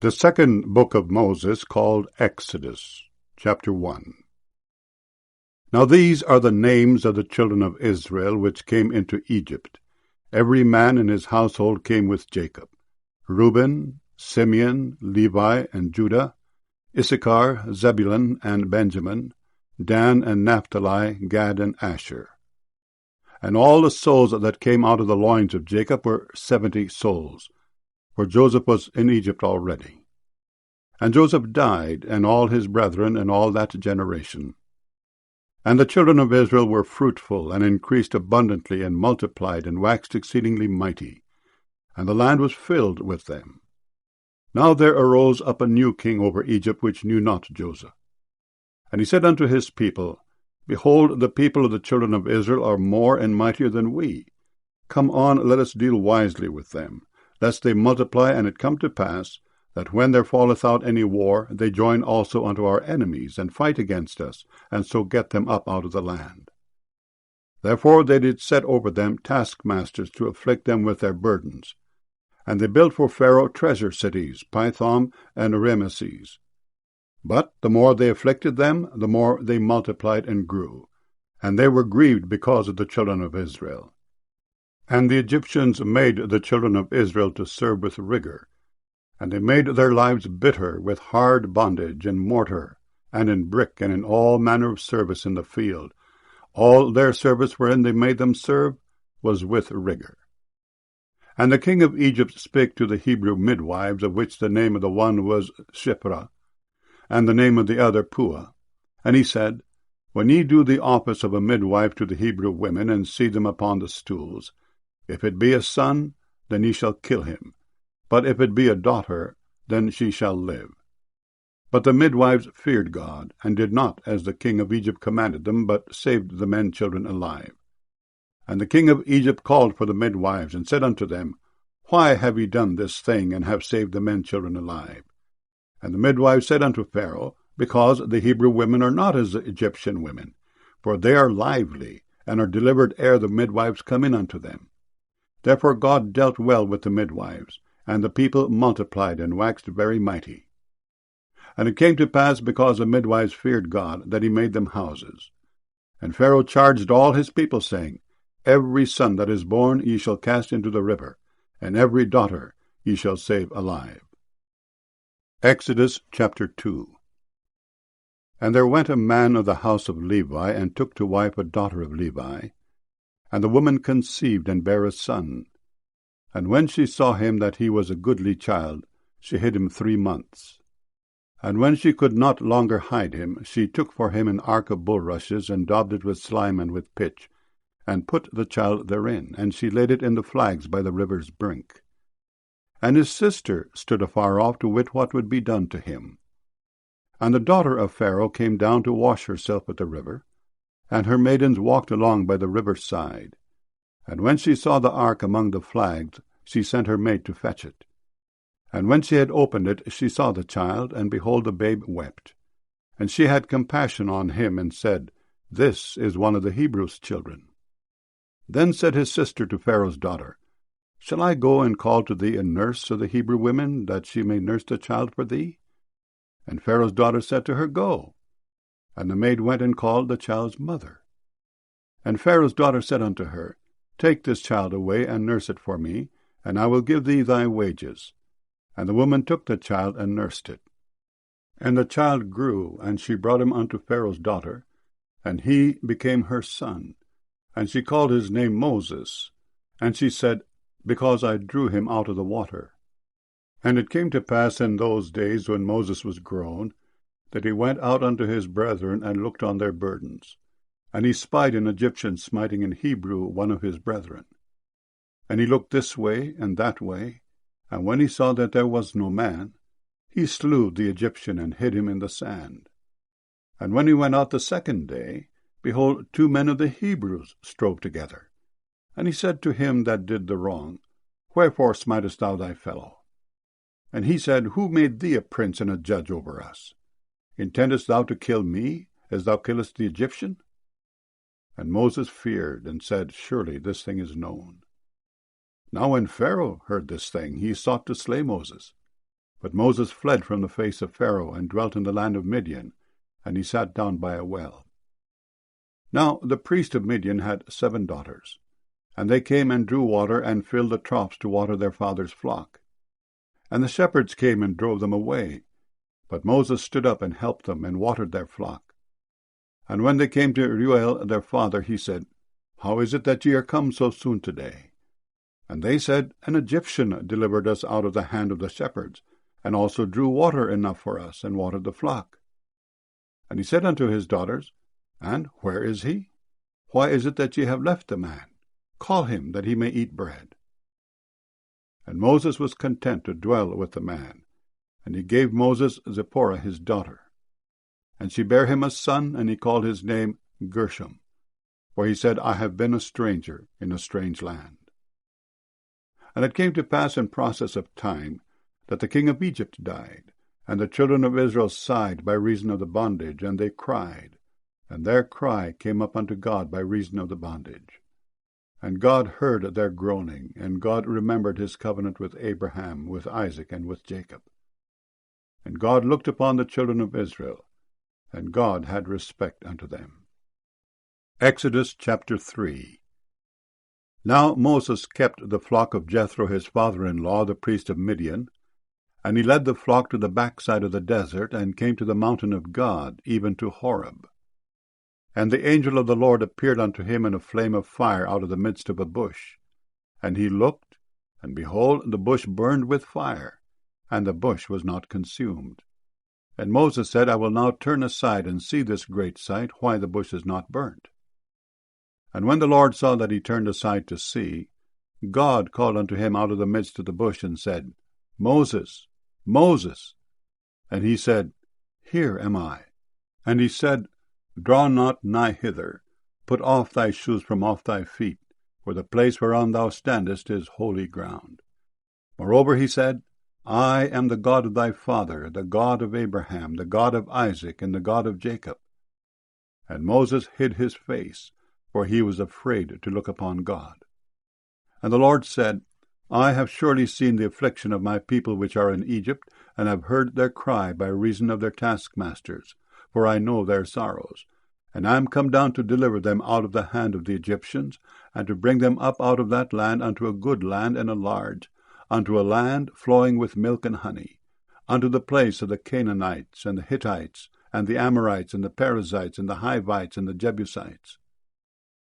The second book of Moses, called Exodus, chapter 1. Now these are the names of the children of Israel which came into Egypt. Every man in his household came with Jacob: Reuben, Simeon, Levi, and Judah, Issachar, Zebulun, and Benjamin, Dan and Naphtali, Gad and Asher. And all the souls that came out of the loins of Jacob were 70 souls, for Joseph was in Egypt already. And Joseph died, and all his brethren, and all that generation. And the children of Israel were fruitful, and increased abundantly, and multiplied, and waxed exceedingly mighty, and the land was filled with them. Now there arose up a new king over Egypt, which knew not Joseph. And he said unto his people, Behold, the people of the children of Israel are more and mightier than we. Come on, let us deal wisely with them, lest they multiply, and it come to pass, that when there falleth out any war, they join also unto our enemies, and fight against us, and so get them up out of the land. Therefore they did set over them taskmasters to afflict them with their burdens. And they built for Pharaoh treasure cities, Pithom and Rameses. But the more they afflicted them, the more they multiplied and grew, and they were grieved because of the children of Israel. And the Egyptians made the children of Israel to serve with rigor, and they made their lives bitter with hard bondage, and mortar, and in brick, and in all manner of service in the field. All their service wherein they made them serve was with rigor. And the king of Egypt spake to the Hebrew midwives, of which the name of the one was Shiphrah, and the name of the other Puah. And he said, When ye do the office of a midwife to the Hebrew women, and see them upon the stools, if it be a son, then ye shall kill him. But if it be a daughter, then she shall live. But the midwives feared God, and did not as the king of Egypt commanded them, but saved the men children alive. And the king of Egypt called for the midwives, and said unto them, Why have ye done this thing, and have saved the men children alive? And the midwives said unto Pharaoh, Because the Hebrew women are not as the Egyptian women, for they are lively, and are delivered ere the midwives come in unto them. Therefore God dealt well with the midwives, and the people multiplied and waxed very mighty. And it came to pass, because the midwives feared God, that he made them houses. And Pharaoh charged all his people, saying, Every son that is born ye shall cast into the river, and every daughter ye shall save alive. Exodus chapter 2. And there went a man of the house of Levi, and took to wife a daughter of Levi. And the woman conceived, and bare a son. And when she saw him that he was a goodly child, she hid him 3 months. And when she could not longer hide him, she took for him an ark of bulrushes, and daubed it with slime and with pitch, and put the child therein, and she laid it in the flags by the river's brink. And his sister stood afar off to wit what would be done to him. And the daughter of Pharaoh came down to wash herself at the river, and her maidens walked along by the river's side. And when she saw the ark among the flags, she sent her maid to fetch it. And when she had opened it, she saw the child, and behold, the babe wept. And she had compassion on him, and said, This is one of the Hebrews' children. Then said his sister to Pharaoh's daughter, Shall I go and call to thee a nurse of the Hebrew women, that she may nurse the child for thee? And Pharaoh's daughter said to her, Go. And the maid went and called the child's mother. And Pharaoh's daughter said unto her, Take this child away, and nurse it for me, and I will give thee thy wages. And the woman took the child, and nursed it. And the child grew, and she brought him unto Pharaoh's daughter, and he became her son. And she called his name Moses. And she said, Because I drew him out of the water. And it came to pass in those days, when Moses was grown, that he went out unto his brethren, and looked on their burdens. And he spied an Egyptian smiting an Hebrew, one of his brethren. And he looked this way and that way, and when he saw that there was no man, he slew the Egyptian, and hid him in the sand. And when he went out the second day, behold, 2 men of the Hebrews strove together. And he said to him that did the wrong, Wherefore smitest thou thy fellow? And he said, Who made thee a prince and a judge over us? Intendest thou to kill me, as thou killest the Egyptian? And Moses feared, and said, Surely this thing is known. Now when Pharaoh heard this thing, he sought to slay Moses. But Moses fled from the face of Pharaoh, and dwelt in the land of Midian, and he sat down by a well. Now the priest of Midian had 7 daughters, and they came and drew water, and filled the troughs to water their father's flock. And the shepherds came and drove them away. But Moses stood up and helped them, and watered their flock. And when they came to Reuel their father, he said, How is it that ye are come so soon today? And they said, An Egyptian delivered us out of the hand of the shepherds, and also drew water enough for us, and watered the flock. And he said unto his daughters, And where is he? Why is it that ye have left the man? Call him, that he may eat bread. And Moses was content to dwell with the man, and he gave Moses Zipporah his daughter. And she bare him a son, and he called his name Gershom, for he said, I have been a stranger in a strange land. And it came to pass in process of time that the king of Egypt died, and the children of Israel sighed by reason of the bondage, and they cried, and their cry came up unto God by reason of the bondage. And God heard their groaning, and God remembered his covenant with Abraham, with Isaac, and with Jacob. And God looked upon the children of Israel, and God had respect unto them. Exodus chapter 3. Now Moses kept the flock of Jethro his father-in-law, the priest of Midian, and he led the flock to the backside of the desert, and came to the mountain of God, even to Horeb. And the angel of the Lord appeared unto him in a flame of fire out of the midst of a bush. And he looked, and behold, the bush burned with fire, and the bush was not consumed. And Moses said, I will now turn aside and see this great sight, why the bush is not burnt. And when the Lord saw that he turned aside to see, God called unto him out of the midst of the bush, and said, Moses, Moses. And he said, Here am I. And he said, Draw not nigh hither, put off thy shoes from off thy feet, for the place whereon thou standest is holy ground. Moreover he said, I am the God of thy father, the God of Abraham, the God of Isaac, and the God of Jacob. And Moses hid his face, for he was afraid to look upon God. And the Lord said, I have surely seen the affliction of my people which are in Egypt, and have heard their cry by reason of their taskmasters, for I know their sorrows. And I am come down to deliver them out of the hand of the Egyptians, and to bring them up out of that land unto a good land and a large, unto a land flowing with milk and honey, unto the place of the Canaanites, and the Hittites, and the Amorites, and the Perizzites, and the Hivites, and the Jebusites.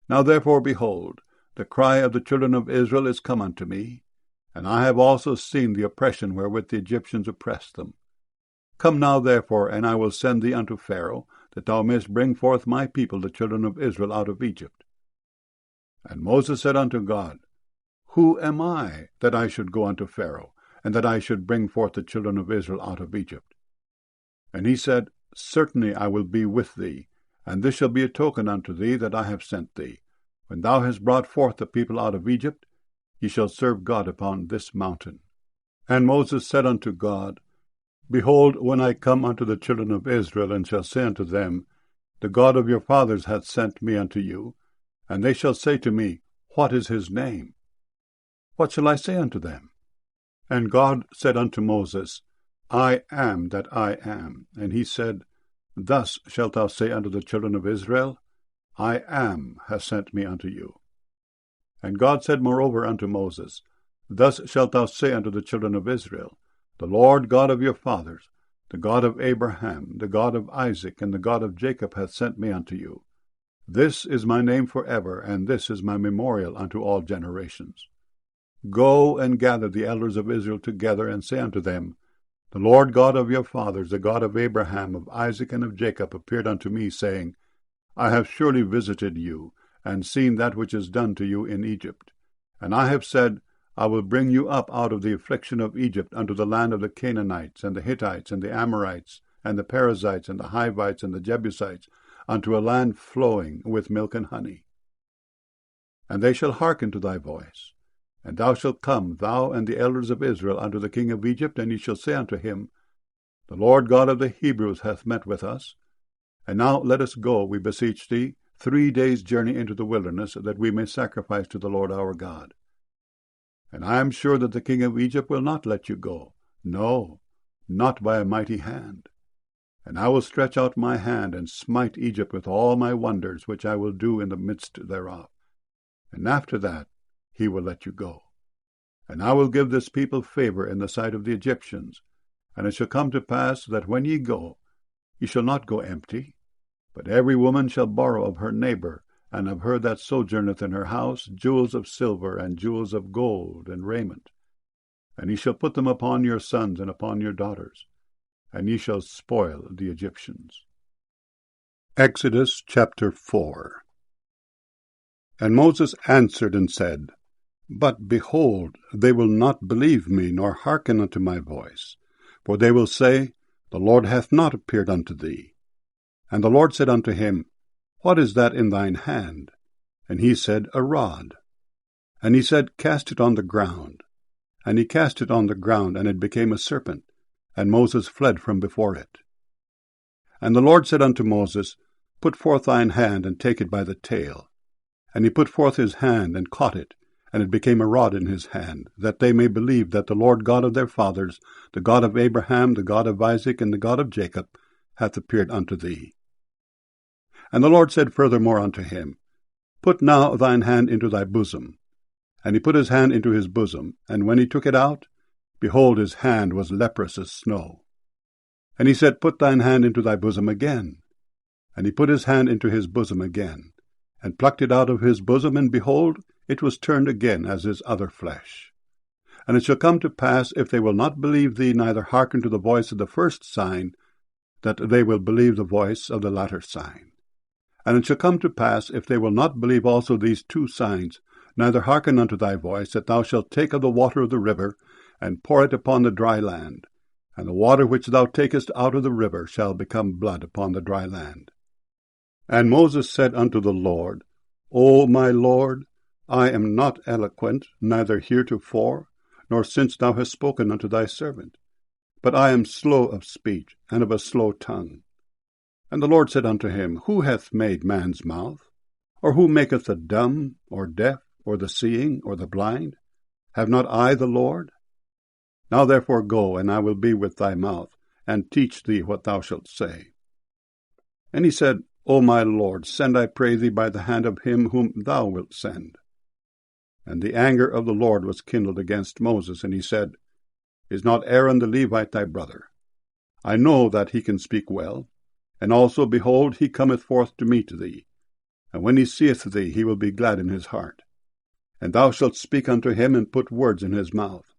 Now therefore, behold, the cry of the children of Israel is come unto me, and I have also seen the oppression wherewith the Egyptians oppressed them. Come now therefore, and I will send thee unto Pharaoh, that thou mayest bring forth my people, the children of Israel, out of Egypt. And Moses said unto God, Who am I, that I should go unto Pharaoh, and that I should bring forth the children of Israel out of Egypt? And he said, Certainly I will be with thee, and this shall be a token unto thee that I have sent thee. When thou hast brought forth the people out of Egypt, ye shall serve God upon this mountain. And Moses said unto God, Behold, when I come unto the children of Israel, and shall say unto them, The God of your fathers hath sent me unto you, and they shall say to me, What is his name? What shall I say unto them? And God said unto Moses, I am that I am. And he said, Thus shalt thou say unto the children of Israel, I am hath sent me unto you. And God said moreover unto Moses, Thus shalt thou say unto the children of Israel, The Lord God of your fathers, the God of Abraham, the God of Isaac, and the God of Jacob hath sent me unto you. This is my name forever, and this is my memorial unto all generations. Go and gather the elders of Israel together, and say unto them, The Lord God of your fathers, the God of Abraham, of Isaac, and of Jacob, appeared unto me, saying, I have surely visited you, and seen that which is done to you in Egypt. And I have said, I will bring you up out of the affliction of Egypt unto the land of the Canaanites, and the Hittites, and the Amorites, and the Perizzites, and the Hivites, and the Jebusites, unto a land flowing with milk and honey. And they shall hearken to thy voice. And thou shalt come, thou and the elders of Israel, unto the king of Egypt, and ye shall say unto him, The Lord God of the Hebrews hath met with us. And now let us go, we beseech thee, 3 days' journey into the wilderness, that we may sacrifice to the Lord our God. And I am sure that the king of Egypt will not let you go. No, not by a mighty hand. And I will stretch out my hand, and smite Egypt with all my wonders, which I will do in the midst thereof. And after that he will let you go. And I will give this people favor in the sight of the Egyptians. And it shall come to pass that when ye go, ye shall not go empty, but every woman shall borrow of her neighbor, and of her that sojourneth in her house, jewels of silver, and jewels of gold, and raiment. And ye shall put them upon your sons and upon your daughters, and ye shall spoil the Egyptians. Exodus chapter 4. And Moses answered and said, But behold, they will not believe me, nor hearken unto my voice. For they will say, The Lord hath not appeared unto thee. And the Lord said unto him, What is that in thine hand? And he said, A rod. And he said, Cast it on the ground. And he cast it on the ground, and it became a serpent, and Moses fled from before it. And the Lord said unto Moses, Put forth thine hand, and take it by the tail. And he put forth his hand, and caught it, and it became a rod in his hand, that they may believe that the Lord God of their fathers, the God of Abraham, the God of Isaac, and the God of Jacob, hath appeared unto thee. And the Lord said furthermore unto him, Put now thine hand into thy bosom. And he put his hand into his bosom, and when he took it out, behold, his hand was leprous as snow. And he said, Put thine hand into thy bosom again. And he put his hand into his bosom again, and plucked it out of his bosom, and behold, it was turned again as his other flesh. And it shall come to pass, if they will not believe thee, neither hearken to the voice of the first sign, that they will believe the voice of the latter sign. And it shall come to pass, if they will not believe also these two signs, neither hearken unto thy voice, that thou shalt take of the water of the river, and pour it upon the dry land, and the water which thou takest out of the river shall become blood upon the dry land. And Moses said unto the Lord, O my Lord, I am not eloquent, neither heretofore, nor since thou hast spoken unto thy servant, but I am slow of speech, and of a slow tongue. And the Lord said unto him, Who hath made man's mouth? Or who maketh the dumb, or deaf, or the seeing, or the blind? Have not I the Lord? Now therefore go, and I will be with thy mouth, and teach thee what thou shalt say. And he said, O my Lord, send, I pray thee, by the hand of him whom thou wilt send. And the anger of the Lord was kindled against Moses, and he said, Is not Aaron the Levite thy brother? I know that he can speak well, and also, behold, he cometh forth to meet thee. And when he seeth thee, he will be glad in his heart. And thou shalt speak unto him, and put words in his mouth.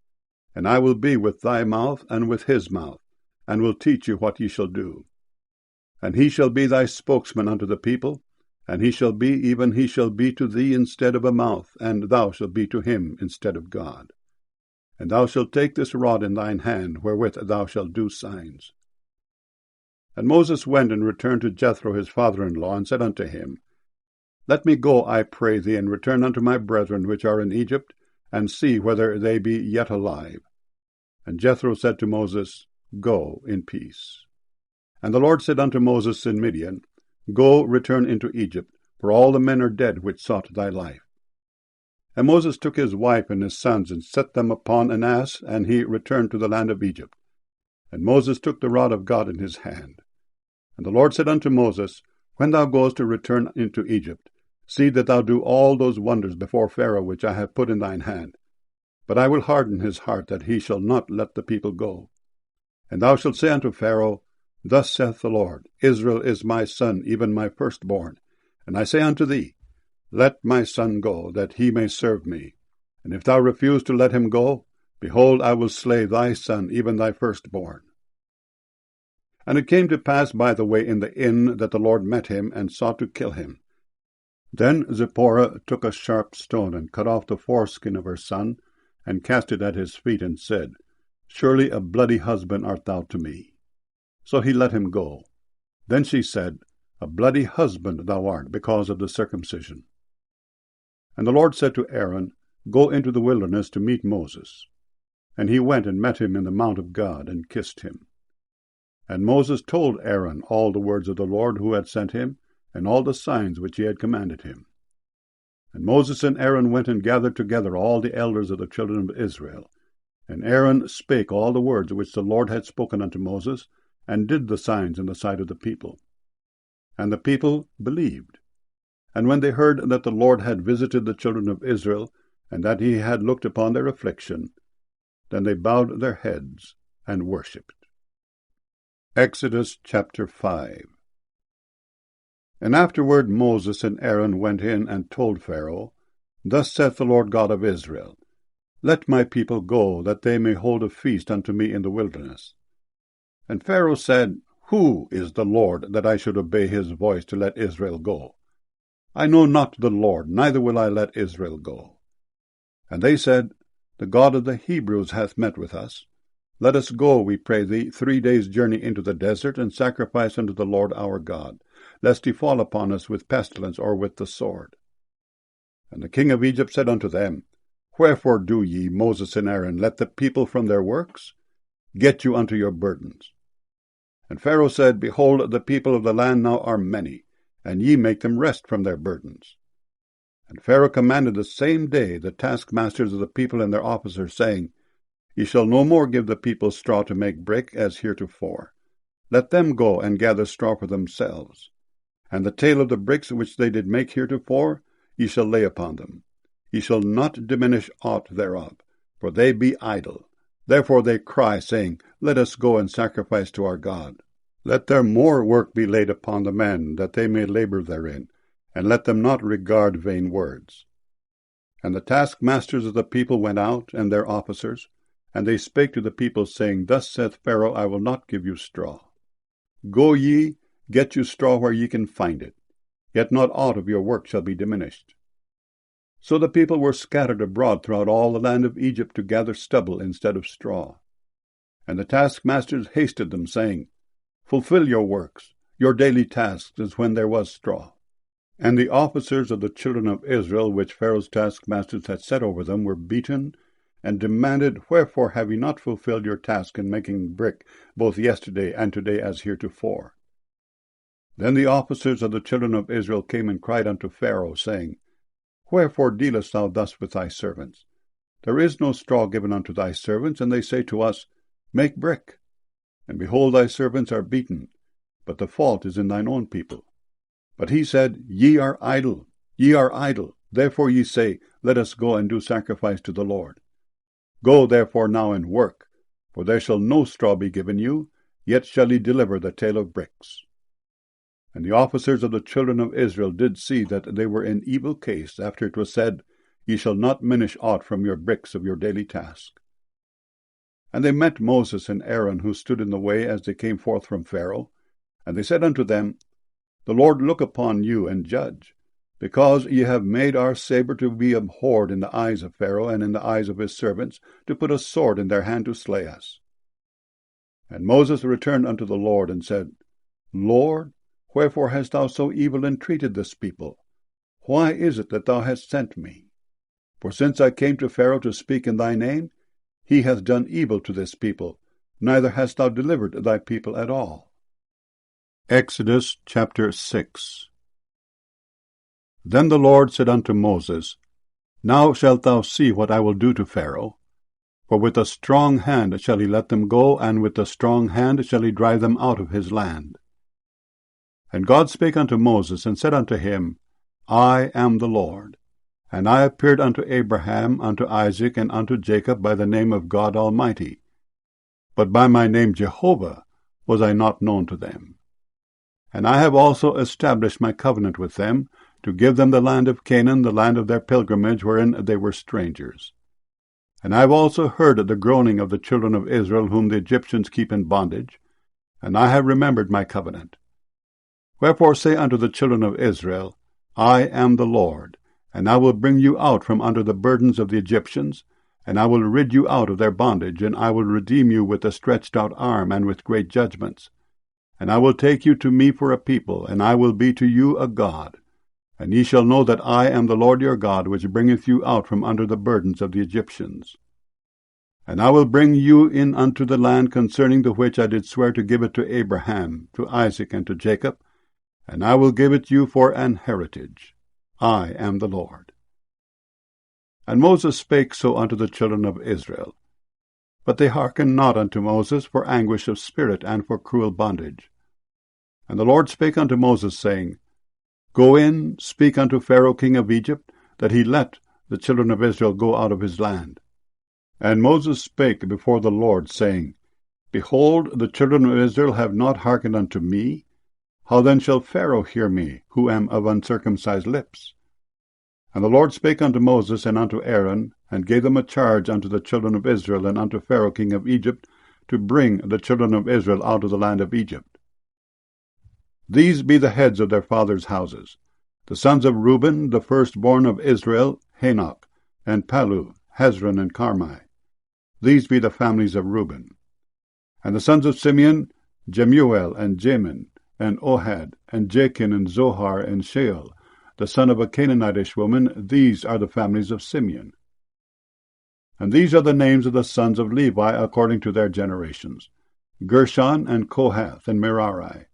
And I will be with thy mouth, and with his mouth, and will teach you what ye shall do. And he shall be thy spokesman unto the people, and he shall be to thee instead of a mouth, and thou shalt be to him instead of God. And thou shalt take this rod in thine hand, wherewith thou shalt do signs. And Moses went and returned to Jethro his father-in-law, and said unto him, Let me go, I pray thee, and return unto my brethren which are in Egypt, and see whether they be yet alive. And Jethro said to Moses, Go in peace. And the Lord said unto Moses in Midian, Go, return into Egypt, for all the men are dead which sought thy life. And Moses took his wife and his sons, and set them upon an ass, and he returned to the land of Egypt. And Moses took the rod of God in his hand. And the Lord said unto Moses, When thou goest to return into Egypt, see that thou do all those wonders before Pharaoh which I have put in thine hand. But I will harden his heart, that he shall not let the people go. And thou shalt say unto Pharaoh, Thus saith the Lord, Israel is my son, even my firstborn. And I say unto thee, Let my son go, that he may serve me. And if thou refuse to let him go, behold, I will slay thy son, even thy firstborn. And it came to pass by the way in the inn that the Lord met him, and sought to kill him. Then Zipporah took a sharp stone, and cut off the foreskin of her son, and cast it at his feet, and said, Surely a bloody husband art thou to me. So he let him go. Then she said, A bloody husband thou art, because of the circumcision. And the Lord said to Aaron, Go into the wilderness to meet Moses. And he went and met him in the mount of God, and kissed him. And Moses told Aaron all the words of the Lord who had sent him, and all the signs which he had commanded him. And Moses and Aaron went and gathered together all the elders of the children of Israel. And Aaron spake all the words which the Lord had spoken unto Moses, and did the signs in the sight of the people. And the people believed. And when they heard that the Lord had visited the children of Israel, and that he had looked upon their affliction, then they bowed their heads and worshipped. Exodus chapter 5. And afterward Moses and Aaron went in and told Pharaoh, Thus saith the Lord God of Israel, Let my people go, that they may hold a feast unto me in the wilderness. And Pharaoh said, Who is the Lord, that I should obey his voice to let Israel go? I know not the Lord, neither will I let Israel go. And they said, The God of the Hebrews hath met with us. Let us go, we pray thee, 3 days' journey into the desert, and sacrifice unto the Lord our God, lest he fall upon us with pestilence or with the sword. And the king of Egypt said unto them, Wherefore do ye, Moses and Aaron, let the people from their works? Get you unto your burdens. And Pharaoh said, Behold, the people of the land now are many, and ye make them rest from their burdens. And Pharaoh commanded the same day the taskmasters of the people and their officers, saying, Ye shall no more give the people straw to make brick, as heretofore. Let them go and gather straw for themselves. And the tale of the bricks which they did make heretofore, ye shall lay upon them. Ye shall not diminish aught thereof, for they be idle. Therefore they cry, saying, Let us go and sacrifice to our God. Let their more work be laid upon the men, that they may labor therein, and let them not regard vain words. And the taskmasters of the people went out, and their officers, and they spake to the people, saying, Thus saith Pharaoh, I will not give you straw. Go ye, get you straw where ye can find it, yet not aught of your work shall be diminished. So the people were scattered abroad throughout all the land of Egypt to gather stubble instead of straw. And the taskmasters hasted them, saying, Fulfill your works, your daily tasks, as when there was straw. And the officers of the children of Israel, which Pharaoh's taskmasters had set over them, were beaten, and demanded, Wherefore have ye not fulfilled your task in making brick, both yesterday and today as heretofore? Then the officers of the children of Israel came and cried unto Pharaoh, saying, Wherefore dealest thou thus with thy servants? There is no straw given unto thy servants, and they say to us, Make brick. And behold, thy servants are beaten, but the fault is in thine own people. But he said, Ye are idle, ye are idle. Therefore ye say, Let us go and do sacrifice to the Lord. Go therefore now and work, for there shall no straw be given you, yet shall ye deliver the tale of bricks. And the officers of the children of Israel did see that they were in evil case, after it was said, Ye shall not minish aught from your bricks of your daily task. And they met Moses and Aaron, who stood in the way as they came forth from Pharaoh, and they said unto them, The Lord look upon you and judge, because ye have made our sabre to be abhorred in the eyes of Pharaoh and in the eyes of his servants, to put a sword in their hand to slay us. And Moses returned unto the Lord, and said, Lord, wherefore hast thou so evil entreated this people? Why is it that thou hast sent me? For since I came to Pharaoh to speak in thy name, he hath done evil to this people, neither hast thou delivered thy people at all. Exodus chapter 6. Then the Lord said unto Moses, Now shalt thou see what I will do to Pharaoh. For with a strong hand shall he let them go, and with a strong hand shall he drive them out of his land. And God spake unto Moses, and said unto him, I am the Lord. And I appeared unto Abraham, unto Isaac, and unto Jacob by the name of God Almighty. But by my name Jehovah was I not known to them. And I have also established my covenant with them, to give them the land of Canaan, the land of their pilgrimage, wherein they were strangers. And I have also heard the groaning of the children of Israel, whom the Egyptians keep in bondage, and I have remembered my covenant. Wherefore say unto the children of Israel, I am the Lord, and I will bring you out from under the burdens of the Egyptians, and I will rid you out of their bondage, and I will redeem you with a stretched out arm and with great judgments. And I will take you to me for a people, and I will be to you a God. And ye shall know that I am the Lord your God, which bringeth you out from under the burdens of the Egyptians. And I will bring you in unto the land concerning the which I did swear to give it to Abraham, to Isaac, and to Jacob, and I will give it you for an heritage. I am the Lord. And Moses spake so unto the children of Israel. But they hearkened not unto Moses for anguish of spirit and for cruel bondage. And the Lord spake unto Moses, saying, Go in, speak unto Pharaoh king of Egypt, that he let the children of Israel go out of his land. And Moses spake before the Lord, saying, Behold, the children of Israel have not hearkened unto me. How then shall Pharaoh hear me, who am of uncircumcised lips? And the Lord spake unto Moses and unto Aaron, and gave them a charge unto the children of Israel and unto Pharaoh king of Egypt, to bring the children of Israel out of the land of Egypt. These be the heads of their fathers' houses. The sons of Reuben, the firstborn of Israel, Hanoch, and Palu, Hezron, and Carmi. These be the families of Reuben. And the sons of Simeon, Jemuel, and Jamin, and Ohad, and Jachin, and Zohar, and Sheol, the son of a Canaanitish woman. These are the families of Simeon. And these are the names of the sons of Levi according to their generations, Gershon, and Kohath, and Merari.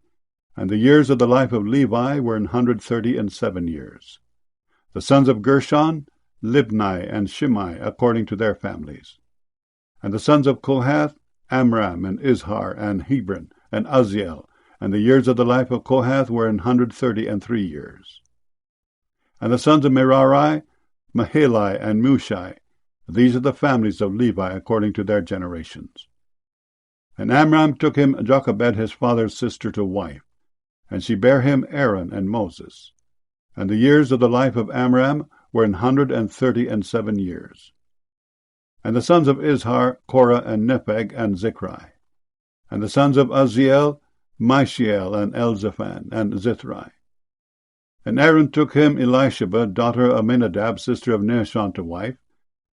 And the years of the life of Levi were 137 years. The sons of Gershon, Libni, and Shimei, according to their families. And the sons of Kohath, Amram, and Izhar, and Hebron, and Uzziel. And the years of the life of Kohath were 133 years. And the sons of Merari, Mahali, and Mushai. These are the families of Levi according to their generations. And Amram took him Jochebed his father's sister to wife, and she bare him Aaron and Moses. And the years of the life of Amram were 137 years. And the sons of Izhar, Korah, and Nepheg, and Zichri. And the sons of Uzziel, Mishael, and Elzaphan, and Zithri. And Aaron took him Elisheba, daughter of Aminadab, sister of Nahshon, to wife,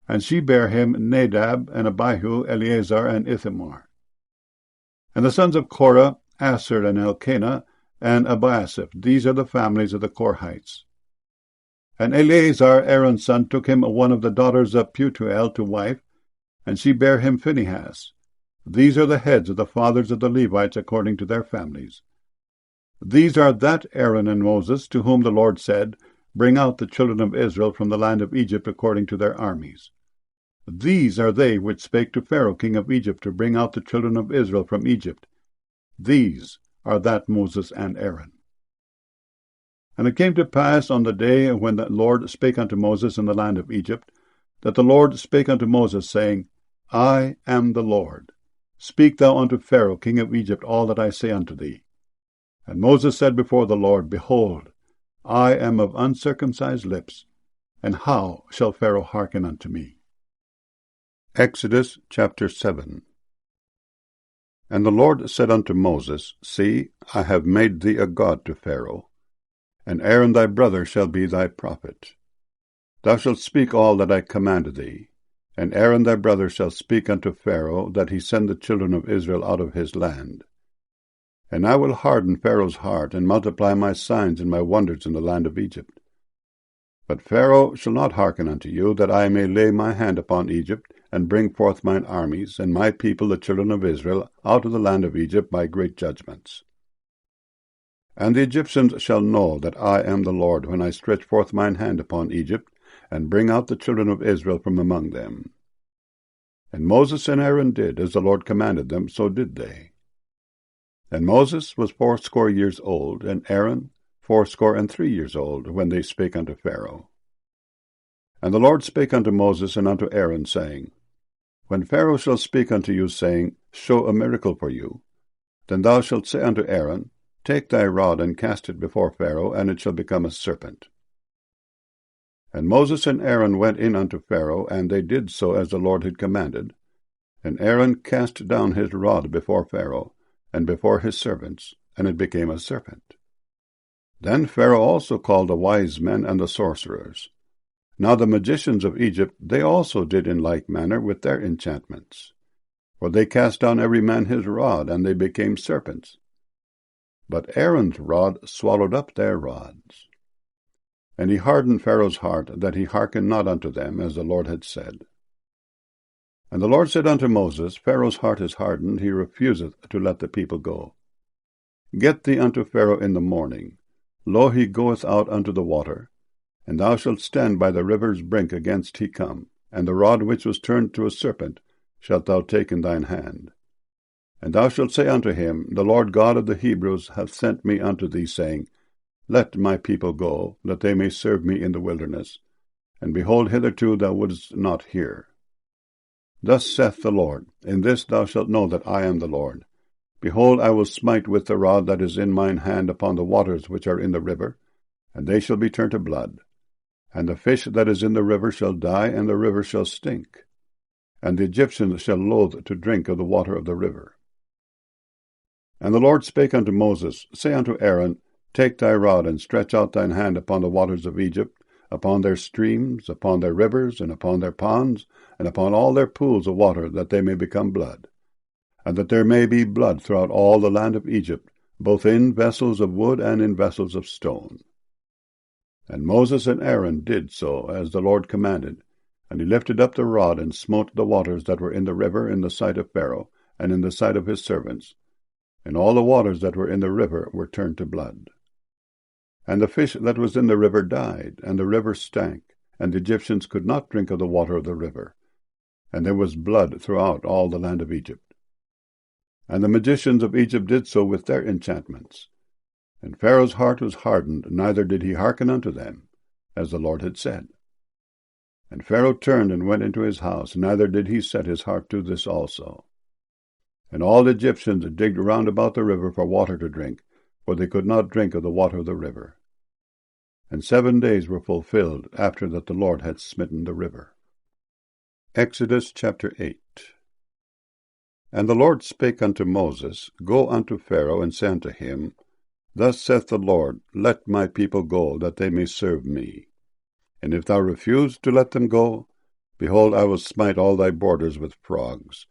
and she bare him Nadab, and Abihu, Eleazar, and Ithamar. And the sons of Korah, Asher, and Elkanah, and Abiasaph. These are the families of the Korhites. And Eleazar, Aaron's son, took him one of the daughters of Putiel to wife, and she bare him Phinehas. These are the heads of the fathers of the Levites according to their families. These are that Aaron and Moses, to whom the Lord said, Bring out the children of Israel from the land of Egypt according to their armies. These are they which spake to Pharaoh king of Egypt to bring out the children of Israel from Egypt. These are that Moses and Aaron. And it came to pass on the day when the Lord spake unto Moses in the land of Egypt, that the Lord spake unto Moses, saying, I am the Lord. Speak thou unto Pharaoh king of Egypt all that I say unto thee. And Moses said before the Lord, Behold, I am of uncircumcised lips, and how shall Pharaoh hearken unto me? Exodus chapter 7. And the Lord said unto Moses, See, I have made thee a god to Pharaoh, and Aaron thy brother shall be thy prophet. Thou shalt speak all that I command thee, and Aaron thy brother shall speak unto Pharaoh, that he send the children of Israel out of his land. And I will harden Pharaoh's heart, and multiply my signs and my wonders in the land of Egypt. But Pharaoh shall not hearken unto you, that I may lay my hand upon Egypt, and bring forth mine armies, and my people the children of Israel, out of the land of Egypt by great judgments. And the Egyptians shall know that I am the Lord, when I stretch forth mine hand upon Egypt, and bring out the children of Israel from among them. And Moses and Aaron did, as the Lord commanded them, so did they. And Moses was 80 years old, and Aaron 83 years old, when they spake unto Pharaoh. And the Lord spake unto Moses and unto Aaron, saying, When Pharaoh shall speak unto you, saying, Show a miracle for you, then thou shalt say unto Aaron, Take thy rod, and cast it before Pharaoh, and it shall become a serpent. And Moses and Aaron went in unto Pharaoh, and they did so as the Lord had commanded. And Aaron cast down his rod before Pharaoh, and before his servants, and it became a serpent. Then Pharaoh also called the wise men and the sorcerers. Now the magicians of Egypt, they also did in like manner with their enchantments. For they cast down every man his rod, and they became serpents. But Aaron's rod swallowed up their rods. And he hardened Pharaoh's heart, that he hearkened not unto them, as the Lord had said. And the Lord said unto Moses, Pharaoh's heart is hardened, he refuseth to let the people go. Get thee unto Pharaoh in the morning. Lo, he goeth out unto the water, and thou shalt stand by the river's brink against he come, and the rod which was turned to a serpent shalt thou take in thine hand. And thou shalt say unto him, The Lord God of the Hebrews hath sent me unto thee, saying, Let my people go, that they may serve me in the wilderness. And behold, hitherto thou wouldest not hear. Thus saith the Lord, In this thou shalt know that I am the Lord. Behold, I will smite with the rod that is in mine hand upon the waters which are in the river, and they shall be turned to blood. And the fish that is in the river shall die, and the river shall stink. And the Egyptians shall loathe to drink of the water of the river. And the Lord spake unto Moses, Say unto Aaron, Take thy rod, and stretch out thine hand upon the waters of Egypt, upon their streams, upon their rivers, and upon their ponds, and upon all their pools of water, that they may become blood. And that there may be blood throughout all the land of Egypt, both in vessels of wood and in vessels of stone. And Moses and Aaron did so, as the Lord commanded. And he lifted up the rod, and smote the waters that were in the river in the sight of Pharaoh, and in the sight of his servants. And all the waters that were in the river were turned to blood. And the fish that was in the river died, and the river stank, and the Egyptians could not drink of the water of the river. And there was blood throughout all the land of Egypt. And the magicians of Egypt did so with their enchantments. And Pharaoh's heart was hardened, neither did he hearken unto them, as the Lord had said. And Pharaoh turned and went into his house, neither did he set his heart to this also. And all the Egyptians digged round about the river for water to drink, for they could not drink of the water of the river. And 7 days were fulfilled after that the Lord had smitten the river. Exodus chapter 8. And the Lord spake unto Moses, Go unto Pharaoh, and say unto him, Thus saith the Lord, Let my people go, that they may serve me. And if thou refuse to let them go, behold, I will smite all thy borders with frogs.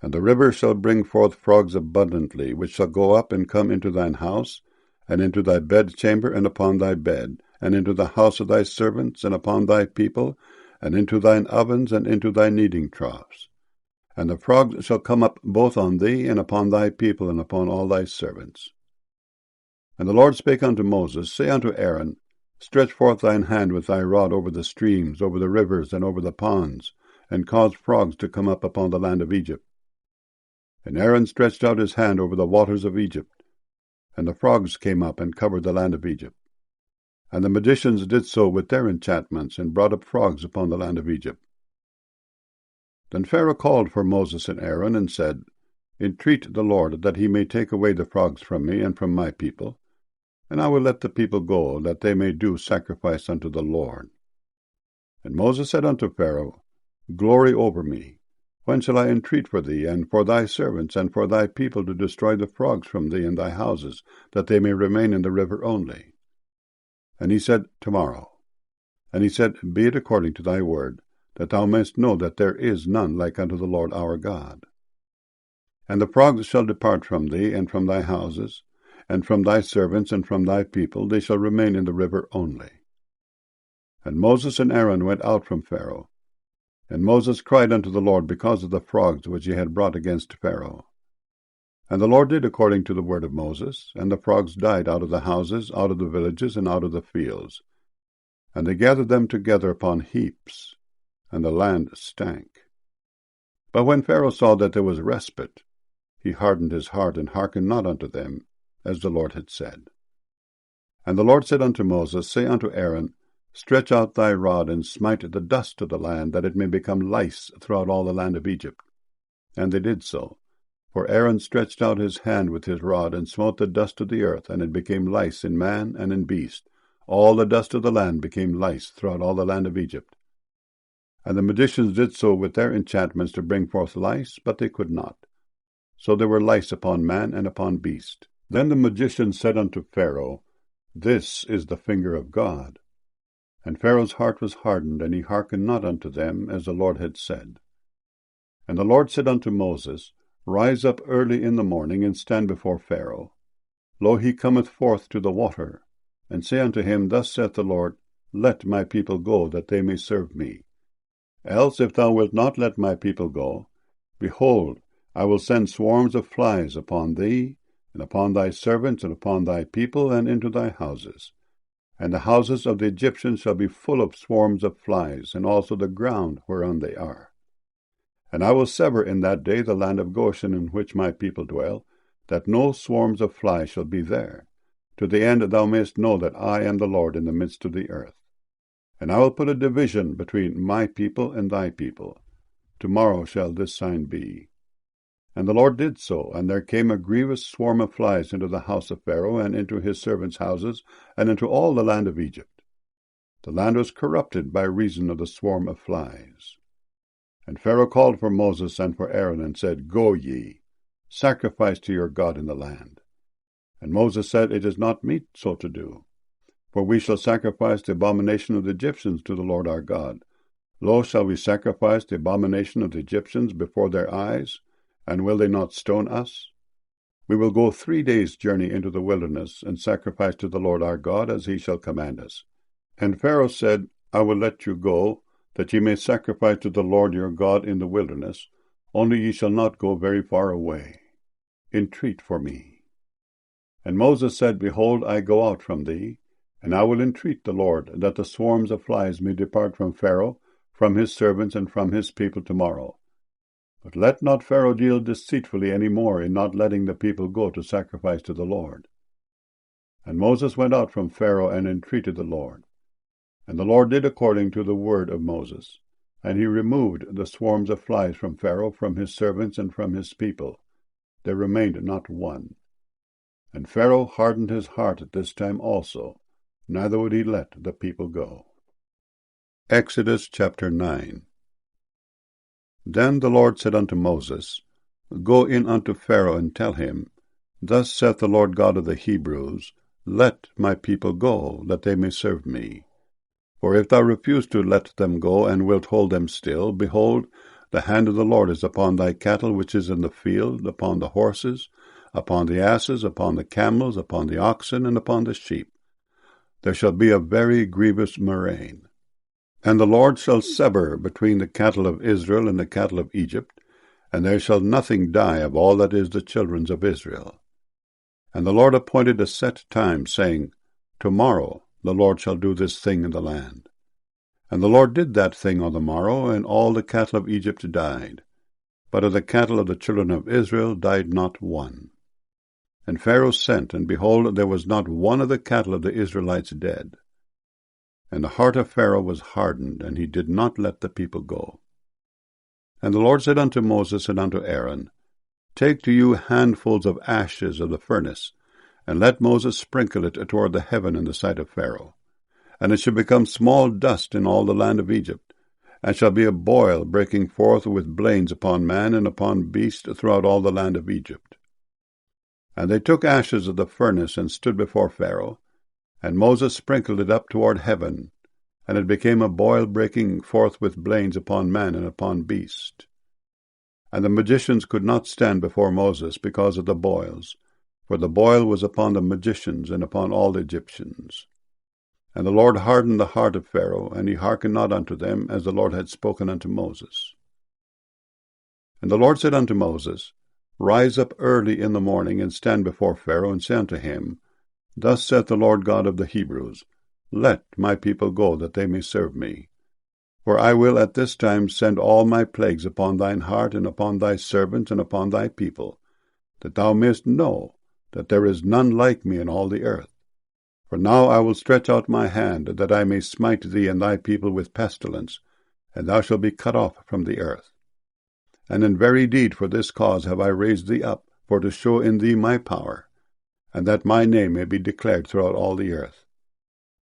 And the river shall bring forth frogs abundantly, which shall go up and come into thine house, and into thy bedchamber, and upon thy bed, and into the house of thy servants, and upon thy people, and into thine ovens, and into thy kneading troughs. And the frogs shall come up both on thee, and upon thy people, and upon all thy servants. And the Lord spake unto Moses, Say unto Aaron, Stretch forth thine hand with thy rod over the streams, over the rivers, and over the ponds, and cause frogs to come up upon the land of Egypt. And Aaron stretched out his hand over the waters of Egypt, and the frogs came up and covered the land of Egypt. And the magicians did so with their enchantments, and brought up frogs upon the land of Egypt. Then Pharaoh called for Moses and Aaron, and said, Entreat the Lord that he may take away the frogs from me and from my people, and I will let the people go, that they may do sacrifice unto the Lord. And Moses said unto Pharaoh, Glory over me. When shall I entreat for thee, and for thy servants, and for thy people, to destroy the frogs from thee and thy houses, that they may remain in the river only? And he said, Tomorrow. And he said, Be it according to thy word, that thou mayest know that there is none like unto the Lord our God. And the frogs shall depart from thee, and from thy houses, and from thy servants, and from thy people, they shall remain in the river only. And Moses and Aaron went out from Pharaoh. And Moses cried unto the Lord because of the frogs which he had brought against Pharaoh. And the Lord did according to the word of Moses, and the frogs died out of the houses, out of the villages, and out of the fields. And they gathered them together upon heaps, and the land stank. But when Pharaoh saw that there was respite, he hardened his heart, and hearkened not unto them, as the Lord had said. And the Lord said unto Moses, Say unto Aaron, Stretch out thy rod, and smite the dust of the land, that it may become lice throughout all the land of Egypt. And they did so. For Aaron stretched out his hand with his rod, and smote the dust of the earth, and it became lice in man and in beast. All the dust of the land became lice throughout all the land of Egypt. And the magicians did so with their enchantments to bring forth lice, but they could not. So there were lice upon man and upon beast. Then the magicians said unto Pharaoh, This is the finger of God. And Pharaoh's heart was hardened, and he hearkened not unto them, as the Lord had said. And the Lord said unto Moses, Rise up early in the morning, and stand before Pharaoh. Lo, he cometh forth to the water. And say unto him, Thus saith the Lord, Let my people go, that they may serve me. Else, if thou wilt not let my people go, behold, I will send swarms of flies upon thee, and upon thy servants, and upon thy people, and into thy houses. And the houses of the Egyptians shall be full of swarms of flies, and also the ground whereon they are. And I will sever in that day the land of Goshen in which my people dwell, that no swarms of flies shall be there, to the end that thou mayest know that I am the Lord in the midst of the earth. And I will put a division between my people and thy people. Tomorrow shall this sign be. And the Lord did so, and there came a grievous swarm of flies into the house of Pharaoh, and into his servants' houses, and into all the land of Egypt. The land was corrupted by reason of the swarm of flies. And Pharaoh called for Moses and for Aaron, and said, Go ye, sacrifice to your God in the land. And Moses said, It is not meet so to do. For we shall sacrifice the abomination of the Egyptians to the Lord our God. Lo, shall we sacrifice the abomination of the Egyptians before their eyes? And will they not stone us? We will go 3 days' journey into the wilderness, and sacrifice to the Lord our God, as he shall command us. And Pharaoh said, I will let you go, that ye may sacrifice to the Lord your God in the wilderness, only ye shall not go very far away. Entreat for me. And Moses said, Behold, I go out from thee, and I will entreat the Lord, that the swarms of flies may depart from Pharaoh, from his servants, and from his people tomorrow. But let not Pharaoh deal deceitfully any more in not letting the people go to sacrifice to the Lord. And Moses went out from Pharaoh and entreated the Lord. And the Lord did according to the word of Moses. And he removed the swarms of flies from Pharaoh, from his servants, and from his people. There remained not one. And Pharaoh hardened his heart at this time also, neither would he let the people go. Exodus chapter 9. Then the Lord said unto Moses, Go in unto Pharaoh, and tell him, Thus saith the Lord God of the Hebrews, Let my people go, that they may serve me. For if thou refuse to let them go, and wilt hold them still, behold, the hand of the Lord is upon thy cattle which is in the field, upon the horses, upon the asses, upon the camels, upon the oxen, and upon the sheep. There shall be a very grievous murrain. And the Lord shall sever between the cattle of Israel and the cattle of Egypt, and there shall nothing die of all that is the children of Israel. And the Lord appointed a set time, saying, Tomorrow the Lord shall do this thing in the land. And the Lord did that thing on the morrow, and all the cattle of Egypt died. But of the cattle of the children of Israel died not one. And Pharaoh sent, and behold, there was not one of the cattle of the Israelites dead. And the heart of Pharaoh was hardened, and he did not let the people go. And the Lord said unto Moses and unto Aaron, Take to you handfuls of ashes of the furnace, and let Moses sprinkle it toward the heaven in the sight of Pharaoh. And it shall become small dust in all the land of Egypt, and shall be a boil breaking forth with blains upon man and upon beast throughout all the land of Egypt. And they took ashes of the furnace, and stood before Pharaoh, and Moses sprinkled it up toward heaven, and it became a boil breaking forth with blains upon man and upon beast. And the magicians could not stand before Moses because of the boils, for the boil was upon the magicians and upon all the Egyptians. And the Lord hardened the heart of Pharaoh, and he hearkened not unto them, as the Lord had spoken unto Moses. And the Lord said unto Moses, Rise up early in the morning, and stand before Pharaoh, and say unto him, Thus saith the Lord God of the Hebrews, Let my people go, that they may serve me. For I will at this time send all my plagues upon thine heart, and upon thy servants, and upon thy people, that thou mayest know that there is none like me in all the earth. For now I will stretch out my hand, that I may smite thee and thy people with pestilence, and thou shalt be cut off from the earth. And in very deed for this cause have I raised thee up, for to show in thee my power, and that my name may be declared throughout all the earth.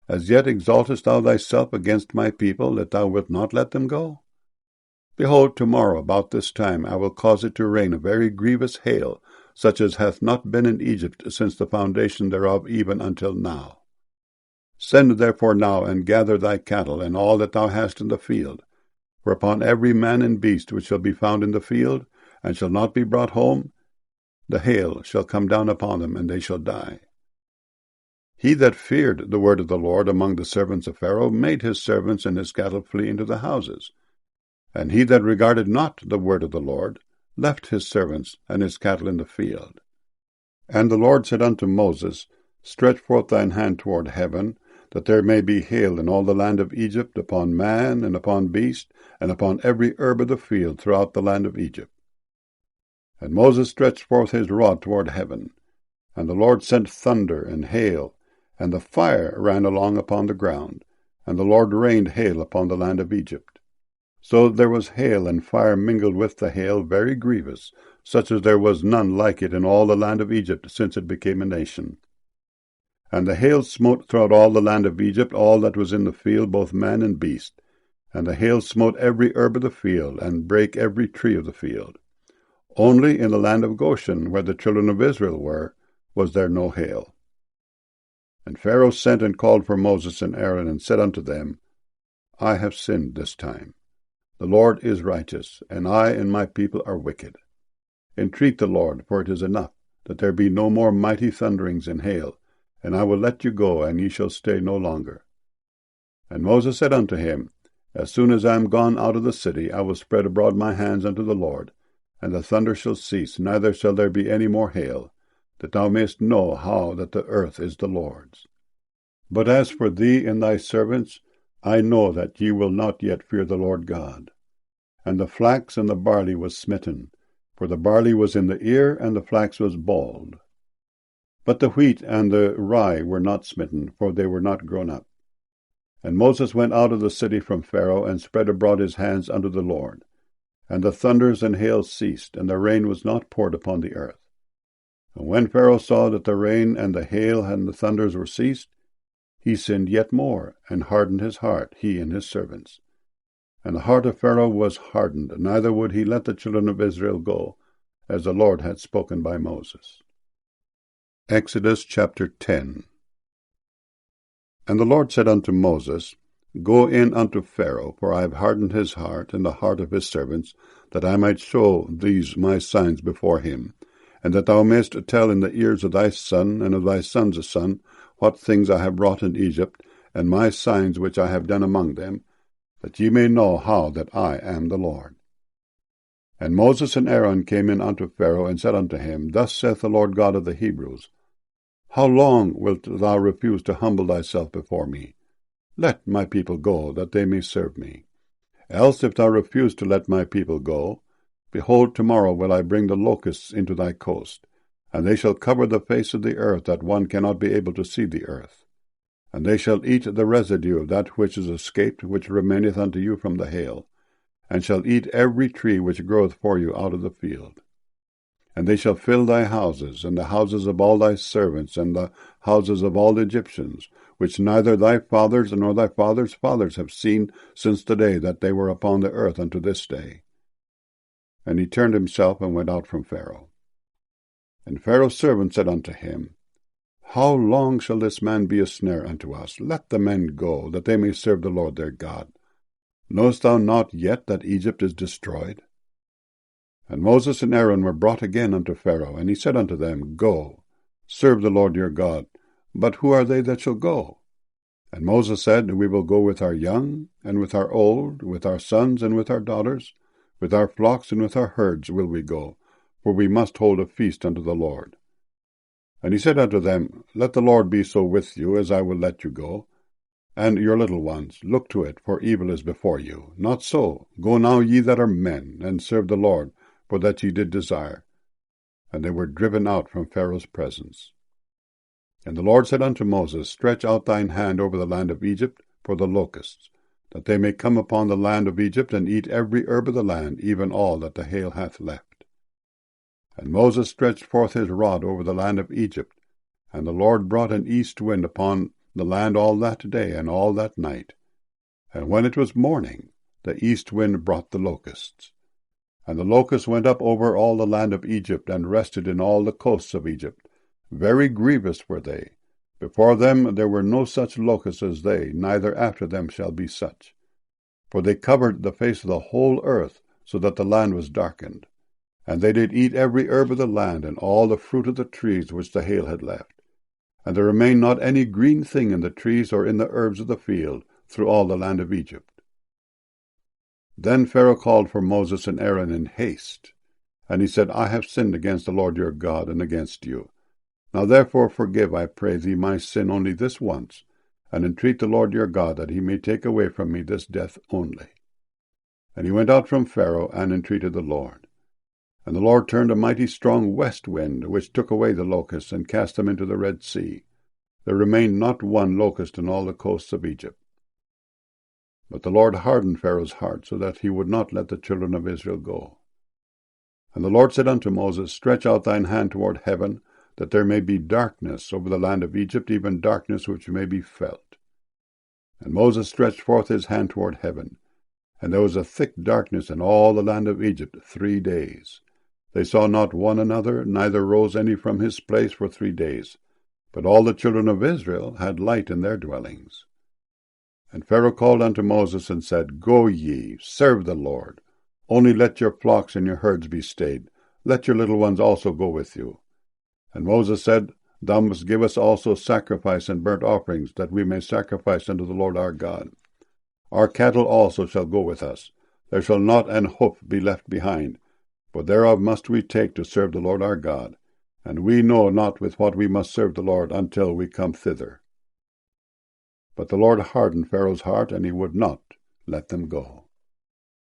As yet exaltest thou thyself against my people, that thou wilt not let them go? Behold, tomorrow about this time I will cause it to rain a very grievous hail, such as hath not been in Egypt since the foundation thereof even until now. Send therefore now, and gather thy cattle, and all that thou hast in the field. For upon every man and beast which shall be found in the field, and shall not be brought home, the hail shall come down upon them, and they shall die. He that feared the word of the Lord among the servants of Pharaoh made his servants and his cattle flee into the houses. And he that regarded not the word of the Lord left his servants and his cattle in the field. And the Lord said unto Moses, Stretch forth thine hand toward heaven, that there may be hail in all the land of Egypt, upon man, and upon beast, and upon every herb of the field throughout the land of Egypt. And Moses stretched forth his rod toward heaven, and the Lord sent thunder and hail, and the fire ran along upon the ground, and the Lord rained hail upon the land of Egypt. So there was hail and fire mingled with the hail, very grievous, such as there was none like it in all the land of Egypt since it became a nation. And the hail smote throughout all the land of Egypt all that was in the field, both man and beast. And the hail smote every herb of the field, and brake every tree of the field. Only in the land of Goshen, where the children of Israel were, was there no hail. And Pharaoh sent and called for Moses and Aaron, and said unto them, I have sinned this time. The Lord is righteous, and I and my people are wicked. Entreat the Lord, for it is enough, that there be no more mighty thunderings and hail, and I will let you go, and ye shall stay no longer. And Moses said unto him, As soon as I am gone out of the city, I will spread abroad my hands unto the Lord, and the thunder shall cease, neither shall there be any more hail, that thou mayest know how that the earth is the Lord's. But as for thee and thy servants, I know that ye will not yet fear the Lord God. And the flax and the barley was smitten, for the barley was in the ear, and the flax was bald. But the wheat and the rye were not smitten, for they were not grown up. And Moses went out of the city from Pharaoh, and spread abroad his hands unto the Lord. And the thunders and hail ceased, and the rain was not poured upon the earth. And when Pharaoh saw that the rain and the hail and the thunders were ceased, he sinned yet more, and hardened his heart, he and his servants. And the heart of Pharaoh was hardened, neither would he let the children of Israel go, as the Lord had spoken by Moses. Exodus chapter 10. And the Lord said unto Moses, Go in unto Pharaoh, for I have hardened his heart and the heart of his servants, that I might show these my signs before him, and that thou mayest tell in the ears of thy son and of thy son's son what things I have wrought in Egypt, and my signs which I have done among them, that ye may know how that I am the Lord. And Moses and Aaron came in unto Pharaoh, and said unto him, Thus saith the Lord God of the Hebrews, How long wilt thou refuse to humble thyself before me? Let my people go, that they may serve me. Else if thou refuse to let my people go, behold, tomorrow will I bring the locusts into thy coast, and they shall cover the face of the earth, that one cannot be able to see the earth. And they shall eat the residue of that which is escaped, which remaineth unto you from the hail, and shall eat every tree which groweth for you out of the field. And they shall fill thy houses, and the houses of all thy servants, and the houses of all the Egyptians, which neither thy fathers nor thy fathers' fathers have seen since the day that they were upon the earth unto this day. And he turned himself and went out from Pharaoh. And Pharaoh's servant said unto him, How long shall this man be a snare unto us? Let the men go, that they may serve the Lord their God. Knowest thou not yet that Egypt is destroyed? And Moses and Aaron were brought again unto Pharaoh, and he said unto them, Go, serve the Lord your God. But who are they that shall go? And Moses said, We will go with our young, and with our old, with our sons, and with our daughters, with our flocks, and with our herds will we go, for we must hold a feast unto the Lord. And he said unto them, Let the Lord be so with you, as I will let you go. And your little ones, look to it, for evil is before you. Not so. Go now ye that are men, and serve the Lord, for that ye did desire. And they were driven out from Pharaoh's presence. And the Lord said unto Moses, Stretch out thine hand over the land of Egypt for the locusts, that they may come upon the land of Egypt, and eat every herb of the land, even all that the hail hath left. And Moses stretched forth his rod over the land of Egypt, and the Lord brought an east wind upon the land all that day and all that night. And when it was morning, the east wind brought the locusts. And the locusts went up over all the land of Egypt, and rested in all the coasts of Egypt. Very grievous were they. Before them there were no such locusts as they, neither after them shall be such. For they covered the face of the whole earth, so that the land was darkened. And they did eat every herb of the land, and all the fruit of the trees which the hail had left. And there remained not any green thing in the trees or in the herbs of the field through all the land of Egypt. Then Pharaoh called for Moses and Aaron in haste. And he said, I have sinned against the Lord your God, and against you. Now therefore forgive, I pray thee, my sin only this once, and entreat the Lord your God that he may take away from me this death only. And he went out from Pharaoh, and entreated the Lord. And the Lord turned a mighty strong west wind, which took away the locusts, and cast them into the Red Sea. There remained not one locust in all the coasts of Egypt. But the Lord hardened Pharaoh's heart, so that he would not let the children of Israel go. And the Lord said unto Moses, Stretch out thine hand toward heaven, that there may be darkness over the land of Egypt, even darkness which may be felt. And Moses stretched forth his hand toward heaven, and there was a thick darkness in all the land of Egypt 3 days. They saw not one another, neither rose any from his place for 3 days. But all the children of Israel had light in their dwellings. And Pharaoh called unto Moses, and said, Go ye, serve the Lord. Only let your flocks and your herds be stayed. Let your little ones also go with you. And Moses said, Thou must give us also sacrifice and burnt offerings, that we may sacrifice unto the Lord our God. Our cattle also shall go with us. There shall not an hoof be left behind, for thereof must we take to serve the Lord our God. And we know not with what we must serve the Lord until we come thither. But the Lord hardened Pharaoh's heart, and he would not let them go.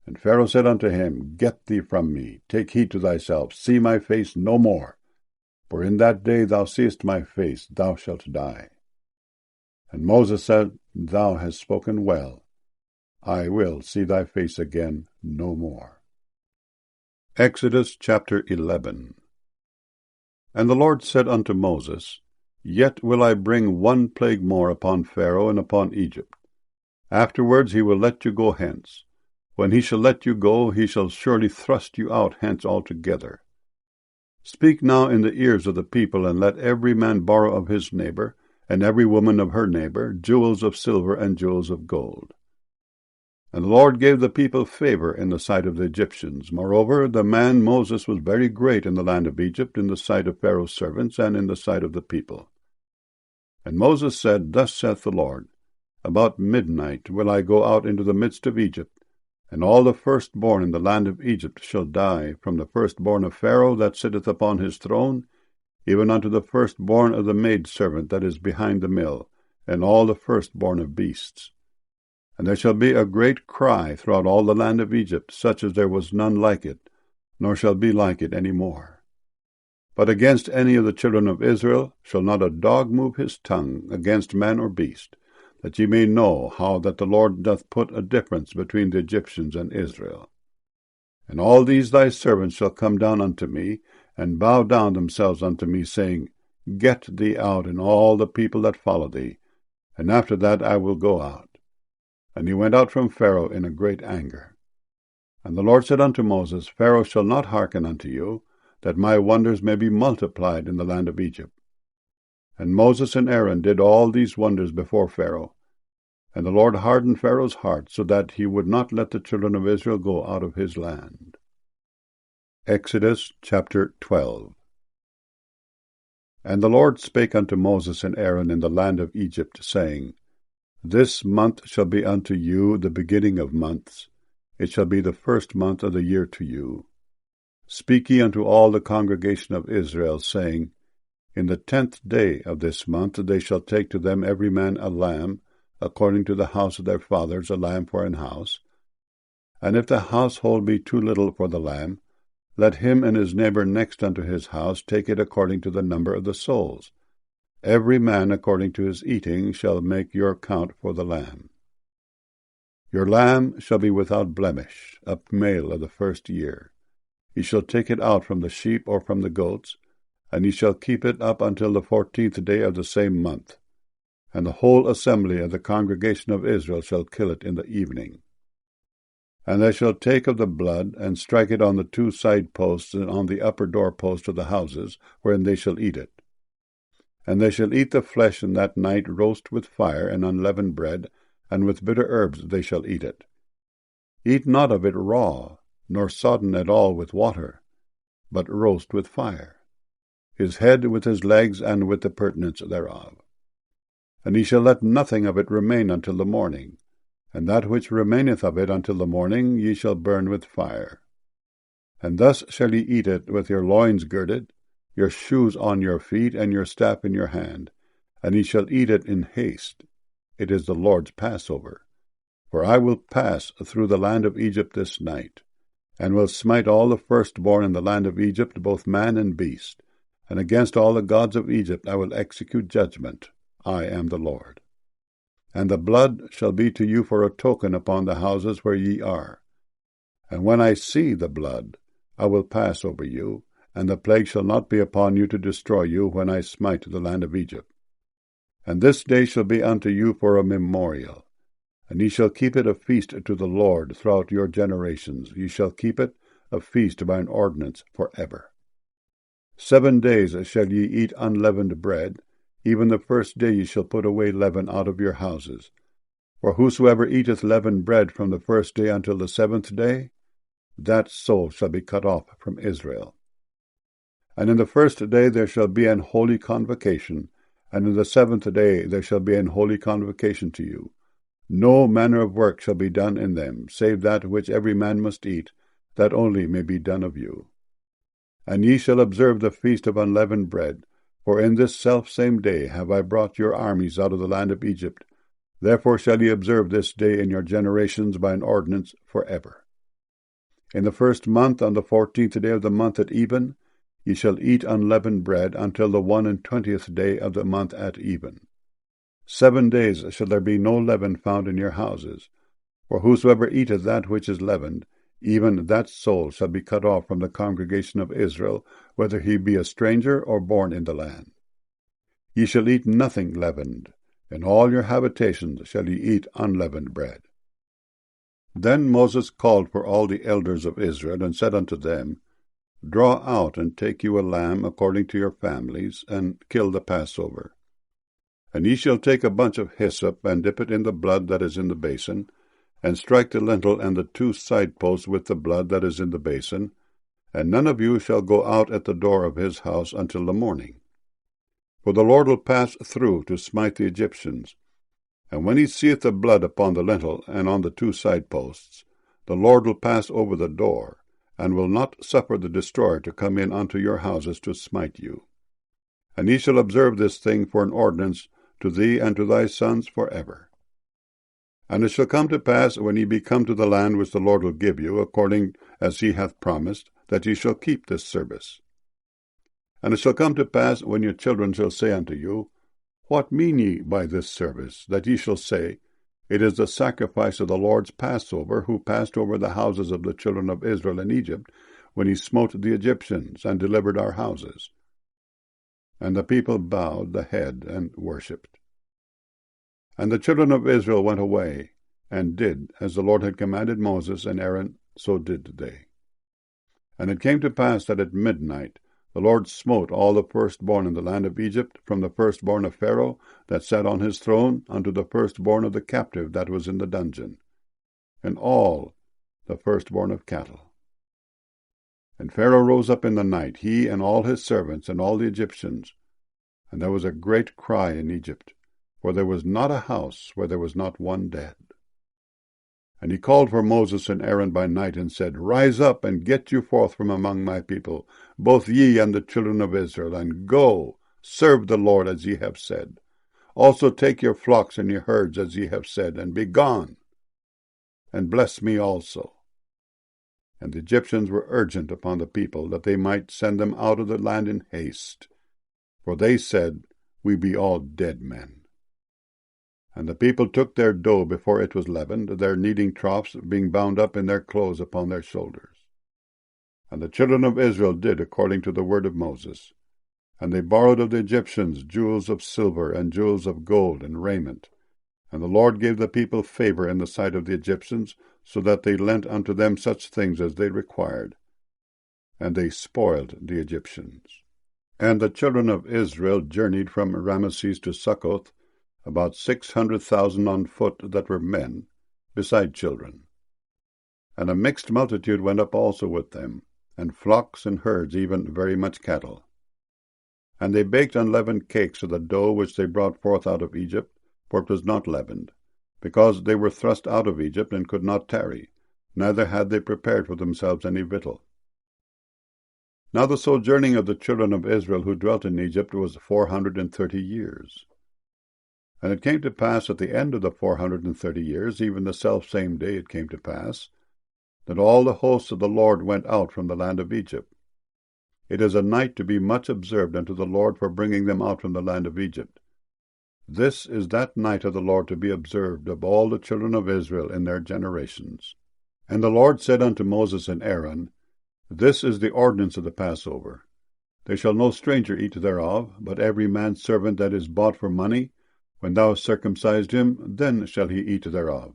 And Pharaoh said unto him, Get thee from me, take heed to thyself, see my face no more. For in that day thou seest my face, thou shalt die. And Moses said, Thou hast spoken well. I will see thy face again no more. Exodus chapter 11. And the Lord said unto Moses, Yet will I bring one plague more upon Pharaoh and upon Egypt. Afterwards he will let you go hence. When he shall let you go, he shall surely thrust you out hence altogether. Speak now in the ears of the people, and let every man borrow of his neighbor, and every woman of her neighbor, jewels of silver and jewels of gold. And the Lord gave the people favor in the sight of the Egyptians. Moreover, the man Moses was very great in the land of Egypt, in the sight of Pharaoh's servants, and in the sight of the people. And Moses said, Thus saith the Lord, About midnight will I go out into the midst of Egypt, and all the firstborn in the land of Egypt shall die, from the firstborn of Pharaoh that sitteth upon his throne, even unto the firstborn of the maidservant that is behind the mill, and all the firstborn of beasts. And there shall be a great cry throughout all the land of Egypt, such as there was none like it, nor shall be like it any more. But against any of the children of Israel shall not a dog move his tongue against man or beast, that ye may know how that the Lord doth put a difference between the Egyptians and Israel. And all these thy servants shall come down unto me, and bow down themselves unto me, saying, Get thee out, and all the people that follow thee, and after that I will go out. And he went out from Pharaoh in a great anger. And the Lord said unto Moses, Pharaoh shall not hearken unto you, that my wonders may be multiplied in the land of Egypt. And Moses and Aaron did all these wonders before Pharaoh. And the Lord hardened Pharaoh's heart, so that he would not let the children of Israel go out of his land. Exodus chapter 12. And the Lord spake unto Moses and Aaron in the land of Egypt, saying, This month shall be unto you the beginning of months. It shall be the first month of the year to you. Speak ye unto all the congregation of Israel, saying, In the 10th day of this month they shall take to them every man a lamb, according to the house of their fathers, a lamb for an house. And if the household be too little for the lamb, let him and his neighbor next unto his house take it according to the number of the souls. Every man according to his eating shall make your count for the lamb. Your lamb shall be without blemish, a male of the first year. Ye shall take it out from the sheep or from the goats, and ye shall keep it up until the 14th day of the same month. And the whole assembly of the congregation of Israel shall kill it in the evening. And they shall take of the blood, and strike it on the 2 side posts and on the upper door post of the houses, wherein they shall eat it. And they shall eat the flesh in that night, roast with fire and unleavened bread, and with bitter herbs they shall eat it. Eat not of it raw, nor sodden at all with water, but roast with fire, his head with his legs, and with the purtenance thereof. And ye shall let nothing of it remain until the morning, and that which remaineth of it until the morning ye shall burn with fire. And thus shall ye eat it with your loins girded, your shoes on your feet, and your staff in your hand, and ye shall eat it in haste. it is the Lord's Passover. For I will pass through the land of Egypt this night, and will smite all the firstborn in the land of Egypt, both man and beast. And against all the gods of Egypt I will execute judgment. I am the Lord. And the blood shall be to you for a token upon the houses where ye are. And when I see the blood, I will pass over you, and the plague shall not be upon you to destroy you when I smite the land of Egypt. And this day shall be unto you for a memorial, and ye shall keep it a feast to the Lord throughout your generations. Ye shall keep it a feast by an ordinance for ever. 7 days shall ye eat unleavened bread. Even the first day ye shall put away leaven out of your houses. For whosoever eateth leavened bread from the first day until the 7th day, that soul shall be cut off from Israel. And in the first day there shall be an holy convocation, and in the 7th day there shall be an holy convocation to you. No manner of work shall be done in them, save that which every man must eat, that only may be done of you. And ye shall observe the feast of unleavened bread, for in this selfsame day have I brought your armies out of the land of Egypt. Therefore shall ye observe this day in your generations by an ordinance for ever. In the 1st month, on the 14th day of the month at even, ye shall eat unleavened bread until the 21st day of the month at even. 7 days shall there be no leaven found in your houses. For whosoever eateth that which is leavened, even that soul shall be cut off from the congregation of Israel, whether he be a stranger or born in the land. Ye shall eat nothing leavened. In all your habitations shall ye eat unleavened bread. Then Moses called for all the elders of Israel, and said unto them, Draw out and take you a lamb according to your families, and kill the Passover. And ye shall take a bunch of hyssop, and dip it in the blood that is in the basin, and strike the lintel and the 2 side posts with the blood that is in the basin, and none of you shall go out at the door of his house until the morning. For the Lord will pass through to smite the Egyptians. And when he seeth the blood upon the lintel and on the 2 side posts, the Lord will pass over the door, and will not suffer the destroyer to come in unto your houses to smite you. And ye shall observe this thing for an ordinance to thee and to thy sons for ever. And it shall come to pass, when ye be come to the land which the Lord will give you, according as he hath promised, that ye shall keep this service. And it shall come to pass, when your children shall say unto you, What mean ye by this service? That ye shall say, It is the sacrifice of the Lord's Passover, who passed over the houses of the children of Israel in Egypt, when he smote the Egyptians, and delivered our houses. And the people bowed the head and worshipped. And the children of Israel went away, and did as the Lord had commanded Moses and Aaron, so did they. And it came to pass that at midnight the Lord smote all the firstborn in the land of Egypt, from the firstborn of Pharaoh that sat on his throne, unto the firstborn of the captive that was in the dungeon, and all the firstborn of cattle. And Pharaoh rose up in the night, he and all his servants and all the Egyptians, and there was a great cry in Egypt, for there was not a house where there was not one dead. And he called for Moses and Aaron by night, and said, Rise up, and get you forth from among my people, both ye and the children of Israel, and go, serve the Lord as ye have said. Also take your flocks and your herds as ye have said, and be gone, and bless me also. And the Egyptians were urgent upon the people, that they might send them out of the land in haste. For they said, We be all dead men. And the people took their dough before it was leavened, their kneading troughs being bound up in their clothes upon their shoulders. And the children of Israel did according to the word of Moses. And they borrowed of the Egyptians jewels of silver and jewels of gold and raiment. And the Lord gave the people favor in the sight of the Egyptians, so that they lent unto them such things as they required. And they spoiled the Egyptians. And the children of Israel journeyed from Ramesses to Succoth, about 600,000 on foot that were men, beside children. And a mixed multitude went up also with them, and flocks and herds, even very much cattle. And they baked unleavened cakes of the dough which they brought forth out of Egypt, for it was not leavened, because they were thrust out of Egypt, and could not tarry, neither had they prepared for themselves any victual. Now the sojourning of the children of Israel who dwelt in Egypt was 430 years. And it came to pass at the end of the 430 years, even the selfsame day it came to pass, that all the hosts of the Lord went out from the land of Egypt. It is a night to be much observed unto the Lord for bringing them out from the land of Egypt. This is that night of the Lord to be observed of all the children of Israel in their generations. And the Lord said unto Moses and Aaron, This is the ordinance of the Passover. There shall no stranger eat thereof, but every man's servant that is bought for money, when thou hast circumcised him, then shall he eat thereof.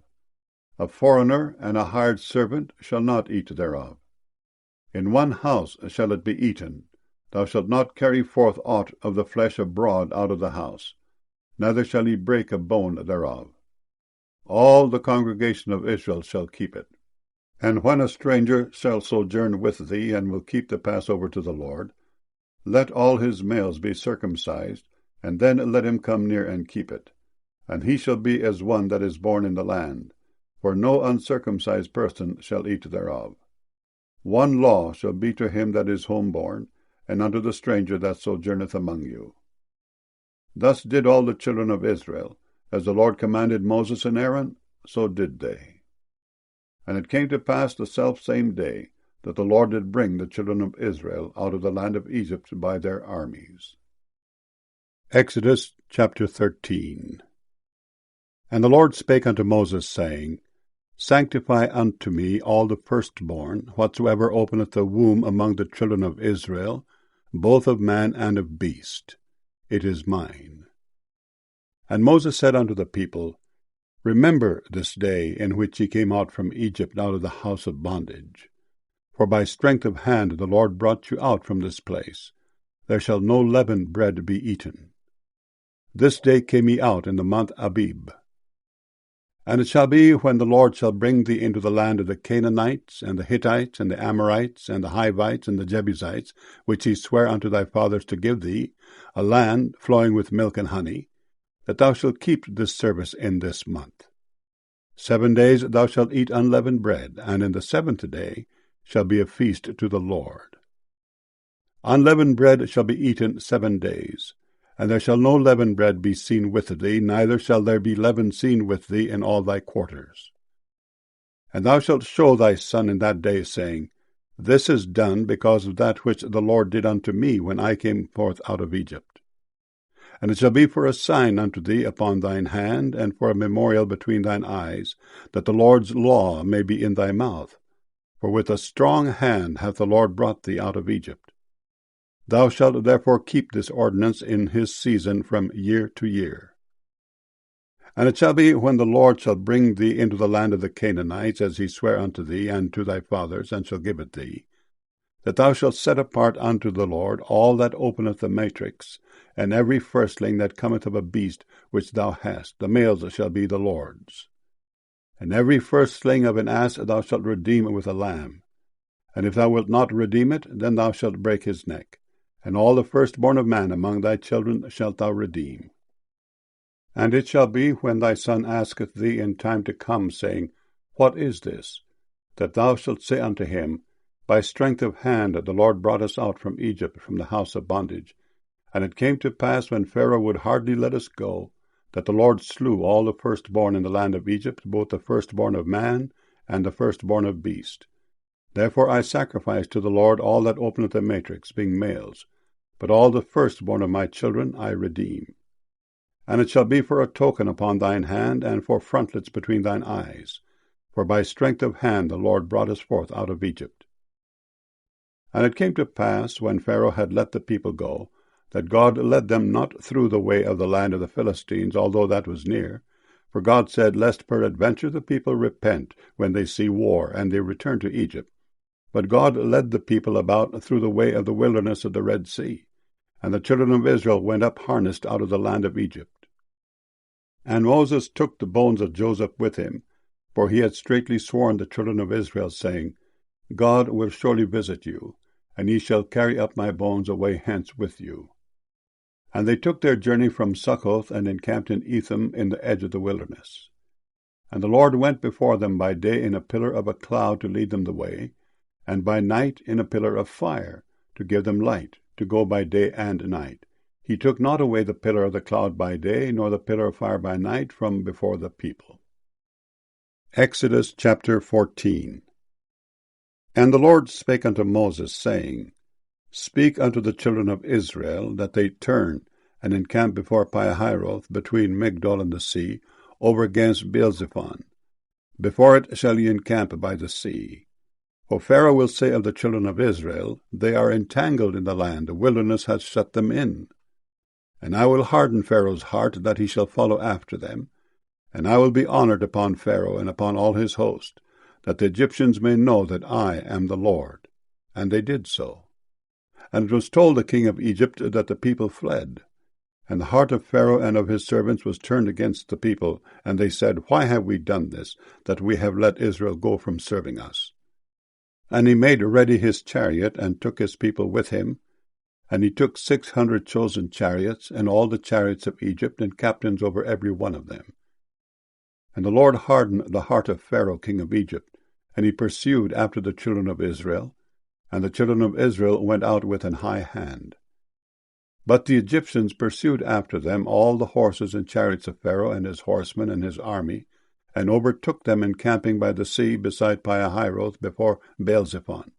A foreigner and a hired servant shall not eat thereof. In one house shall it be eaten. Thou shalt not carry forth aught of the flesh abroad out of the house, neither shall he break a bone thereof. All the congregation of Israel shall keep it. And when a stranger shall sojourn with thee, and will keep the Passover to the Lord, let all his males be circumcised, and then let him come near and keep it. And he shall be as one that is born in the land, for no uncircumcised person shall eat thereof. One law shall be to him that is homeborn, and unto the stranger that sojourneth among you. Thus did all the children of Israel, as the Lord commanded Moses and Aaron, so did they. And it came to pass the selfsame day, that the Lord did bring the children of Israel out of the land of Egypt by their armies. Exodus chapter 13. And the Lord spake unto Moses, saying, Sanctify unto me all the firstborn, whatsoever openeth the womb among the children of Israel, both of man and of beast. It is mine. And Moses said unto the people, Remember this day in which ye came out from Egypt out of the house of bondage. For by strength of hand the Lord brought you out from this place. There shall no leavened bread be eaten. This day came ye out in the month Abib. And it shall be, when the Lord shall bring thee into the land of the Canaanites, and the Hittites, and the Amorites, and the Hivites, and the Jebusites, which he sware unto thy fathers to give thee, a land flowing with milk and honey, that thou shalt keep this service in this month. 7 days thou shalt eat unleavened bread, and in the 7th day shall be a feast to the Lord. Unleavened bread shall be eaten 7 days, and there shall no leavened bread be seen with thee, neither shall there be leaven seen with thee in all thy quarters. And thou shalt show thy son in that day, saying, This is done because of that which the Lord did unto me when I came forth out of Egypt. And it shall be for a sign unto thee upon thine hand, and for a memorial between thine eyes, that the Lord's law may be in thy mouth. For with a strong hand hath the Lord brought thee out of Egypt. Thou shalt therefore keep this ordinance in his season from year to year. And it shall be, when the Lord shall bring thee into the land of the Canaanites, as he sware unto thee and to thy fathers, and shall give it thee, that thou shalt set apart unto the Lord all that openeth the matrix, and every firstling that cometh of a beast which thou hast, the males shall be the Lord's. And every firstling of an ass thou shalt redeem with a lamb. And if thou wilt not redeem it, then thou shalt break his neck. And all the firstborn of man among thy children shalt thou redeem. And it shall be, when thy son asketh thee in time to come, saying, What is this? That thou shalt say unto him, By strength of hand the Lord brought us out from Egypt, from the house of bondage. And it came to pass, when Pharaoh would hardly let us go, that the Lord slew all the firstborn in the land of Egypt, both the firstborn of man and the firstborn of beast. Therefore I sacrifice to the Lord all that openeth the matrix, being males, but all the firstborn of my children I redeem. And it shall be for a token upon thine hand, and for frontlets between thine eyes. For by strength of hand the Lord brought us forth out of Egypt. And it came to pass, when Pharaoh had let the people go, that God led them not through the way of the land of the Philistines, although that was near. For God said, Lest peradventure the people repent when they see war, and they return to Egypt. But God led the people about through the way of the wilderness of the Red Sea. And the children of Israel went up harnessed out of the land of Egypt. And Moses took the bones of Joseph with him, for he had straitly sworn the children of Israel, saying, God will surely visit you, and ye shall carry up my bones away hence with you. And they took their journey from Succoth, and encamped in Etham in the edge of the wilderness. And the Lord went before them by day in a pillar of a cloud to lead them the way, and by night in a pillar of fire to give them light, to go by day and night, He took not away the pillar of the cloud by day, nor the pillar of fire by night from before the people. Exodus chapter 14. And the Lord spake unto Moses, saying, Speak unto the children of Israel, that they turn and encamp before Pihahiroth, between Migdol and the sea, over against Baal-zephon. Before it shall ye encamp by the sea. For Pharaoh will say of the children of Israel, They are entangled in the land, the wilderness hath shut them in. And I will harden Pharaoh's heart, that he shall follow after them. And I will be honored upon Pharaoh and upon all his host, that the Egyptians may know that I am the Lord. And they did so. And it was told the king of Egypt that the people fled. And the heart of Pharaoh and of his servants was turned against the people, and they said, Why have we done this, that we have let Israel go from serving us? And he made ready his chariot, and took his people with him. And he took 600 chosen chariots, and all the chariots of Egypt, and captains over every one of them. And the Lord hardened the heart of Pharaoh king of Egypt, and he pursued after the children of Israel, and the children of Israel went out with an high hand. But the Egyptians pursued after them all the horses and chariots of Pharaoh and his horsemen and his army, and overtook them encamping by the sea beside Pihahiroth before Baal-zephon.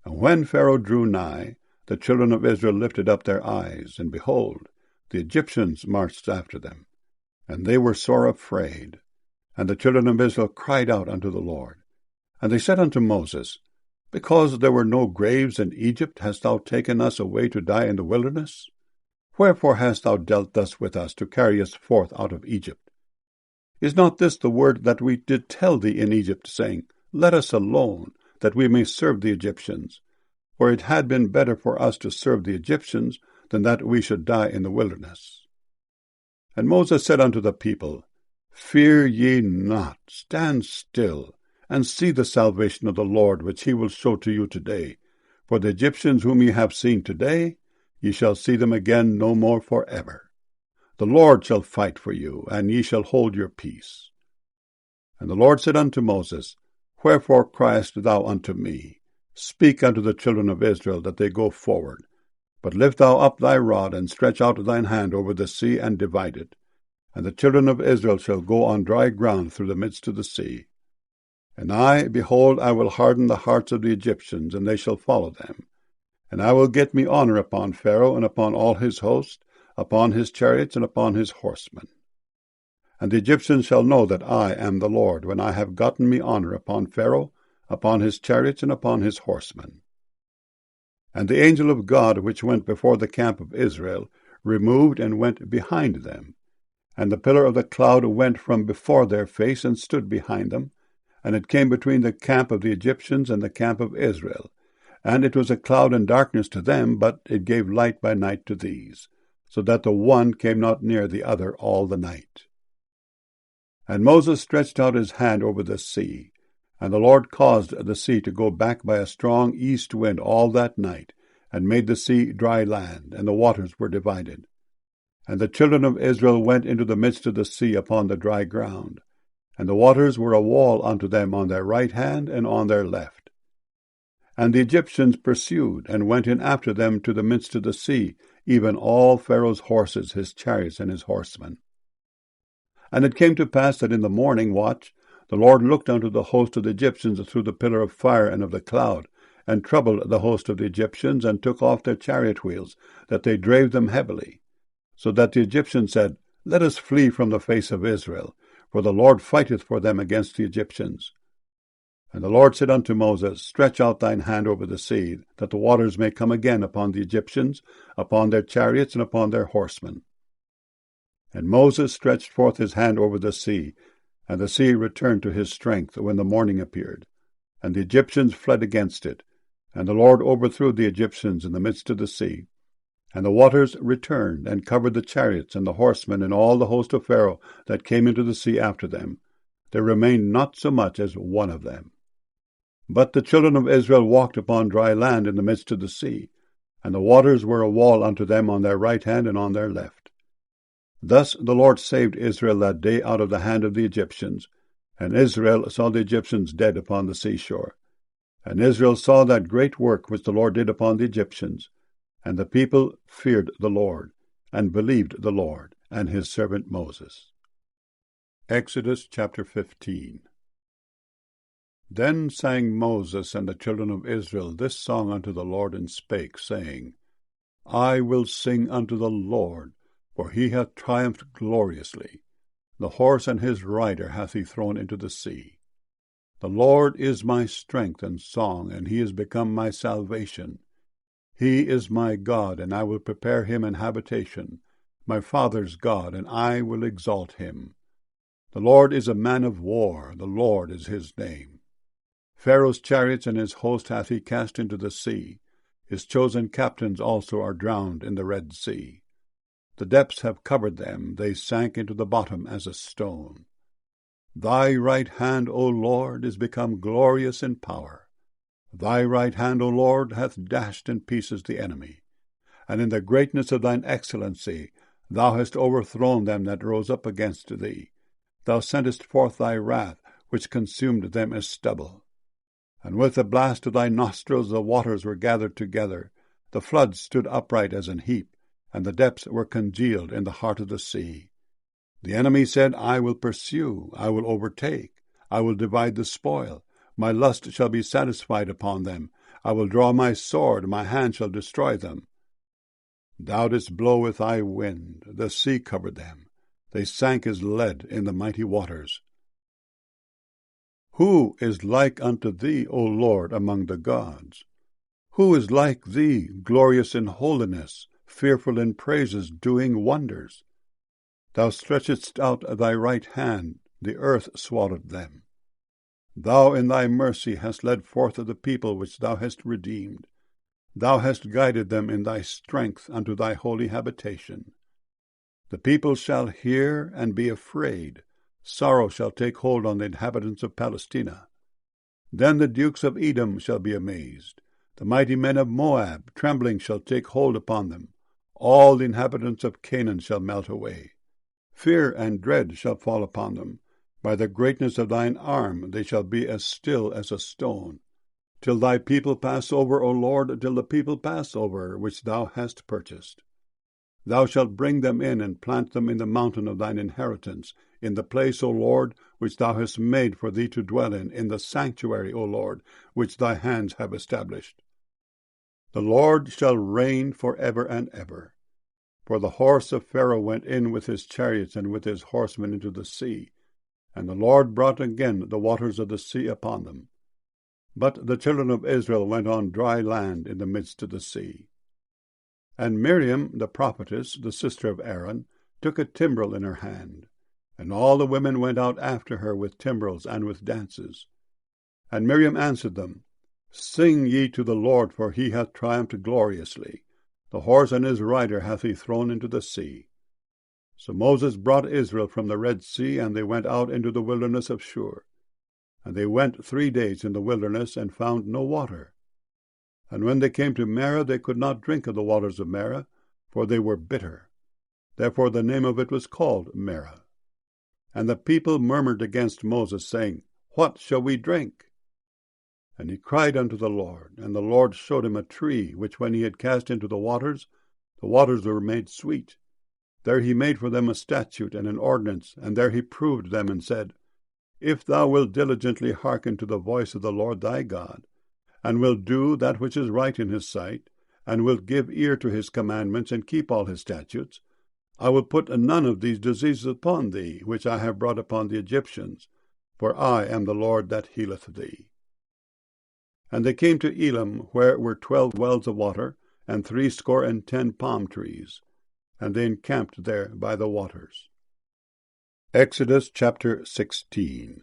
And when Pharaoh drew nigh, the children of Israel lifted up their eyes, and behold, the Egyptians marched after them. And they were sore afraid. And the children of Israel cried out unto the Lord. And they said unto Moses, Because there were no graves in Egypt, hast thou taken us away to die in the wilderness? Wherefore hast thou dealt thus with us, to carry us forth out of Egypt? Is not this the word that we did tell thee in Egypt, saying, Let us alone, that we may serve the Egyptians? For it had been better for us to serve the Egyptians, than that we should die in the wilderness. And Moses said unto the people, Fear ye not, stand still, and see the salvation of the Lord, which he will show to you today. For the Egyptians whom ye have seen today, ye shall see them again no more forever. The Lord shall fight for you, and ye shall hold your peace. And the Lord said unto Moses, Wherefore criest thou unto me? Speak unto the children of Israel, that they go forward. But lift thou up thy rod, and stretch out thine hand over the sea, and divide it. And the children of Israel shall go on dry ground through the midst of the sea. And I, behold, I will harden the hearts of the Egyptians, and they shall follow them. And I will get me honor upon Pharaoh, and upon all his host, upon his chariots, and upon his horsemen. And the Egyptians shall know that I am the Lord, when I have gotten me honor upon Pharaoh, upon his chariots, and upon his horsemen. And the angel of God, which went before the camp of Israel, removed and went behind them. And the pillar of the cloud went from before their face, and stood behind them. And it came between the camp of the Egyptians and the camp of Israel. And it was a cloud and darkness to them, but it gave light by night to these, so that the one came not near the other all the night. And Moses stretched out his hand over the sea, and the Lord caused the sea to go back by a strong east wind all that night, and made the sea dry land, and the waters were divided. And the children of Israel went into the midst of the sea upon the dry ground, and the waters were a wall unto them on their right hand and on their left. And the Egyptians pursued, and went in after them to the midst of the sea, even all Pharaoh's horses, his chariots, and his horsemen. And it came to pass that in the morning watch the Lord looked unto the host of the Egyptians through the pillar of fire and of the cloud, and troubled the host of the Egyptians, and took off their chariot wheels, that they drave them heavily. So that the Egyptians said, Let us flee from the face of Israel, for the Lord fighteth for them against the Egyptians. And the Lord said unto Moses, Stretch out thine hand over the sea, that the waters may come again upon the Egyptians, upon their chariots, and upon their horsemen. And Moses stretched forth his hand over the sea, and the sea returned to his strength when the morning appeared. And the Egyptians fled against it, and the Lord overthrew the Egyptians in the midst of the sea. And the waters returned, and covered the chariots, and the horsemen, and all the host of Pharaoh that came into the sea after them. There remained not so much as one of them. But the children of Israel walked upon dry land in the midst of the sea, and the waters were a wall unto them on their right hand and on their left. Thus the Lord saved Israel that day out of the hand of the Egyptians, and Israel saw the Egyptians dead upon the seashore. And Israel saw that great work which the Lord did upon the Egyptians, And the people feared the Lord, and believed the Lord, and his servant Moses. Exodus chapter 15. Then sang Moses and the children of Israel this song unto the Lord, and spake, saying, I will sing unto the Lord, for he hath triumphed gloriously. The horse and his rider hath he thrown into the sea. The Lord is my strength and song, and he is become my salvation. He is my God, and I will prepare him an habitation, my father's God, and I will exalt him. The Lord is a man of war, the Lord is his name. Pharaoh's chariots and his host hath he cast into the sea. His chosen captains also are drowned in the Red Sea. The depths have covered them, they sank into the bottom as a stone. Thy right hand, O Lord, is become glorious in power. Thy right hand, O Lord, hath dashed in pieces the enemy. And in the greatness of thine excellency thou hast overthrown them that rose up against thee. Thou sentest forth thy wrath, which consumed them as stubble. And with the blast of thy nostrils the waters were gathered together. The floods stood upright as an heap, and the depths were congealed in the heart of the sea. The enemy said, I will pursue, I will overtake, I will divide the spoil. My lust shall be satisfied upon them. I will draw my sword, my hand shall destroy them. Thou didst blow with thy wind, the sea covered them. They sank as lead in the mighty waters. Who is like unto thee, O Lord, among the gods? Who is like thee, glorious in holiness, fearful in praises, doing wonders? Thou stretchedst out thy right hand, the earth swallowed them. Thou in thy mercy hast led forth the people which thou hast redeemed. Thou hast guided them in thy strength unto thy holy habitation. The people shall hear and be afraid. Sorrow shall take hold on the inhabitants of Palestina. Then the dukes of Edom shall be amazed. The mighty men of Moab, trembling, shall take hold upon them. All the inhabitants of Canaan shall melt away. Fear and dread shall fall upon them. By the greatness of thine arm they shall be as still as a stone. Till thy people pass over, O Lord, till the people pass over, which thou hast purchased. Thou shalt bring them in and plant them in the mountain of thine inheritance, in the place, O Lord, which thou hast made for thee to dwell in the sanctuary, O Lord, which thy hands have established. The Lord shall reign for ever and ever. For the horse of Pharaoh went in with his chariots and with his horsemen into the sea, and the Lord brought again the waters of the sea upon them. But the children of Israel went on dry land in the midst of the sea. And Miriam the prophetess, the sister of Aaron, took a timbrel in her hand, and all the women went out after her with timbrels and with dances. And Miriam answered them, Sing ye to the Lord, for he hath triumphed gloriously. The horse and his rider hath he thrown into the sea. So Moses brought Israel from the Red Sea, and they went out into the wilderness of Shur. And they went 3 days in the wilderness, and found no water. And when they came to Marah, they could not drink of the waters of Marah, for they were bitter. Therefore the name of it was called Marah. And the people murmured against Moses, saying, What shall we drink? And he cried unto the Lord, and the Lord showed him a tree, which when he had cast into the waters were made sweet. There he made for them a statute and an ordinance, and there he proved them, and said, If thou wilt diligently hearken to the voice of the Lord thy God, and wilt do that which is right in his sight, and wilt give ear to his commandments, and keep all his statutes, I will put none of these diseases upon thee, which I have brought upon the Egyptians, for I am the Lord that healeth thee. And they came to Elim, where were 12 wells of water, and 70 palm trees, and they encamped there by the waters. Exodus chapter 16.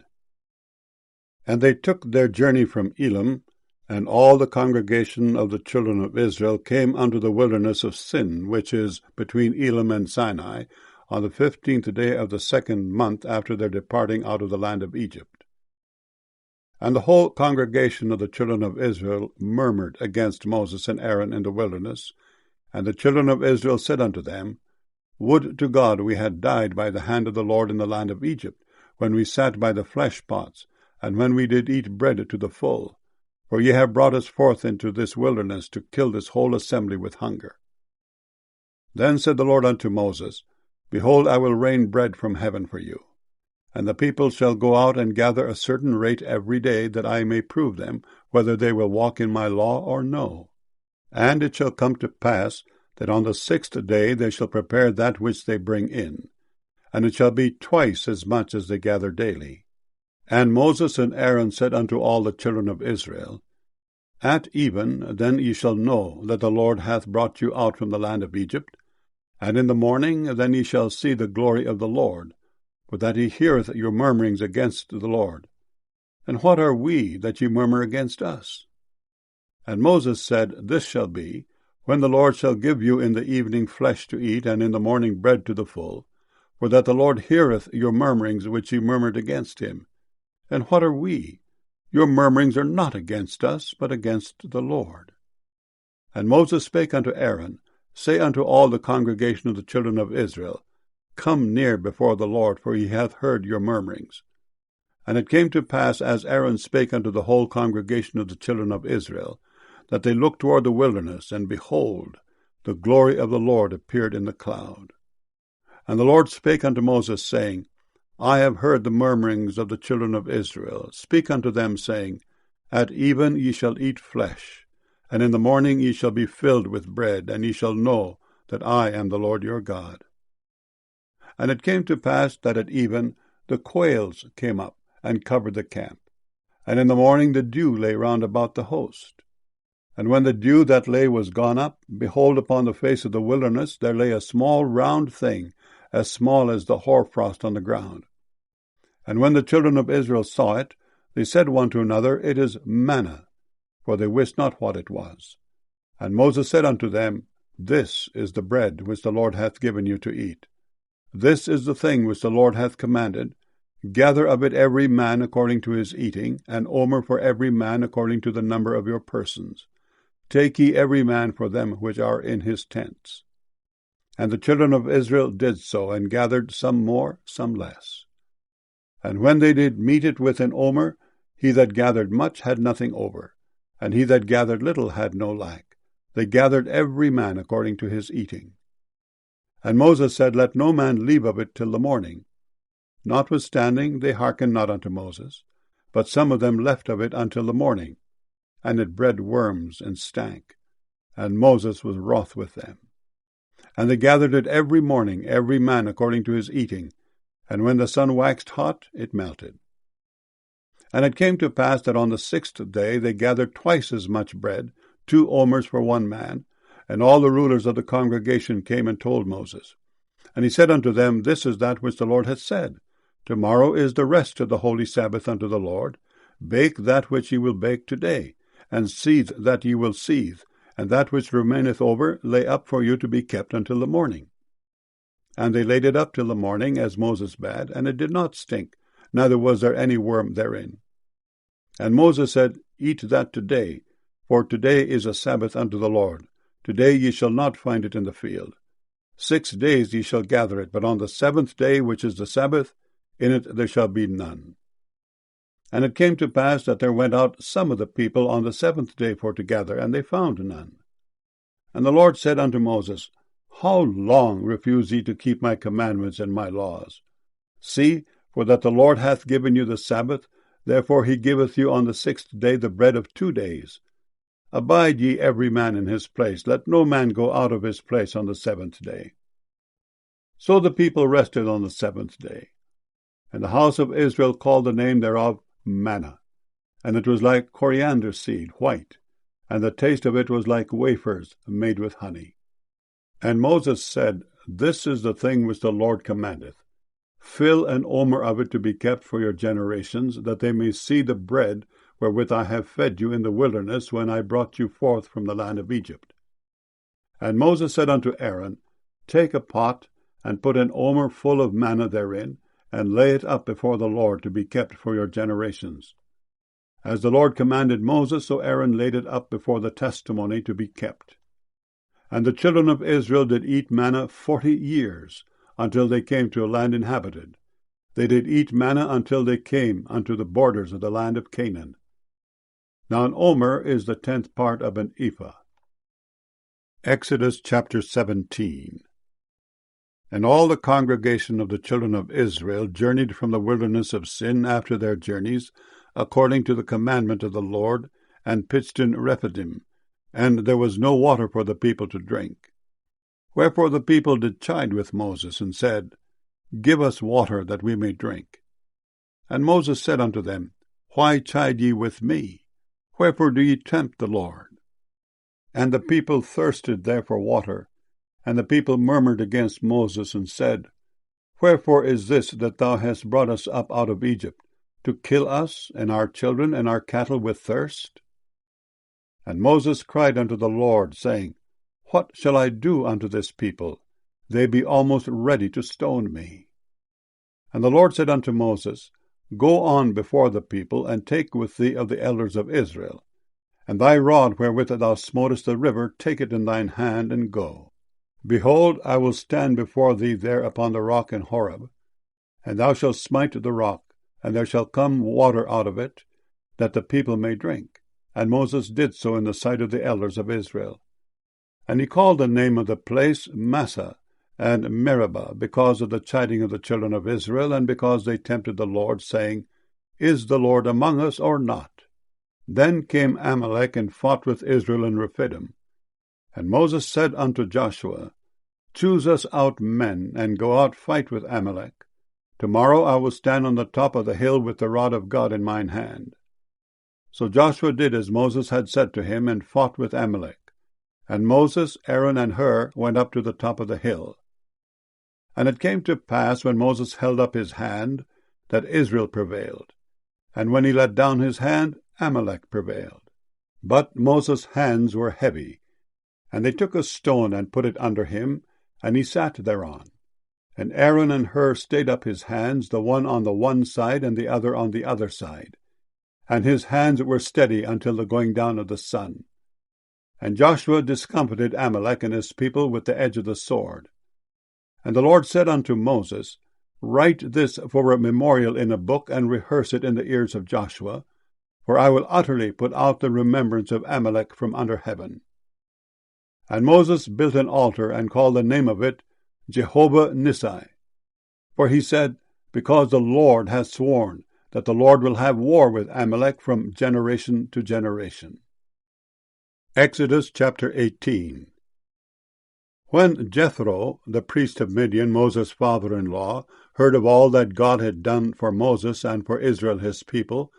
And they took their journey from Elim, and all the congregation of the children of Israel came unto the wilderness of Sin, which is between Elim and Sinai, on the 15th day of the 2nd month after their departing out of the land of Egypt. And the whole congregation of the children of Israel murmured against Moses and Aaron in the wilderness. And the children of Israel said unto them, Would to God we had died by the hand of the Lord in the land of Egypt, when we sat by the flesh pots, and when we did eat bread to the full. for ye have brought us forth into this wilderness to kill this whole assembly with hunger. Then said the Lord unto Moses, Behold, I will rain bread from heaven for you. And the people shall go out and gather a certain rate every day, that I may prove them, whether they will walk in my law or no. And it shall come to pass, that on the 6th day they shall prepare that which they bring in. And it shall be twice as much as they gather daily. And Moses and Aaron said unto all the children of Israel, At even then ye shall know that the Lord hath brought you out from the land of Egypt. And in the morning then ye shall see the glory of the Lord, for that he heareth your murmurings against the Lord. And what are we, that ye murmur against us? And Moses said, This shall be, when the Lord shall give you in the evening flesh to eat, and in the morning bread to the full, for that the Lord heareth your murmurings which ye murmured against him. And what are we? Your murmurings are not against us, but against the Lord. And Moses spake unto Aaron, Say unto all the congregation of the children of Israel, Come near before the Lord, for he hath heard your murmurings. And it came to pass, as Aaron spake unto the whole congregation of the children of Israel, that they looked toward the wilderness, and behold, the glory of the Lord appeared in the cloud. And the Lord spake unto Moses, saying, I have heard the murmurings of the children of Israel. Speak unto them, saying, At even ye shall eat flesh, and in the morning ye shall be filled with bread, and ye shall know that I am the Lord your God. And it came to pass that at even the quails came up, and covered the camp. And in the morning the dew lay round about the host. And when the dew that lay was gone up, behold, upon the face of the wilderness there lay a small round thing, as small as the hoarfrost on the ground. And when the children of Israel saw it, they said one to another, It is manna, for they wist not what it was. And Moses said unto them, This is the bread which the Lord hath given you to eat. This is the thing which the Lord hath commanded. Gather of it every man according to his eating, an omer for every man according to the number of your persons. Take ye every man for them which are in his tents. And the children of Israel did so, and gathered some more, some less. And when they did meet it with an omer, he that gathered much had nothing over, and he that gathered little had no lack. They gathered every man according to his eating. And Moses said, Let no man leave of it till the morning. Notwithstanding, they hearkened not unto Moses, but some of them left of it until the morning, and it bred worms and stank. And Moses was wroth with them. And they gathered it every morning, every man according to his eating, and when the sun waxed hot, it melted. And it came to pass that on the 6th day they gathered twice as much bread, 2 omers for one man, and all the rulers of the congregation came and told Moses. And he said unto them, This is that which the Lord hath said. Tomorrow is the rest of the holy Sabbath unto the Lord. Bake that which ye will bake today, and seethe that ye will seethe, and that which remaineth over lay up for you to be kept until the morning. And they laid it up till the morning, as Moses bade, and it did not stink, neither was there any worm therein. And Moses said, Eat that today, for today is a Sabbath unto the Lord. Today ye shall not find it in the field. 6 days ye shall gather it, but on the 7th day, which is the Sabbath, in it there shall be none. And it came to pass that there went out some of the people on the 7th day for to gather, and they found none. And the Lord said unto Moses, How long refuse ye to keep my commandments and my laws? See, for that the Lord hath given you the Sabbath, therefore he giveth you on the 6th day the bread of 2 days. Abide ye every man in his place, let no man go out of his place on the 7th day. So the people rested on the 7th day. And the house of Israel called the name thereof manna, and it was like coriander seed, white, and the taste of it was like wafers made with honey. And Moses said, This is the thing which the Lord commandeth. Fill an omer of it to be kept for your generations, that they may see the bread wherewith I have fed you in the wilderness when I brought you forth from the land of Egypt. And Moses said unto Aaron, Take a pot, and put an omer full of manna therein, and lay it up before the Lord to be kept for your generations. As the Lord commanded Moses, so Aaron laid it up before the testimony to be kept. And the children of Israel did eat manna 40 years, until they came to a land inhabited. They did eat manna until they came unto the borders of the land of Canaan. Now an omer is the 10th part of an ephah. Exodus chapter 17. And all the congregation of the children of Israel journeyed from the wilderness of Sin after their journeys, according to the commandment of the Lord, and pitched in Rephidim, and there was no water for the people to drink. Wherefore the people did chide with Moses, and said, Give us water, that we may drink. And Moses said unto them, Why chide ye with me? Wherefore do ye tempt the Lord? And the people thirsted there for water, and the people murmured against Moses, and said, Wherefore is this that thou hast brought us up out of Egypt, to kill us, and our children, and our cattle with thirst? And Moses cried unto the Lord, saying, What shall I do unto this people? They be almost ready to stone me. And the Lord said unto Moses, Go on before the people, and take with thee of the elders of Israel. And thy rod wherewith thou smotest the river, take it in thine hand, and go. Behold, I will stand before thee there upon the rock in Horeb, and thou shalt smite the rock, and there shall come water out of it, that the people may drink. And Moses did so in the sight of the elders of Israel. And he called the name of the place Massah and Meribah, because of the chiding of the children of Israel, and because they tempted the Lord, saying, Is the Lord among us or not? Then came Amalek and fought with Israel in Rephidim. And Moses said unto Joshua, Choose us out men, and go out fight with Amalek. Tomorrow I will stand on the top of the hill with the rod of God in mine hand. So Joshua did as Moses had said to him, and fought with Amalek. And Moses, Aaron, and Hur went up to the top of the hill. And it came to pass, when Moses held up his hand, that Israel prevailed. And when he let down his hand, Amalek prevailed. But Moses' hands were heavy. And they took a stone, and put it under him, and he sat thereon. And Aaron and Hur stayed up his hands, the one on the one side, and the other on the other side. And his hands were steady until the going down of the sun. And Joshua discomfited Amalek and his people with the edge of the sword. And the Lord said unto Moses, Write this for a memorial in a book, and rehearse it in the ears of Joshua, for I will utterly put out the remembrance of Amalek from under heaven. And Moses built an altar, and called the name of it Jehovah Nissi. For he said, Because the Lord hath sworn that the Lord will have war with Amalek from generation to generation. Exodus chapter 18. When Jethro, the priest of Midian, Moses' father-in-law, heard of all that God had done for Moses and for Israel his people,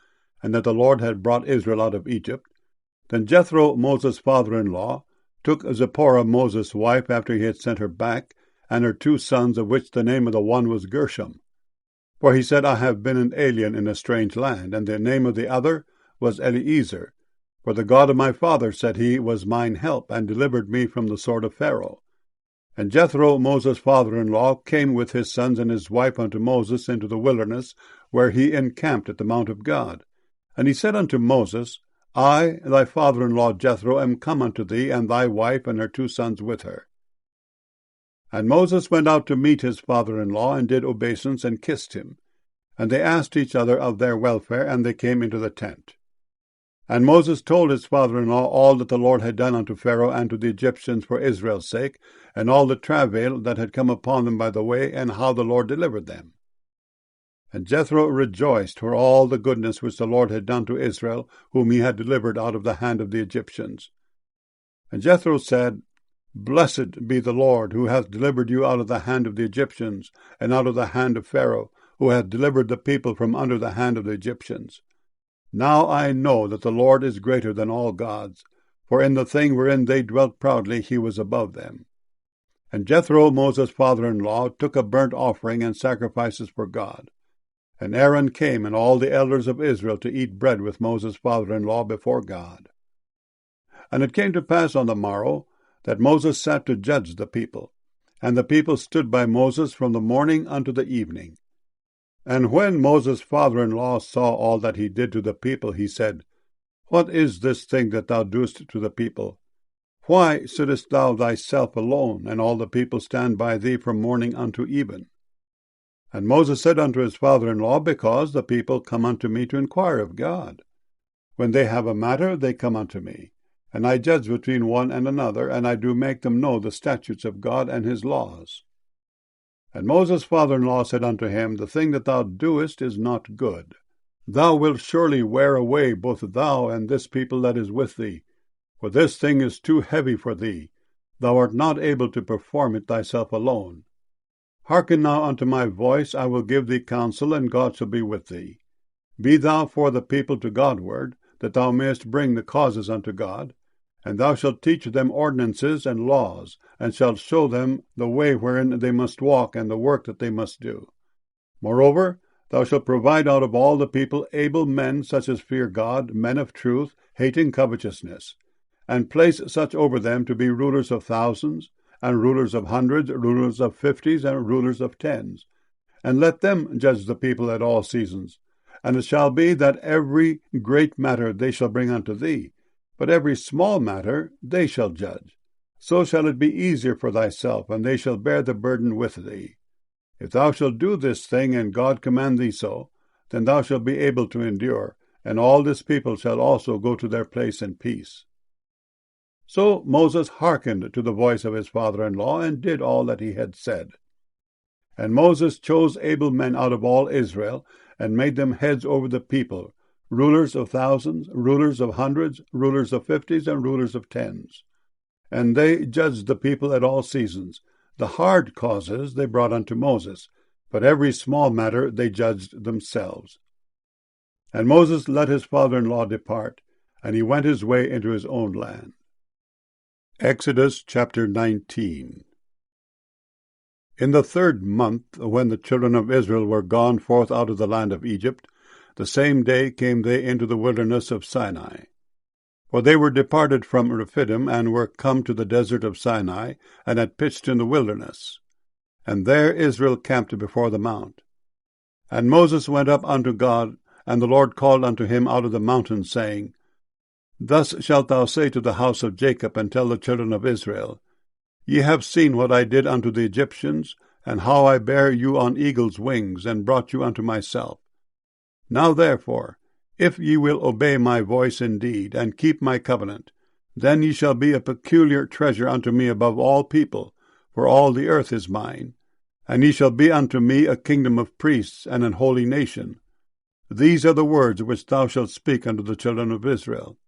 and that the Lord had brought Israel out of Egypt, then Jethro, Moses' father-in-law, took Zipporah, Moses' wife, after he had sent her back, and her 2 sons, of which the name of the one was Gershom. For he said, I have been an alien in a strange land, and the name of the other was Eliezer. For the God of my father, said he, was mine help, and delivered me from the sword of Pharaoh. And Jethro, Moses' father-in-law, came with his sons and his wife unto Moses into the wilderness, where he encamped at the mount of God. And he said unto Moses, I, thy father-in-law Jethro, am come unto thee, and thy wife and her 2 sons with her. And Moses went out to meet his father-in-law, and did obeisance, and kissed him. And they asked each other of their welfare, and they came into the tent. And Moses told his father-in-law all that the Lord had done unto Pharaoh and to the Egyptians for Israel's sake, and all the travail that had come upon them by the way, and how the Lord delivered them. And Jethro rejoiced for all the goodness which the Lord had done to Israel, whom he had delivered out of the hand of the Egyptians. And Jethro said, Blessed be the Lord, who hath delivered you out of the hand of the Egyptians, and out of the hand of Pharaoh, who hath delivered the people from under the hand of the Egyptians. Now I know that the Lord is greater than all gods, for in the thing wherein they dwelt proudly he was above them. And Jethro, Moses' father-in-law, took a burnt offering and sacrifices for God. And Aaron came, and all the elders of Israel, to eat bread with Moses' father-in-law before God. And it came to pass on the morrow, that Moses sat to judge the people. And the people stood by Moses from the morning unto the evening. And when Moses' father-in-law saw all that he did to the people, he said, What is this thing that thou doest to the people? Why sittest thou thyself alone, and all the people stand by thee from morning unto even? And Moses said unto his father-in-law, Because the people come unto me to inquire of God. When they have a matter, they come unto me. And I judge between one and another, and I do make them know the statutes of God and his laws. And Moses' father-in-law said unto him, The thing that thou doest is not good. Thou wilt surely wear away both thou and this people that is with thee, for this thing is too heavy for thee. Thou art not able to perform it thyself alone. Hearken now unto my voice, I will give thee counsel, and God shall be with thee. Be thou for the people to Godward, that thou mayest bring the causes unto God, and thou shalt teach them ordinances and laws, and shalt show them the way wherein they must walk, and the work that they must do. Moreover, thou shalt provide out of all the people able men, such as fear God, men of truth, hating covetousness, and place such over them to be rulers of thousands, and rulers of hundreds, rulers of fifties, and rulers of tens. And let them judge the people at all seasons. And it shall be that every great matter they shall bring unto thee, but every small matter they shall judge. So shall it be easier for thyself, and they shall bear the burden with thee. If thou shalt do this thing, and God command thee so, then thou shalt be able to endure, and all this people shall also go to their place in peace. So Moses hearkened to the voice of his father-in-law, and did all that he had said. And Moses chose able men out of all Israel, and made them heads over the people, rulers of thousands, rulers of hundreds, rulers of fifties, and rulers of tens. And they judged the people at all seasons. The hard causes they brought unto Moses, but every small matter they judged themselves. And Moses let his father-in-law depart, and he went his way into his own land. Exodus chapter 19. In the 3rd month, when the children of Israel were gone forth out of the land of Egypt, the same day came they into the wilderness of Sinai. For they were departed from Rephidim, and were come to the desert of Sinai, and had pitched in the wilderness. And there Israel camped before the mount. And Moses went up unto God, and the Lord called unto him out of the mountain, saying, Thus shalt thou say to the house of Jacob, and tell the children of Israel, Ye have seen what I did unto the Egyptians, and how I bare you on eagle's wings, and brought you unto myself. Now therefore, if ye will obey my voice indeed, and keep my covenant, then ye shall be a peculiar treasure unto me above all people, for all the earth is mine. And ye shall be unto me a kingdom of priests, and an holy nation. These are the words which thou shalt speak unto the children of Israel.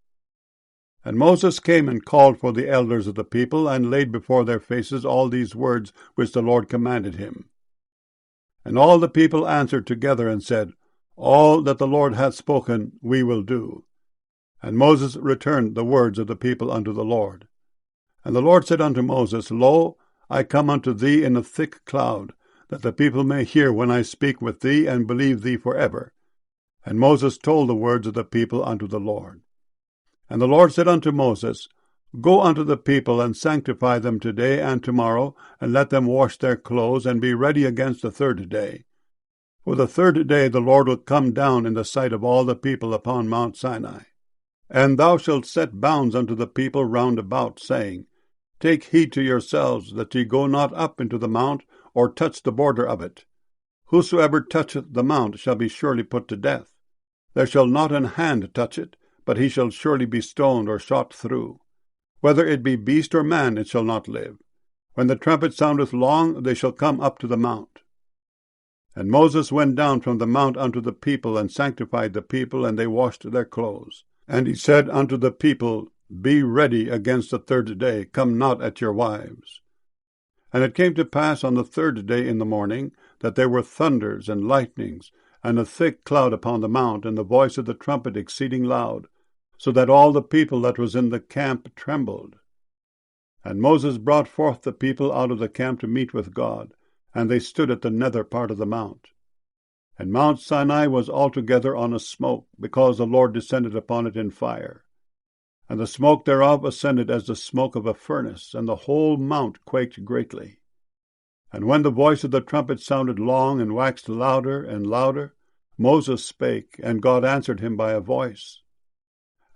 And Moses came and called for the elders of the people, and laid before their faces all these words which the Lord commanded him. And all the people answered together, and said, All that the Lord hath spoken we will do. And Moses returned the words of the people unto the Lord. And the Lord said unto Moses, Lo, I come unto thee in a thick cloud, that the people may hear when I speak with thee, and believe thee forever. And Moses told the words of the people unto the Lord. And the Lord said unto Moses, Go unto the people, and sanctify them today and tomorrow, and let them wash their clothes, and be ready against the 3rd day. For the 3rd day the Lord will come down in the sight of all the people upon Mount Sinai. And thou shalt set bounds unto the people round about, saying, Take heed to yourselves, that ye go not up into the mount, or touch the border of it. Whosoever toucheth the mount shall be surely put to death. There shall not an hand touch it, but he shall surely be stoned or shot through. Whether it be beast or man, it shall not live. When the trumpet soundeth long, they shall come up to the mount. And Moses went down from the mount unto the people, and sanctified the people, and they washed their clothes. And he said unto the people, Be ready against the 3rd day, come not at your wives. And it came to pass on the 3rd day in the morning, that there were thunders and lightnings, and a thick cloud upon the mount, and the voice of the trumpet exceeding loud, so that all the people that was in the camp trembled. And Moses brought forth the people out of the camp to meet with God, and they stood at the nether part of the mount. And Mount Sinai was altogether on a smoke, because the Lord descended upon it in fire. And the smoke thereof ascended as the smoke of a furnace, and the whole mount quaked greatly. And when the voice of the trumpet sounded long, and waxed louder and louder, Moses spake, and God answered him by a voice.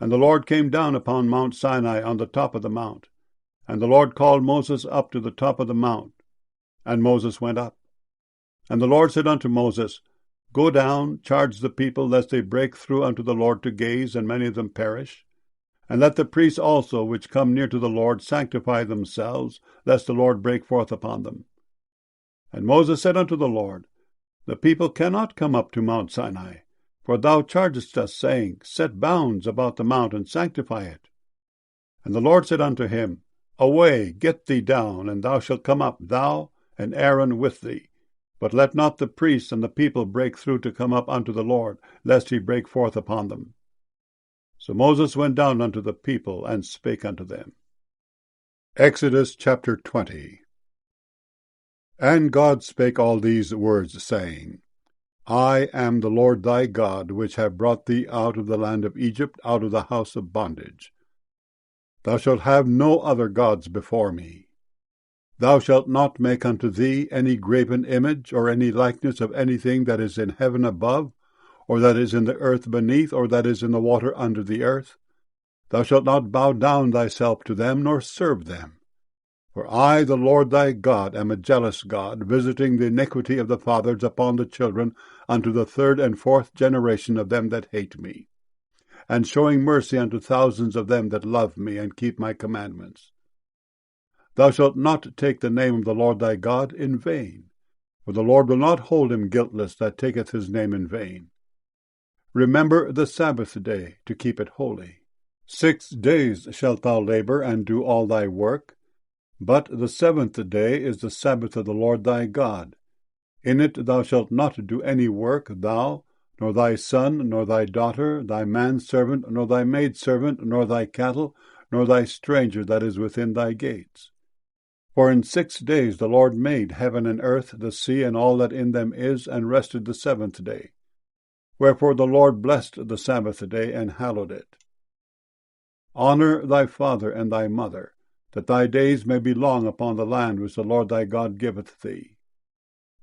And the Lord came down upon Mount Sinai on the top of the mount. And the Lord called Moses up to the top of the mount. And Moses went up. And the Lord said unto Moses, Go down, charge the people, lest they break through unto the Lord to gaze, and many of them perish. And let the priests also, which come near to the Lord, sanctify themselves, lest the Lord break forth upon them. And Moses said unto the Lord, The people cannot come up to Mount Sinai, for thou chargest us, saying, Set bounds about the mount, and sanctify it. And the Lord said unto him, Away, get thee down, and thou shalt come up, thou and Aaron with thee. But let not the priests and the people break through to come up unto the Lord, lest he break forth upon them. So Moses went down unto the people, and spake unto them. Exodus chapter 20. And God spake all these words, saying, I am the Lord thy God, which have brought thee out of the land of Egypt, out of the house of bondage. Thou shalt have no other gods before me. Thou shalt not make unto thee any graven image, or any likeness of anything that is in heaven above, or that is in the earth beneath, or that is in the water under the earth. Thou shalt not bow down thyself to them, nor serve them. For I, the Lord thy God, am a jealous God, visiting the iniquity of the fathers upon the children unto the third and fourth generation of them that hate me, and showing mercy unto thousands of them that love me, and keep my commandments. Thou shalt not take the name of the Lord thy God in vain, for the Lord will not hold him guiltless that taketh his name in vain. Remember the Sabbath day, to keep it holy. 6 days shalt thou labor, and do all thy work, but the 7th day is the Sabbath of the Lord thy God. In it thou shalt not do any work, thou, nor thy son, nor thy daughter, thy manservant, nor thy maidservant, nor thy cattle, nor thy stranger that is within thy gates. For in 6 days the Lord made heaven and earth, the sea, and all that in them is, and rested the 7th day. Wherefore the Lord blessed the Sabbath day, and hallowed it. Honor thy father and thy mother, that thy days may be long upon the land which the Lord thy God giveth thee.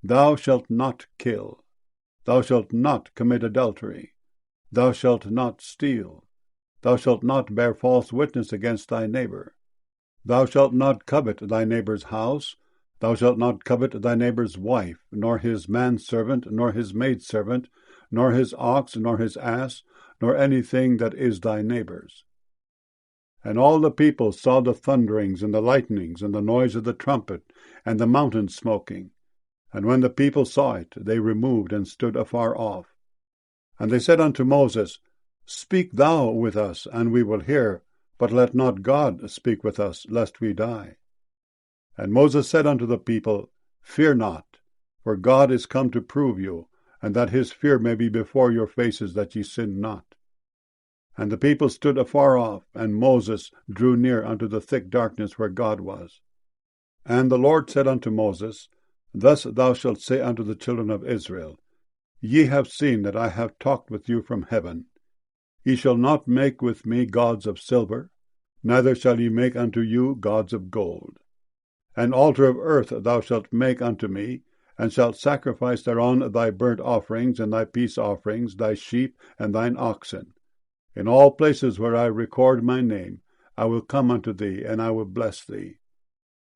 Thou shalt not kill. Thou shalt not commit adultery. Thou shalt not steal. Thou shalt not bear false witness against thy neighbor. Thou shalt not covet thy neighbor's house. Thou shalt not covet thy neighbor's wife, nor his manservant, nor his maidservant, nor his ox, nor his ass, nor anything that is thy neighbor's. And all the people saw the thunderings, and the lightnings, and the noise of the trumpet, and the mountain smoking. And when the people saw it, they removed, and stood afar off. And they said unto Moses, Speak thou with us, and we will hear, but let not God speak with us, lest we die. And Moses said unto the people, Fear not, for God is come to prove you, and that his fear may be before your faces, that ye sin not. And the people stood afar off, and Moses drew near unto the thick darkness where God was. And the Lord said unto Moses, Thus thou shalt say unto the children of Israel, Ye have seen that I have talked with you from heaven. Ye shall not make with me gods of silver, neither shall ye make unto you gods of gold. An altar of earth thou shalt make unto me, and shalt sacrifice thereon thy burnt offerings, and thy peace offerings, thy sheep, and thine oxen. In all places where I record my name, I will come unto thee, and I will bless thee.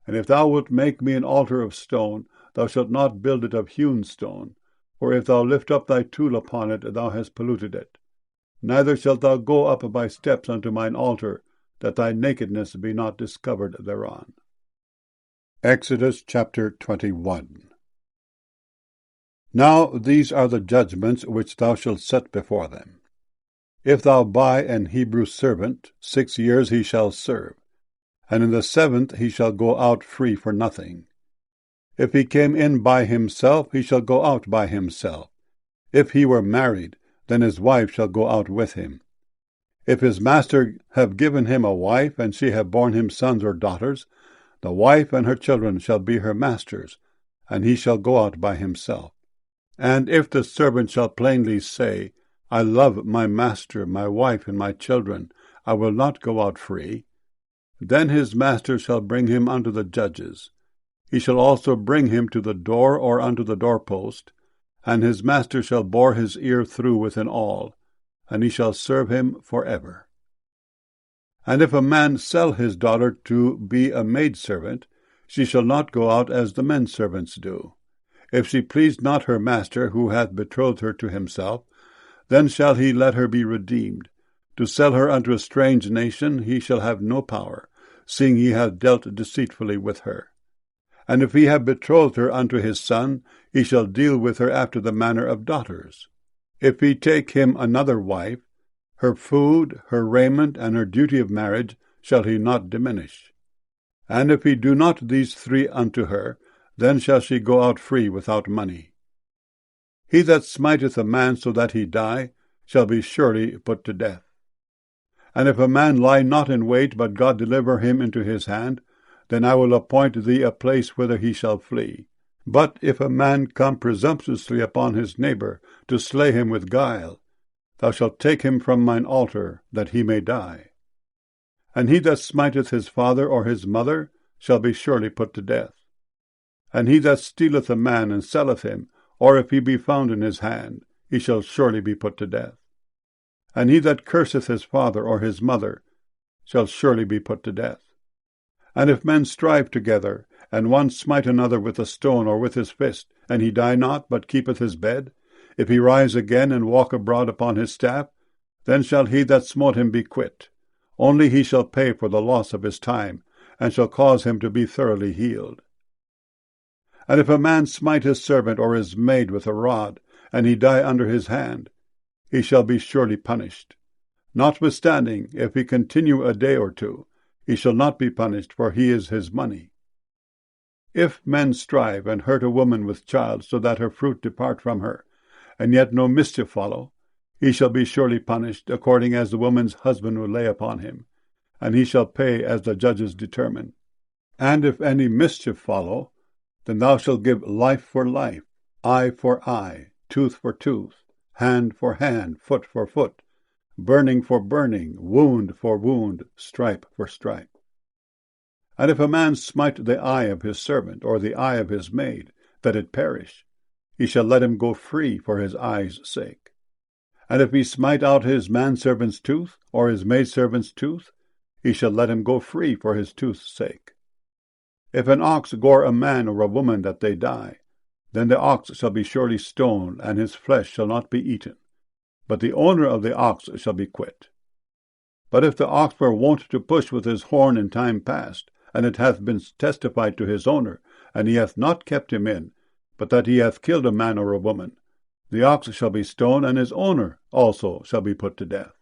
And if thou wilt make me an altar of stone, thou shalt not build it of hewn stone, for if thou lift up thy tool upon it, thou hast polluted it. Neither shalt thou go up by steps unto mine altar, that thy nakedness be not discovered thereon. Exodus chapter 21. Now these are the judgments which thou shalt set before them. If thou buy an Hebrew servant, 6 years he shall serve, and in the 7th he shall go out free for nothing. If he came in by himself, he shall go out by himself. If he were married, then his wife shall go out with him. If his master have given him a wife, and she have borne him sons or daughters, the wife and her children shall be her master's, and he shall go out by himself. And if the servant shall plainly say, I love my master, my wife, and my children, I will not go out free, then his master shall bring him unto the judges. He shall also bring him to the door or unto the doorpost, and his master shall bore his ear through with an awl, and he shall serve him forever. And if a man sell his daughter to be a maidservant, she shall not go out as the men servants do. If she please not her master, who hath betrothed her to himself, then shall he let her be redeemed. To sell her unto a strange nation he shall have no power, seeing he hath dealt deceitfully with her. And if he have betrothed her unto his son, he shall deal with her after the manner of daughters. If he take him another wife, her food, her raiment, and her duty of marriage shall he not diminish. And if he do not these three unto her, then shall she go out free without money. He that smiteth a man so that he die shall be surely put to death. And if a man lie not in wait, but God deliver him into his hand, then I will appoint thee a place whither he shall flee. But if a man come presumptuously upon his neighbor, to slay him with guile, thou shalt take him from mine altar, that he may die. And he that smiteth his father or his mother shall be surely put to death. And he that stealeth a man and selleth him, or if he be found in his hand, he shall surely be put to death. And he that curseth his father or his mother shall surely be put to death. And if men strive together, and one smite another with a stone or with his fist, and he die not, but keepeth his bed, if he rise again and walk abroad upon his staff, then shall he that smote him be quit. Only he shall pay for the loss of his time, and shall cause him to be thoroughly healed. And if a man smite his servant or his maid with a rod, and he die under his hand, he shall be surely punished. Notwithstanding, if he continue a day or two, he shall not be punished, for he is his money. If men strive and hurt a woman with child, so that her fruit depart from her, and yet no mischief follow, he shall be surely punished, according as the woman's husband will lay upon him, and he shall pay as the judges determine. And if any mischief follow, then thou shalt give life for life, eye for eye, tooth for tooth, hand for hand, foot for foot, burning for burning, wound for wound, stripe for stripe. And if a man smite the eye of his servant, or the eye of his maid, that it perish, he shall let him go free for his eye's sake. And if he smite out his manservant's tooth, or his maidservant's tooth, he shall let him go free for his tooth's sake. If an ox gore a man or a woman that they die, then the ox shall be surely stoned, and his flesh shall not be eaten, but the owner of the ox shall be quit. But if the ox were wont to push with his horn in time past, and it hath been testified to his owner, and he hath not kept him in, but that he hath killed a man or a woman, the ox shall be stoned, and his owner also shall be put to death.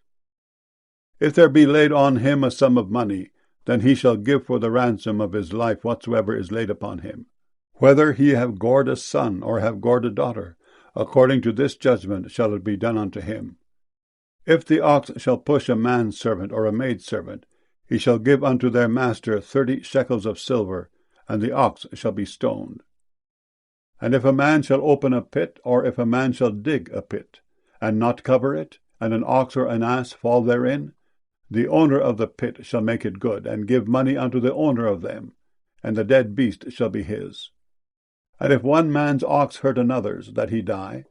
If there be laid on him a sum of money, then he shall give for the ransom of his life whatsoever is laid upon him. Whether he have gored a son, or have gored a daughter, according to this judgment shall it be done unto him. If the ox shall push a manservant or a maidservant, he shall give unto their master 30 shekels of silver, and the ox shall be stoned. And if a man shall open a pit, or if a man shall dig a pit, and not cover it, and an ox or an ass fall therein, the owner of the pit shall make it good, and give money unto the owner of them, and the dead beast shall be his. And if one man's ox hurt another's, that he die,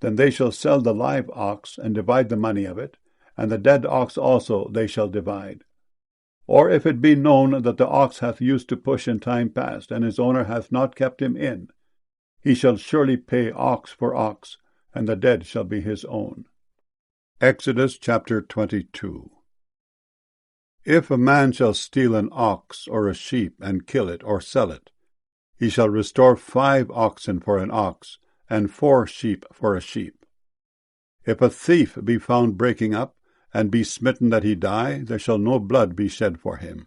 then they shall sell the live ox, and divide the money of it, and the dead ox also they shall divide. Or if it be known that the ox hath used to push in time past, and his owner hath not kept him in, he shall surely pay ox for ox, and the dead shall be his own. Exodus chapter 22. If a man shall steal an ox or a sheep, and kill it, or sell it, he shall restore 5 oxen for an ox, and 4 sheep for a sheep. If a thief be found breaking up, and be smitten that he die, there shall no blood be shed for him.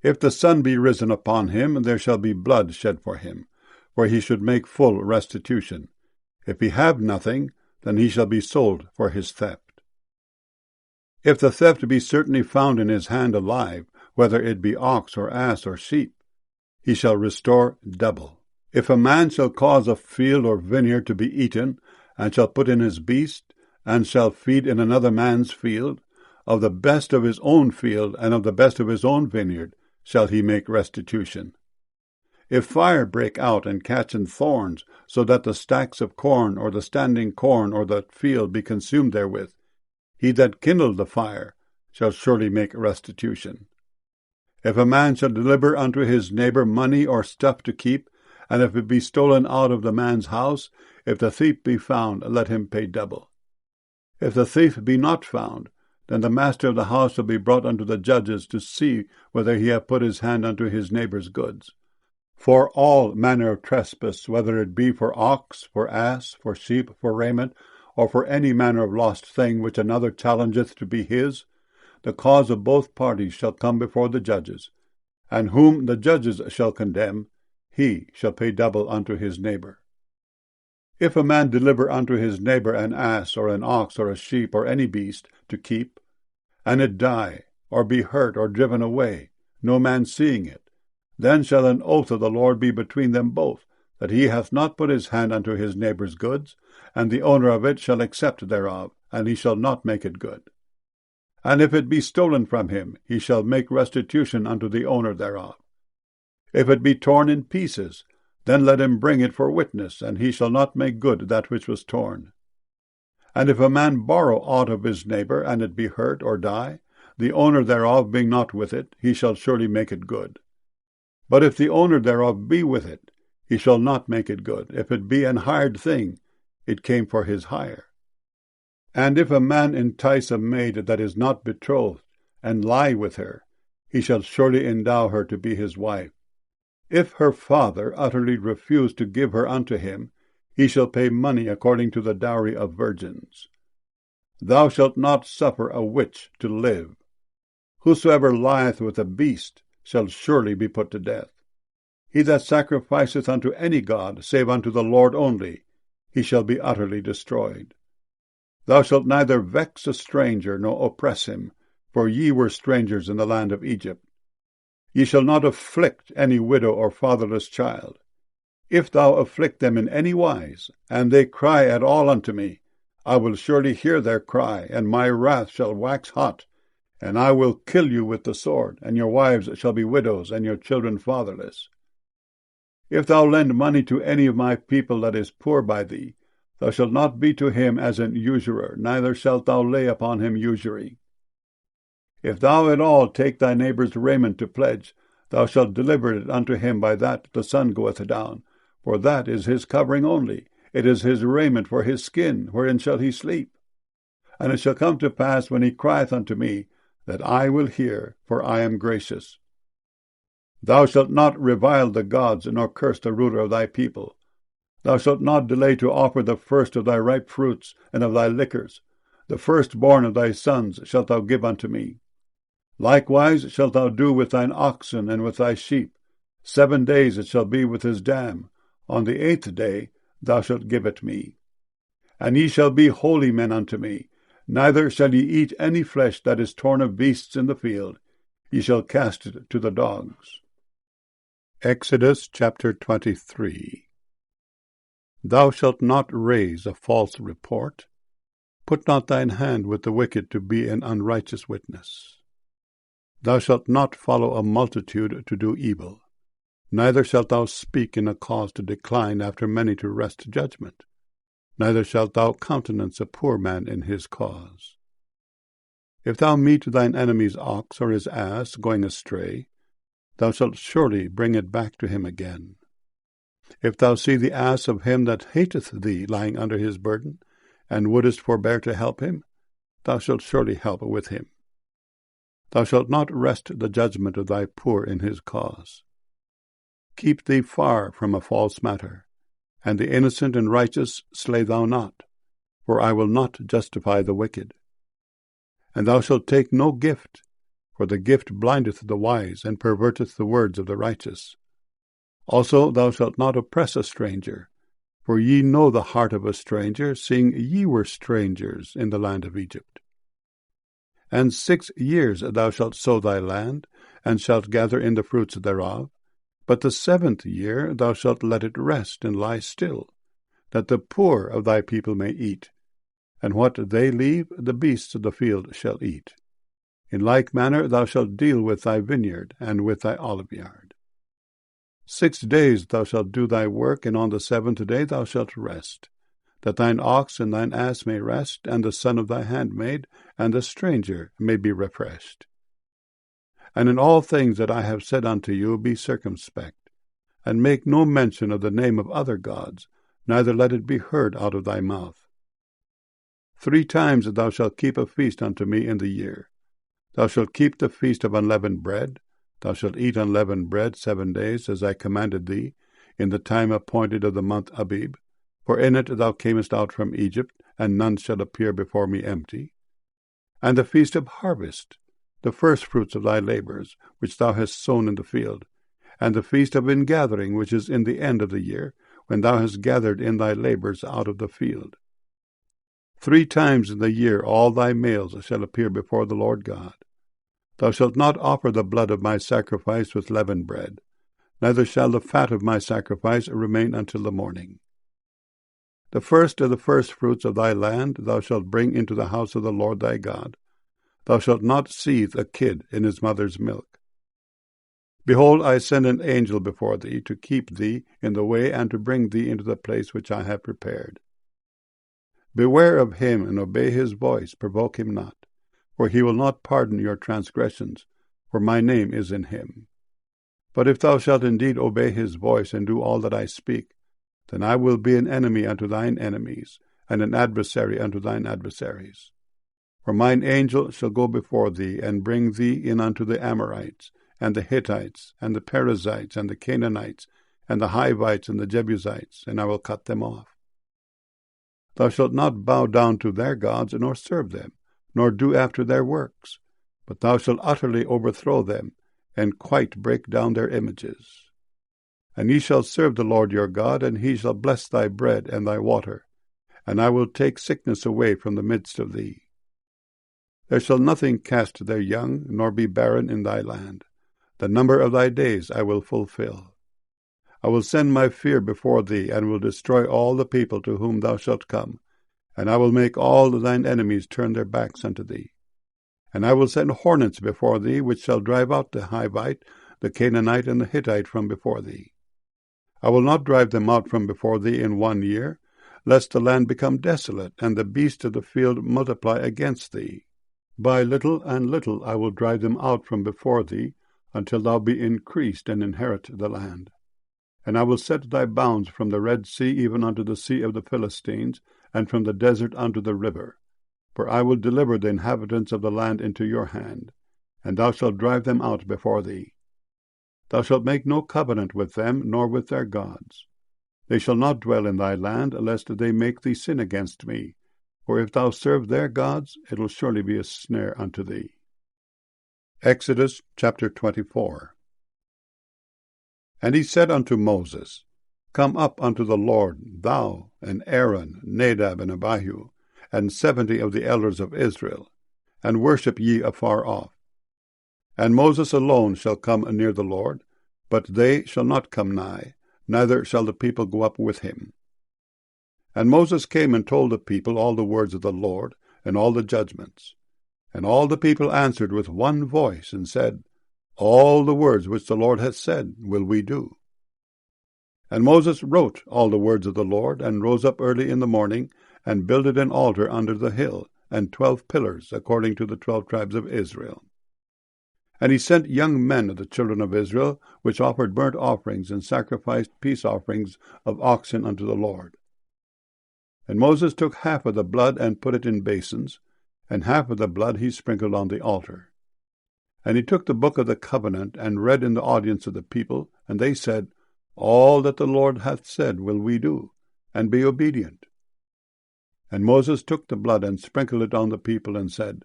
If the sun be risen upon him, there shall be blood shed for him, for he should make full restitution. If he have nothing, then he shall be sold for his theft. If the theft be certainly found in his hand alive, whether it be ox or ass or sheep, he shall restore double. If a man shall cause a field or vineyard to be eaten, and shall put in his beast, and shall feed in another man's field, of the best of his own field, and of the best of his own vineyard, shall he make restitution. If fire break out and catch in thorns, so that the stacks of corn, or the standing corn, or the field be consumed therewith, he that kindled the fire shall surely make restitution. If a man shall deliver unto his neighbor money or stuff to keep, And if it be stolen out of the man's house, if the thief be found, let him pay double. If the thief be not found, then the master of the house shall be brought unto the judges to see whether he have put his hand unto his neighbour's goods. For all manner of trespass, whether it be for ox, for ass, for sheep, for raiment, or for any manner of lost thing which another challengeth to be his, the cause of both parties shall come before the judges, and whom the judges shall condemn, he shall pay double unto his neighbour. If a man deliver unto his neighbour an ass, or an ox, or a sheep, or any beast, to keep, and it die, or be hurt, or driven away, no man seeing it, then shall an oath of the Lord be between them both, that he hath not put his hand unto his neighbour's goods, and the owner of it shall accept thereof, and he shall not make it good. And if it be stolen from him, he shall make restitution unto the owner thereof. If it be torn in pieces, then let him bring it for witness, and he shall not make good that which was torn. And if a man borrow aught of his neighbour, and it be hurt or die, the owner thereof being not with it, he shall surely make it good. But if the owner thereof be with it, he shall not make it good. If it be an hired thing, it came for his hire. And if a man entice a maid that is not betrothed, and lie with her, he shall surely endow her to be his wife. If her father utterly refuse to give her unto him, he shall pay money according to the dowry of virgins. Thou shalt not suffer a witch to live. Whosoever lieth with a beast shall surely be put to death. He that sacrificeth unto any god, save unto the Lord only, he shall be utterly destroyed. Thou shalt neither vex a stranger, nor oppress him, for ye were strangers in the land of Egypt. Ye shall not afflict any widow or fatherless child. If thou afflict them in any wise, and they cry at all unto me, I will surely hear their cry, and my wrath shall wax hot, and I will kill you with the sword, and your wives shall be widows, and your children fatherless. If thou lend money to any of my people that is poor by thee, thou shalt not be to him as an usurer, neither shalt thou lay upon him usury. If thou at all take thy neighbour's raiment to pledge, thou shalt deliver it unto him by that the sun goeth down, for that is his covering only, it is his raiment for his skin, wherein shall he sleep. And it shall come to pass, when he crieth unto me, that I will hear, for I am gracious. Thou shalt not revile the gods, nor curse the ruler of thy people. Thou shalt not delay to offer the first of thy ripe fruits, and of thy liquors. The firstborn of thy sons shalt thou give unto me. Likewise shalt thou do with thine oxen and with thy sheep. 7 days it shall be with his dam. On the 8th day thou shalt give it me. And ye shall be holy men unto me. Neither shall ye eat any flesh that is torn of beasts in the field. Ye shall cast it to the dogs. Exodus chapter 23. Thou shalt not raise a false report. Put not thine hand with the wicked to be an unrighteous witness. Thou shalt not follow a multitude to do evil. Neither shalt thou speak in a cause to decline after many to wrest judgment. Neither shalt thou countenance a poor man in his cause. If thou meet thine enemy's ox or his ass going astray, thou shalt surely bring it back to him again. If thou see the ass of him that hateth thee lying under his burden, and wouldest forbear to help him, thou shalt surely help with him. Thou shalt not wrest the judgment of thy poor in his cause. Keep thee far from a false matter, and the innocent and righteous slay thou not, for I will not justify the wicked. And thou shalt take no gift, for the gift blindeth the wise, and perverteth the words of the righteous. Also thou shalt not oppress a stranger, for ye know the heart of a stranger, seeing ye were strangers in the land of Egypt. And 6 years thou shalt sow thy land, and shalt gather in the fruits thereof. But the 7th year thou shalt let it rest and lie still, that the poor of thy people may eat, and what they leave the beasts of the field shall eat. In like manner thou shalt deal with thy vineyard and with thy oliveyard. 6 days thou shalt do thy work, and on the 7th day thou shalt rest, that thine ox and thine ass may rest, and the son of thy handmaid, and the stranger may be refreshed. And in all things that I have said unto you be circumspect. and make no mention of the name of other gods, neither let it be heard out of thy mouth. 3 times thou shalt keep a feast unto me in the year. Thou shalt keep the feast of unleavened bread. Thou shalt eat unleavened bread 7 days, as I commanded thee, in the time appointed of the month Abib. For in it thou camest out from Egypt, and none shall appear before me empty. And the feast of harvest, the firstfruits of thy labors, which thou hast sown in the field, and the feast of ingathering, which is in the end of the year, when thou hast gathered in thy labors out of the field. 3 times in the year all thy males shall appear before the Lord God. Thou shalt not offer the blood of my sacrifice with leavened bread, neither shall the fat of my sacrifice remain until the morning. The first of the firstfruits of thy land thou shalt bring into the house of the Lord thy God. Thou shalt not seethe a kid in his mother's milk. Behold, I send an angel before thee to keep thee in the way and to bring thee into the place which I have prepared. Beware of him and obey his voice, provoke him not, for he will not pardon your transgressions, for my name is in him. But if thou shalt indeed obey his voice and do all that I speak, then I will be an enemy unto thine enemies, and an adversary unto thine adversaries. For mine angel shall go before thee, and bring thee in unto the Amorites, and the Hittites, and the Perizzites, and the Canaanites, and the Hivites, and the Jebusites, and I will cut them off. Thou shalt not bow down to their gods, nor serve them, nor do after their works, but thou shalt utterly overthrow them, and quite break down their images. And ye shall serve the Lord your God, and he shall bless thy bread and thy water, and I will take sickness away from the midst of thee. There shall nothing cast their young, nor be barren in thy land. The number of thy days I will fulfill. I will send my fear before thee, and will destroy all the people to whom thou shalt come, and I will make all thine enemies turn their backs unto thee. And I will send hornets before thee, which shall drive out the Hivite, the Canaanite, and the Hittite from before thee. I will not drive them out from before thee in 1 year, lest the land become desolate, and the beasts of the field multiply against thee. By little and little I will drive them out from before thee, until thou be increased and inherit the land. And I will set thy bounds from the Red Sea even unto the sea of the Philistines, and from the desert unto the river. For I will deliver the inhabitants of the land into your hand, and thou shalt drive them out before thee. Thou shalt make no covenant with them, nor with their gods. They shall not dwell in thy land, lest they make thee sin against me. For if thou serve their gods, it will surely be a snare unto thee. Exodus chapter 24. And he said unto Moses, Come up unto the Lord, thou, and Aaron, Nadab, and Abihu, and 70 of the elders of Israel, and worship ye afar off. And Moses alone shall come near the Lord, but they shall not come nigh, neither shall the people go up with him. And Moses came and told the people all the words of the Lord, and all the judgments. And all the people answered with one voice, and said, All the words which the Lord hath said will we do. And Moses wrote all the words of the Lord, and rose up early in the morning, and builded an altar under the hill, and 12 pillars, according to the 12 tribes of Israel. And he sent young men of the children of Israel, which offered burnt offerings, and sacrificed peace offerings of oxen unto the Lord. And Moses took half of the blood, and put it in basins, and half of the blood he sprinkled on the altar. And he took the book of the covenant, and read in the audience of the people, and they said, All that the Lord hath said will we do, and be obedient. And Moses took the blood, and sprinkled it on the people, and said,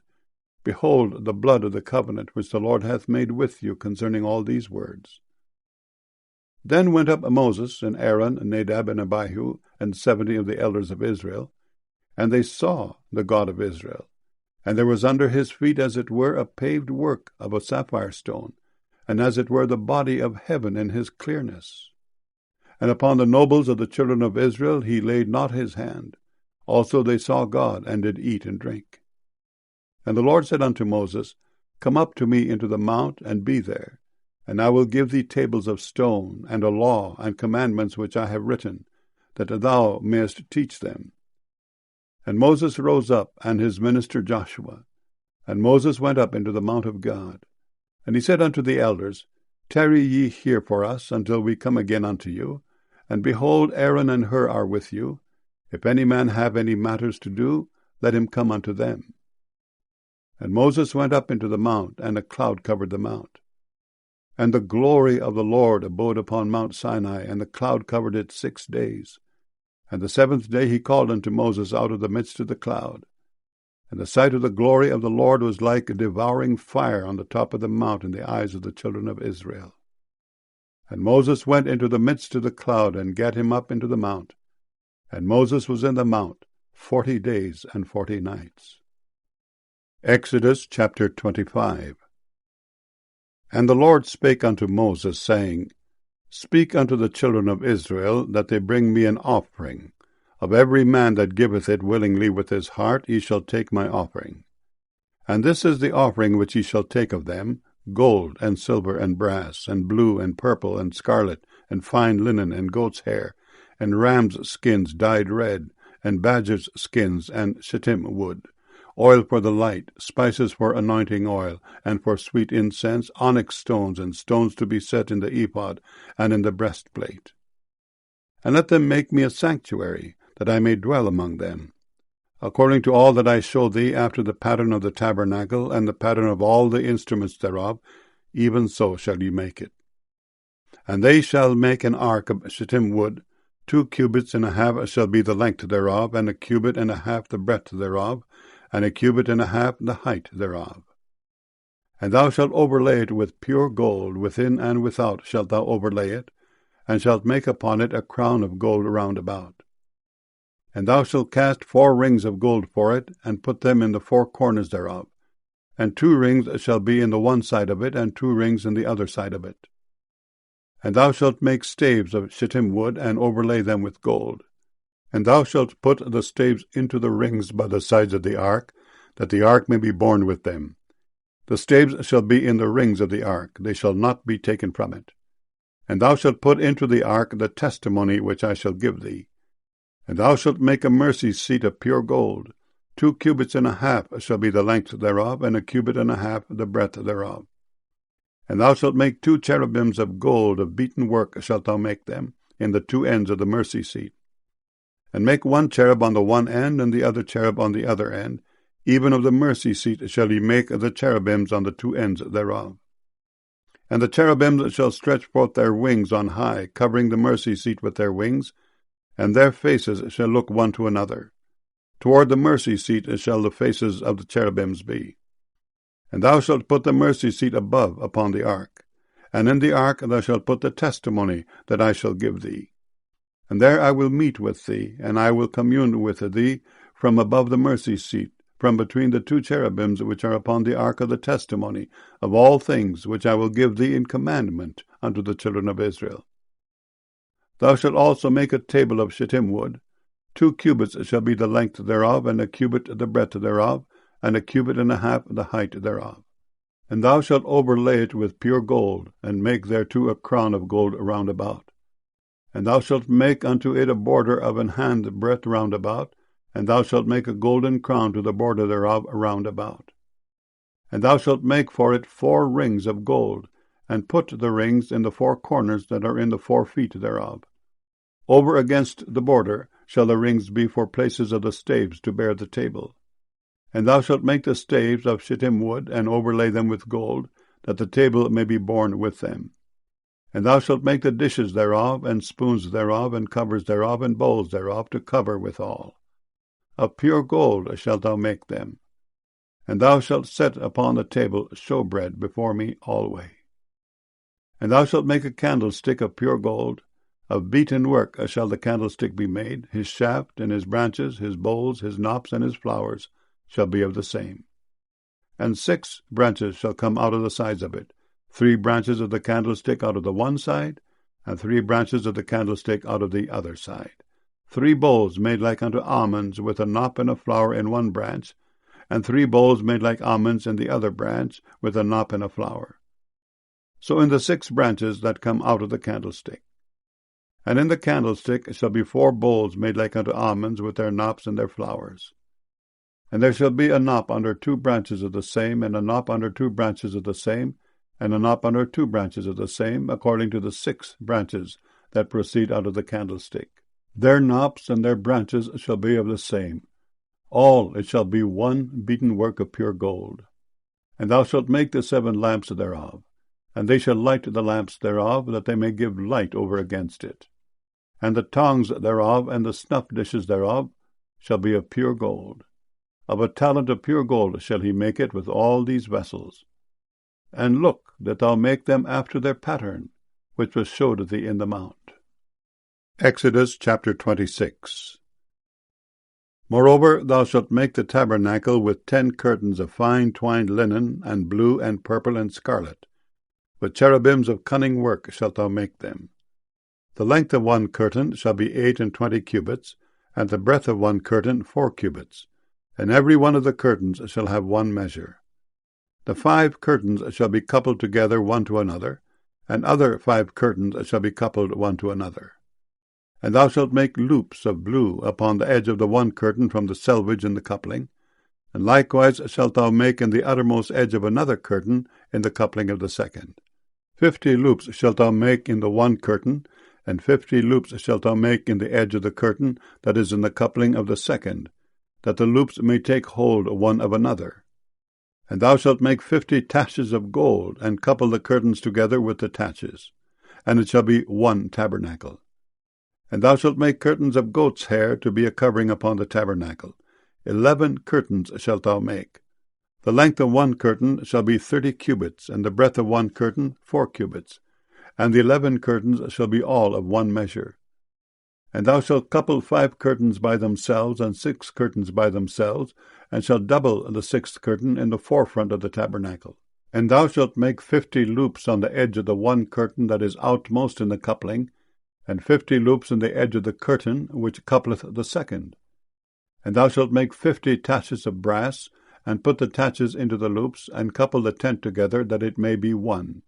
Behold the blood of the covenant which the Lord hath made with you concerning all these words. Then went up Moses, and Aaron, and Nadab, and Abihu, and 70 of the elders of Israel, and they saw the God of Israel. And there was under his feet as it were a paved work of a sapphire stone, and as it were the body of heaven in his clearness. And upon the nobles of the children of Israel he laid not his hand. Also they saw God, and did eat and drink. And the Lord said unto Moses, Come up to me into the mount, and be there. And I will give thee tables of stone, and a law, and commandments which I have written, that thou mayest teach them. And Moses rose up, and his minister Joshua. And Moses went up into the mount of God. And he said unto the elders, Tarry ye here for us until we come again unto you. And behold, Aaron and Hur are with you. If any man have any matters to do, let him come unto them. And Moses went up into the mount, and a cloud covered the mount. And the glory of the Lord abode upon Mount Sinai, and the cloud covered it 6 days. And the 7th day he called unto Moses out of the midst of the cloud. And the sight of the glory of the Lord was like a devouring fire on the top of the mount in the eyes of the children of Israel. And Moses went into the midst of the cloud, and gat him up into the mount. And Moses was in the mount 40 days and 40 nights. Exodus chapter 25. And the Lord spake unto Moses, saying, Speak unto the children of Israel, that they bring me an offering. Of every man that giveth it willingly with his heart, ye shall take my offering. And this is the offering which ye shall take of them, gold, and silver, and brass, and blue, and purple, and scarlet, and fine linen, and goat's hair, and rams' skins dyed red, and badgers' skins, and shittim wood, oil for the light, spices for anointing oil, and for sweet incense, onyx stones, and stones to be set in the ephod, and in the breastplate. And let them make me a sanctuary, that I may dwell among them. According to all that I show thee, after the pattern of the tabernacle, and the pattern of all the instruments thereof, even so shall ye make it. And they shall make an ark of shittim wood, 2 cubits and a half shall be the length thereof, and 1 cubit and a half the breadth thereof, and 1 cubit and a half the height thereof. And thou shalt overlay it with pure gold, within and without shalt thou overlay it, and shalt make upon it a crown of gold round about. And thou shalt cast 4 rings of gold for it, and put them in the 4 corners thereof. And 2 rings shall be in the one side of it, and 2 rings in the other side of it. And thou shalt make staves of shittim wood, and overlay them with gold. And thou shalt put the staves into the rings by the sides of the ark, that the ark may be borne with them. The staves shall be in the rings of the ark, they shall not be taken from it. And thou shalt put into the ark the testimony which I shall give thee. And thou shalt make a mercy seat of pure gold. 2 cubits and a half shall be the length thereof, and 1 cubit and a half the breadth thereof. And thou shalt make 2 cherubims of gold, of beaten work shalt thou make them, in the 2 ends of the mercy seat. And make 1 cherub on the one end, and the other cherub on the other end. Even of the mercy seat shall ye make the cherubims on the 2 ends thereof. And the cherubims shall stretch forth their wings on high, covering the mercy seat with their wings, and their faces shall look one to another. Toward the mercy seat shall the faces of the cherubims be. And thou shalt put the mercy seat above upon the ark. And in the ark thou shalt put the testimony that I shall give thee. And there I will meet with thee, and I will commune with thee from above the mercy seat, from between the 2 cherubims which are upon the ark of the testimony, of all things which I will give thee in commandment unto the children of Israel. Thou shalt also make a table of shittim wood. 2 cubits shall be the length thereof, and 1 cubit the breadth thereof, and 1 cubit and a half the height thereof. And thou shalt overlay it with pure gold, and make thereto a crown of gold round about. And thou shalt make unto it a border of an hand breadth round about, and thou shalt make a golden crown to the border thereof round about. And thou shalt make for it 4 rings of gold, and put the rings in the 4 corners that are in the 4 feet thereof. Over against the border shall the rings be for places of the staves to bear the table. And thou shalt make the staves of shittim wood, and overlay them with gold, that the table may be borne with them. And thou shalt make the dishes thereof, and spoons thereof, and covers thereof, and bowls thereof, to cover withal. Of pure gold shalt thou make them. And thou shalt set upon the table showbread before me alway. And thou shalt make a candlestick of pure gold. Of beaten work shall the candlestick be made. His shaft, and his branches, his bowls, his knops, and his flowers shall be of the same. And 6 branches shall come out of the sides of it, 3 branches of the candlestick out of the one side, and 3 branches of the candlestick out of the other side. 3 bowls made like unto almonds, with a knop and a flower in one branch, and 3 bowls made like almonds in the other branch, with a knop and a flower. So in the 6 branches that come out of the candlestick. And in the candlestick shall be 4 bowls made like unto almonds, with their knops and their flowers. And there shall be a knop under 2 branches of the same, and a knop under 2 branches of the same, and a knop under 2 branches of the same, according to the 6 branches that proceed out of the candlestick. Their knops and their branches shall be of the same. All it shall be one beaten work of pure gold. And thou shalt make the 7 lamps thereof, and they shall light the lamps thereof, that they may give light over against it. And the tongs thereof and the snuff dishes thereof shall be of pure gold. Of a talent of pure gold shall he make it with all these vessels. And look that thou make them after their pattern, which was showed thee in the mount. Exodus chapter 26. Moreover, thou shalt make the tabernacle with 10 curtains of fine twined linen, and blue, and purple, and scarlet. With cherubims of cunning work shalt thou make them. The length of 1 curtain shall be 28 cubits, and the breadth of 1 curtain 4 cubits, and every one of the curtains shall have 1 measure. The 5 curtains shall be coupled together one to another, and other 5 curtains shall be coupled one to another. And thou shalt make loops of blue upon the edge of the 1 curtain from the selvage in the coupling, and likewise shalt thou make in the uttermost edge of another curtain in the coupling of the second. 50 loops shalt thou make in the 1 curtain, and 50 loops shalt thou make in the edge of the curtain that is in the coupling of the second, that the loops may take hold one of another. And thou shalt make 50 taches of gold, and couple the curtains together with the taches, and it shall be 1 tabernacle. And thou shalt make curtains of goat's hair to be a covering upon the tabernacle. 11 curtains shalt thou make. The length of 1 curtain shall be 30 cubits, and the breadth of 1 curtain 4 cubits, and the 11 curtains shall be all of 1 measure. And thou shalt couple 5 curtains by themselves, and 6 curtains by themselves, and shalt double the 6th curtain in the forefront of the tabernacle. And thou shalt make 50 loops on the edge of the 1 curtain that is outmost in the coupling, and 50 loops in the edge of the curtain which coupleth the second. And thou shalt make 50 taches of brass, and put the taches into the loops, and couple the tent together, that it may be 1.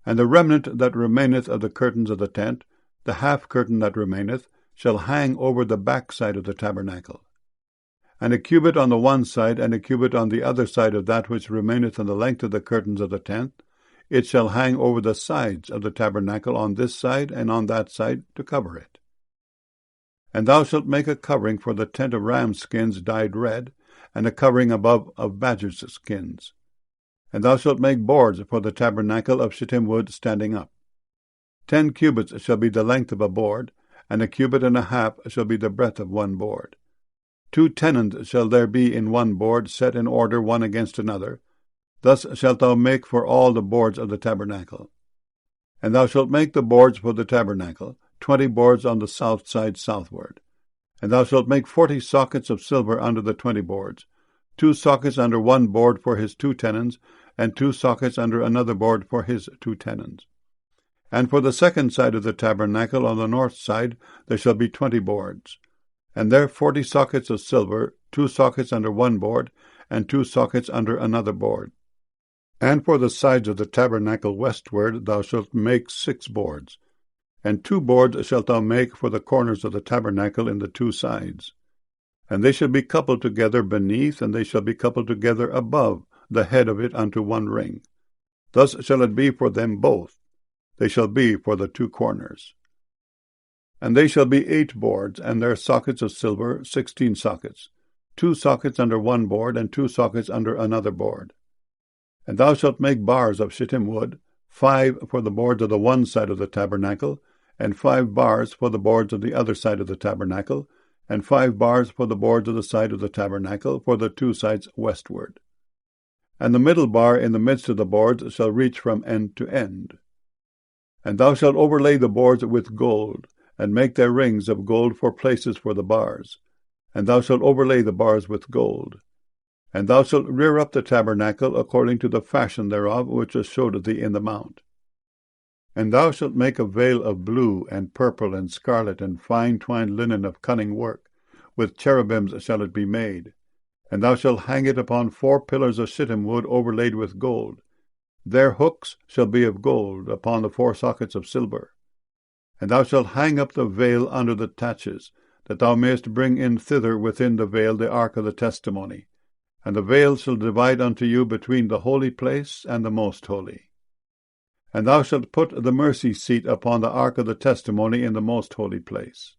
And the remnant that remaineth of the curtains of the tent, the half curtain that remaineth, shall hang over the backside of the tabernacle. And a cubit on the one side, and a cubit on the other side of that which remaineth in the length of the curtains of the tent, it shall hang over the sides of the tabernacle on this side and on that side to cover it. And thou shalt make a covering for the tent of ram skins dyed red, and a covering above of badgers' skins. And thou shalt make boards for the tabernacle of shittim wood standing up. 10 cubits shall be the length of a board, and a cubit and a half shall be the breadth of 1 board. 2 tenons shall there be in 1 board, set in order one against another. Thus shalt thou make for all the boards of the tabernacle. And thou shalt make the boards for the tabernacle, 20 boards on the south side southward. And thou shalt make 40 sockets of silver under the 20 boards, 2 sockets under 1 board for his 2 tenons, and 2 sockets under another board for his 2 tenons. And for the second side of the tabernacle on the north side there shall be 20 boards, and there 40 sockets of silver, 2 sockets under 1 board, and 2 sockets under another board. And for the sides of the tabernacle westward thou shalt make 6 boards, and 2 boards shalt thou make for the corners of the tabernacle in the 2 sides. And they shall be coupled together beneath, and they shall be coupled together above the head of it unto 1 ring. Thus shall it be for them both. They shall be for the 2 corners. And they shall be 8 boards, and their sockets of silver 16 sockets, 2 sockets under 1 board, and 2 sockets under another board. And thou shalt make bars of shittim wood, 5 for the boards of the one side of the tabernacle, and 5 bars for the boards of the other side of the tabernacle, and 5 bars for the boards of the side of the tabernacle, for the 2 sides westward. And the middle bar in the midst of the boards shall reach from end to end. And thou shalt overlay the boards with gold, and make their rings of gold for places for the bars. And thou shalt overlay the bars with gold. And thou shalt rear up the tabernacle according to the fashion thereof, which was showed thee in the mount. And thou shalt make a veil of blue, and purple, and scarlet, and fine twined linen of cunning work. With cherubims shall it be made. And thou shalt hang it upon 4 pillars of shittim wood overlaid with gold. Their hooks shall be of gold, upon the 4 sockets of silver. And thou shalt hang up the veil under the taches, that thou mayest bring in thither within the veil the ark of the testimony. And the veil shall divide unto you between the holy place and the most holy. And thou shalt put the mercy seat upon the ark of the testimony in the most holy place.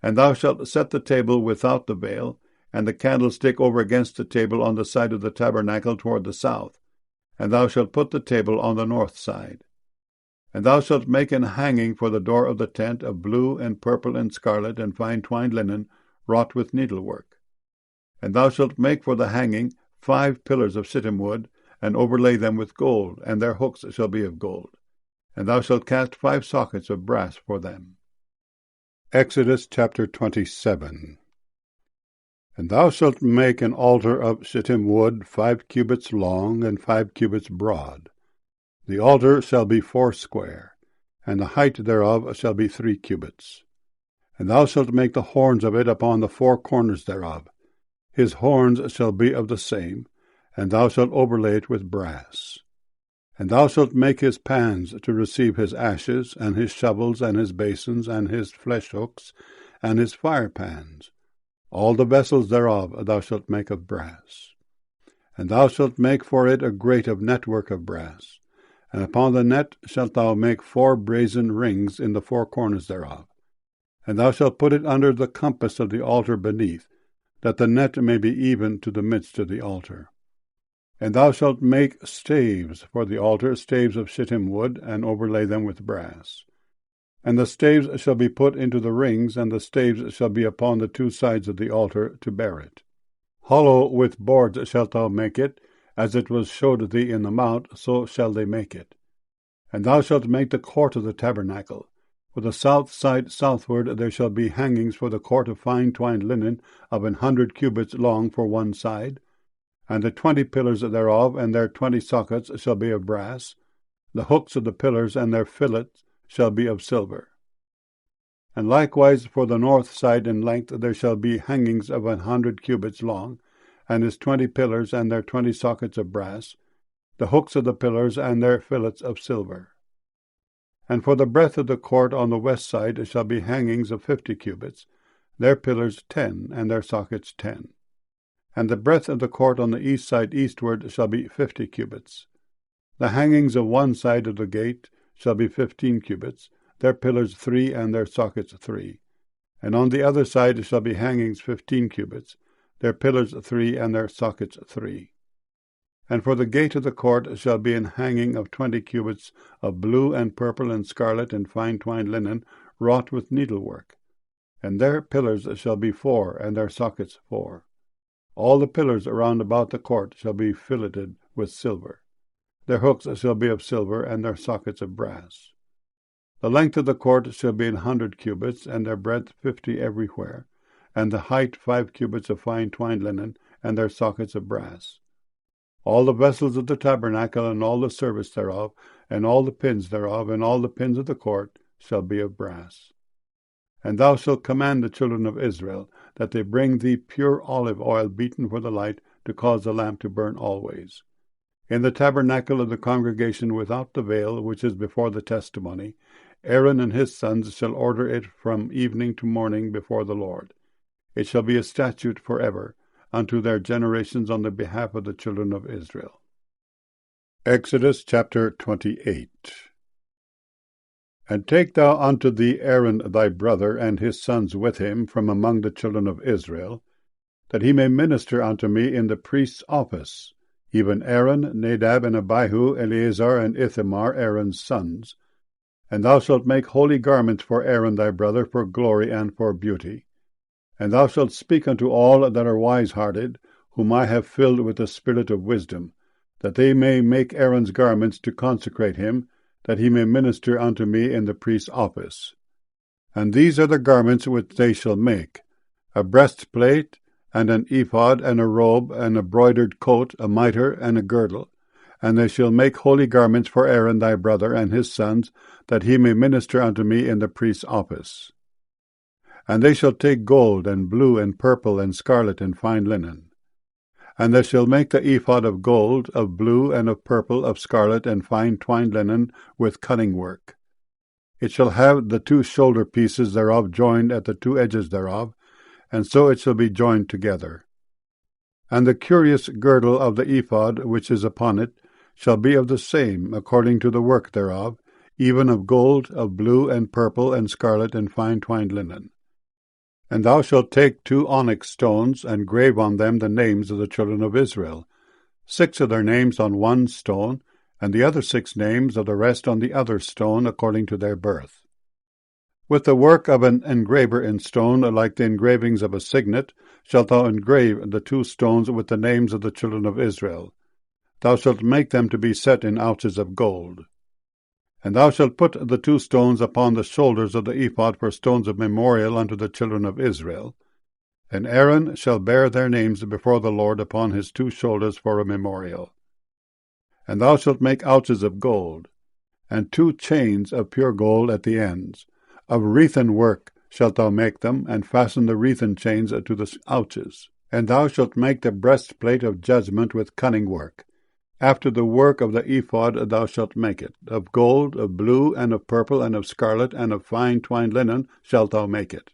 And thou shalt set the table without the veil, and the candlestick over against the table on the side of the tabernacle toward the south. And thou shalt put the table on the north side. And thou shalt make an hanging for the door of the tent of blue and purple and scarlet and fine twined linen, wrought with needlework. And thou shalt make for the hanging 5 pillars of shittim wood, and overlay them with gold, and their hooks shall be of gold. And thou shalt cast 5 sockets of brass for them. Exodus chapter 27. And thou shalt make an altar of shittim wood 5 cubits long and 5 cubits broad. The altar shall be foursquare, and the height thereof shall be 3 cubits. And thou shalt make the horns of it upon the 4 corners thereof. His horns shall be of the same, and thou shalt overlay it with brass. And thou shalt make his pans to receive his ashes, and his shovels, and his basins, and his flesh hooks, and his fire pans. All the vessels thereof thou shalt make of brass. And thou shalt make for it a grate of network of brass. And upon the net shalt thou make 4 brazen rings in the 4 corners thereof. And thou shalt put it under the compass of the altar beneath, that the net may be even to the midst of the altar. And thou shalt make staves for the altar, staves of shittim wood, and overlay them with brass. And the staves shall be put into the rings, and the staves shall be upon the 2 sides of the altar to bear it. Hollow with boards shalt thou make it, as it was showed thee in the mount, so shall they make it. And thou shalt make the court of the tabernacle. For the south side southward there shall be hangings for the court of fine twined linen of 100 cubits long for one side. And the 20 pillars thereof and their 20 sockets shall be of brass. The hooks of the pillars and their fillets shall be of silver. And likewise for the north side in length there shall be hangings of 100 cubits long, and his 20 pillars and their 20 sockets of brass, the hooks of the pillars and their fillets of silver. And for the breadth of the court on the west side shall be hangings of 50 cubits, their pillars 10, and their sockets 10. And the breadth of the court on the east side eastward shall be 50 cubits. The hangings of one side of the gate shall be 15 cubits, their pillars 3, and their sockets 3. And on the other side shall be hangings 15 cubits, their pillars 3, and their sockets 3. And for the gate of the court shall be an hanging of 20 cubits of blue and purple and scarlet and fine twined linen, wrought with needlework. And their pillars shall be 4, and their sockets 4. All the pillars around about the court shall be filleted with silver. Their hooks shall be of silver, and their sockets of brass. The length of the court shall be 100 cubits, and their breadth 50 everywhere, and the height 5 cubits of fine twined linen, and their sockets of brass. All the vessels of the tabernacle, and all the service thereof, and all the pins thereof, and all the pins of the court shall be of brass. And thou shalt command the children of Israel that they bring thee pure olive oil beaten for the light, to cause the lamp to burn always. In the tabernacle of the congregation without the veil, which is before the testimony, Aaron and his sons shall order it from evening to morning before the Lord. It shall be a statute forever, unto their generations on the behalf of the children of Israel. Exodus chapter 28. And take thou unto thee Aaron thy brother, and his sons with him, from among the children of Israel, that he may minister unto me in the priest's office, even Aaron, Nadab, and Abihu, Eleazar, and Ithamar, Aaron's sons. And thou shalt make holy garments for Aaron thy brother, for glory and for beauty. And thou shalt speak unto all that are wise-hearted, whom I have filled with the spirit of wisdom, that they may make Aaron's garments to consecrate him, that he may minister unto me in the priest's office. And these are the garments which they shall make: a breastplate, and an ephod, and a robe, and a broidered coat, a mitre, and a girdle. And they shall make holy garments for Aaron thy brother and his sons, that he may minister unto me in the priest's office. And they shall take gold, and blue, and purple, and scarlet, and fine linen. And they shall make the ephod of gold, of blue, and of purple, of scarlet, and fine twined linen, with cunning work. It shall have the 2 shoulder pieces thereof joined at the 2 edges thereof, and so it shall be joined together. And the curious girdle of the ephod which is upon it shall be of the same, according to the work thereof, even of gold, of blue, and purple, and scarlet, and fine twined linen. And thou shalt take 2 onyx stones, and grave on them the names of the children of Israel, 6 of their names on one stone, and the other 6 names of the rest on the other stone, according to their birth. With the work of an engraver in stone, like the engravings of a signet, shalt thou engrave the 2 stones with the names of the children of Israel. Thou shalt make them to be set in ouches of gold. And thou shalt put the 2 stones upon the shoulders of the ephod for stones of memorial unto the children of Israel. And Aaron shall bear their names before the Lord upon his 2 shoulders for a memorial. And thou shalt make ouches of gold, and 2 chains of pure gold at the ends. Of wreathen work shalt thou make them, and fasten the wreathen chains to the ouches. And thou shalt make the breastplate of judgment with cunning work. After the work of the ephod thou shalt make it. Of gold, of blue, and of purple, and of scarlet, and of fine twined linen shalt thou make it.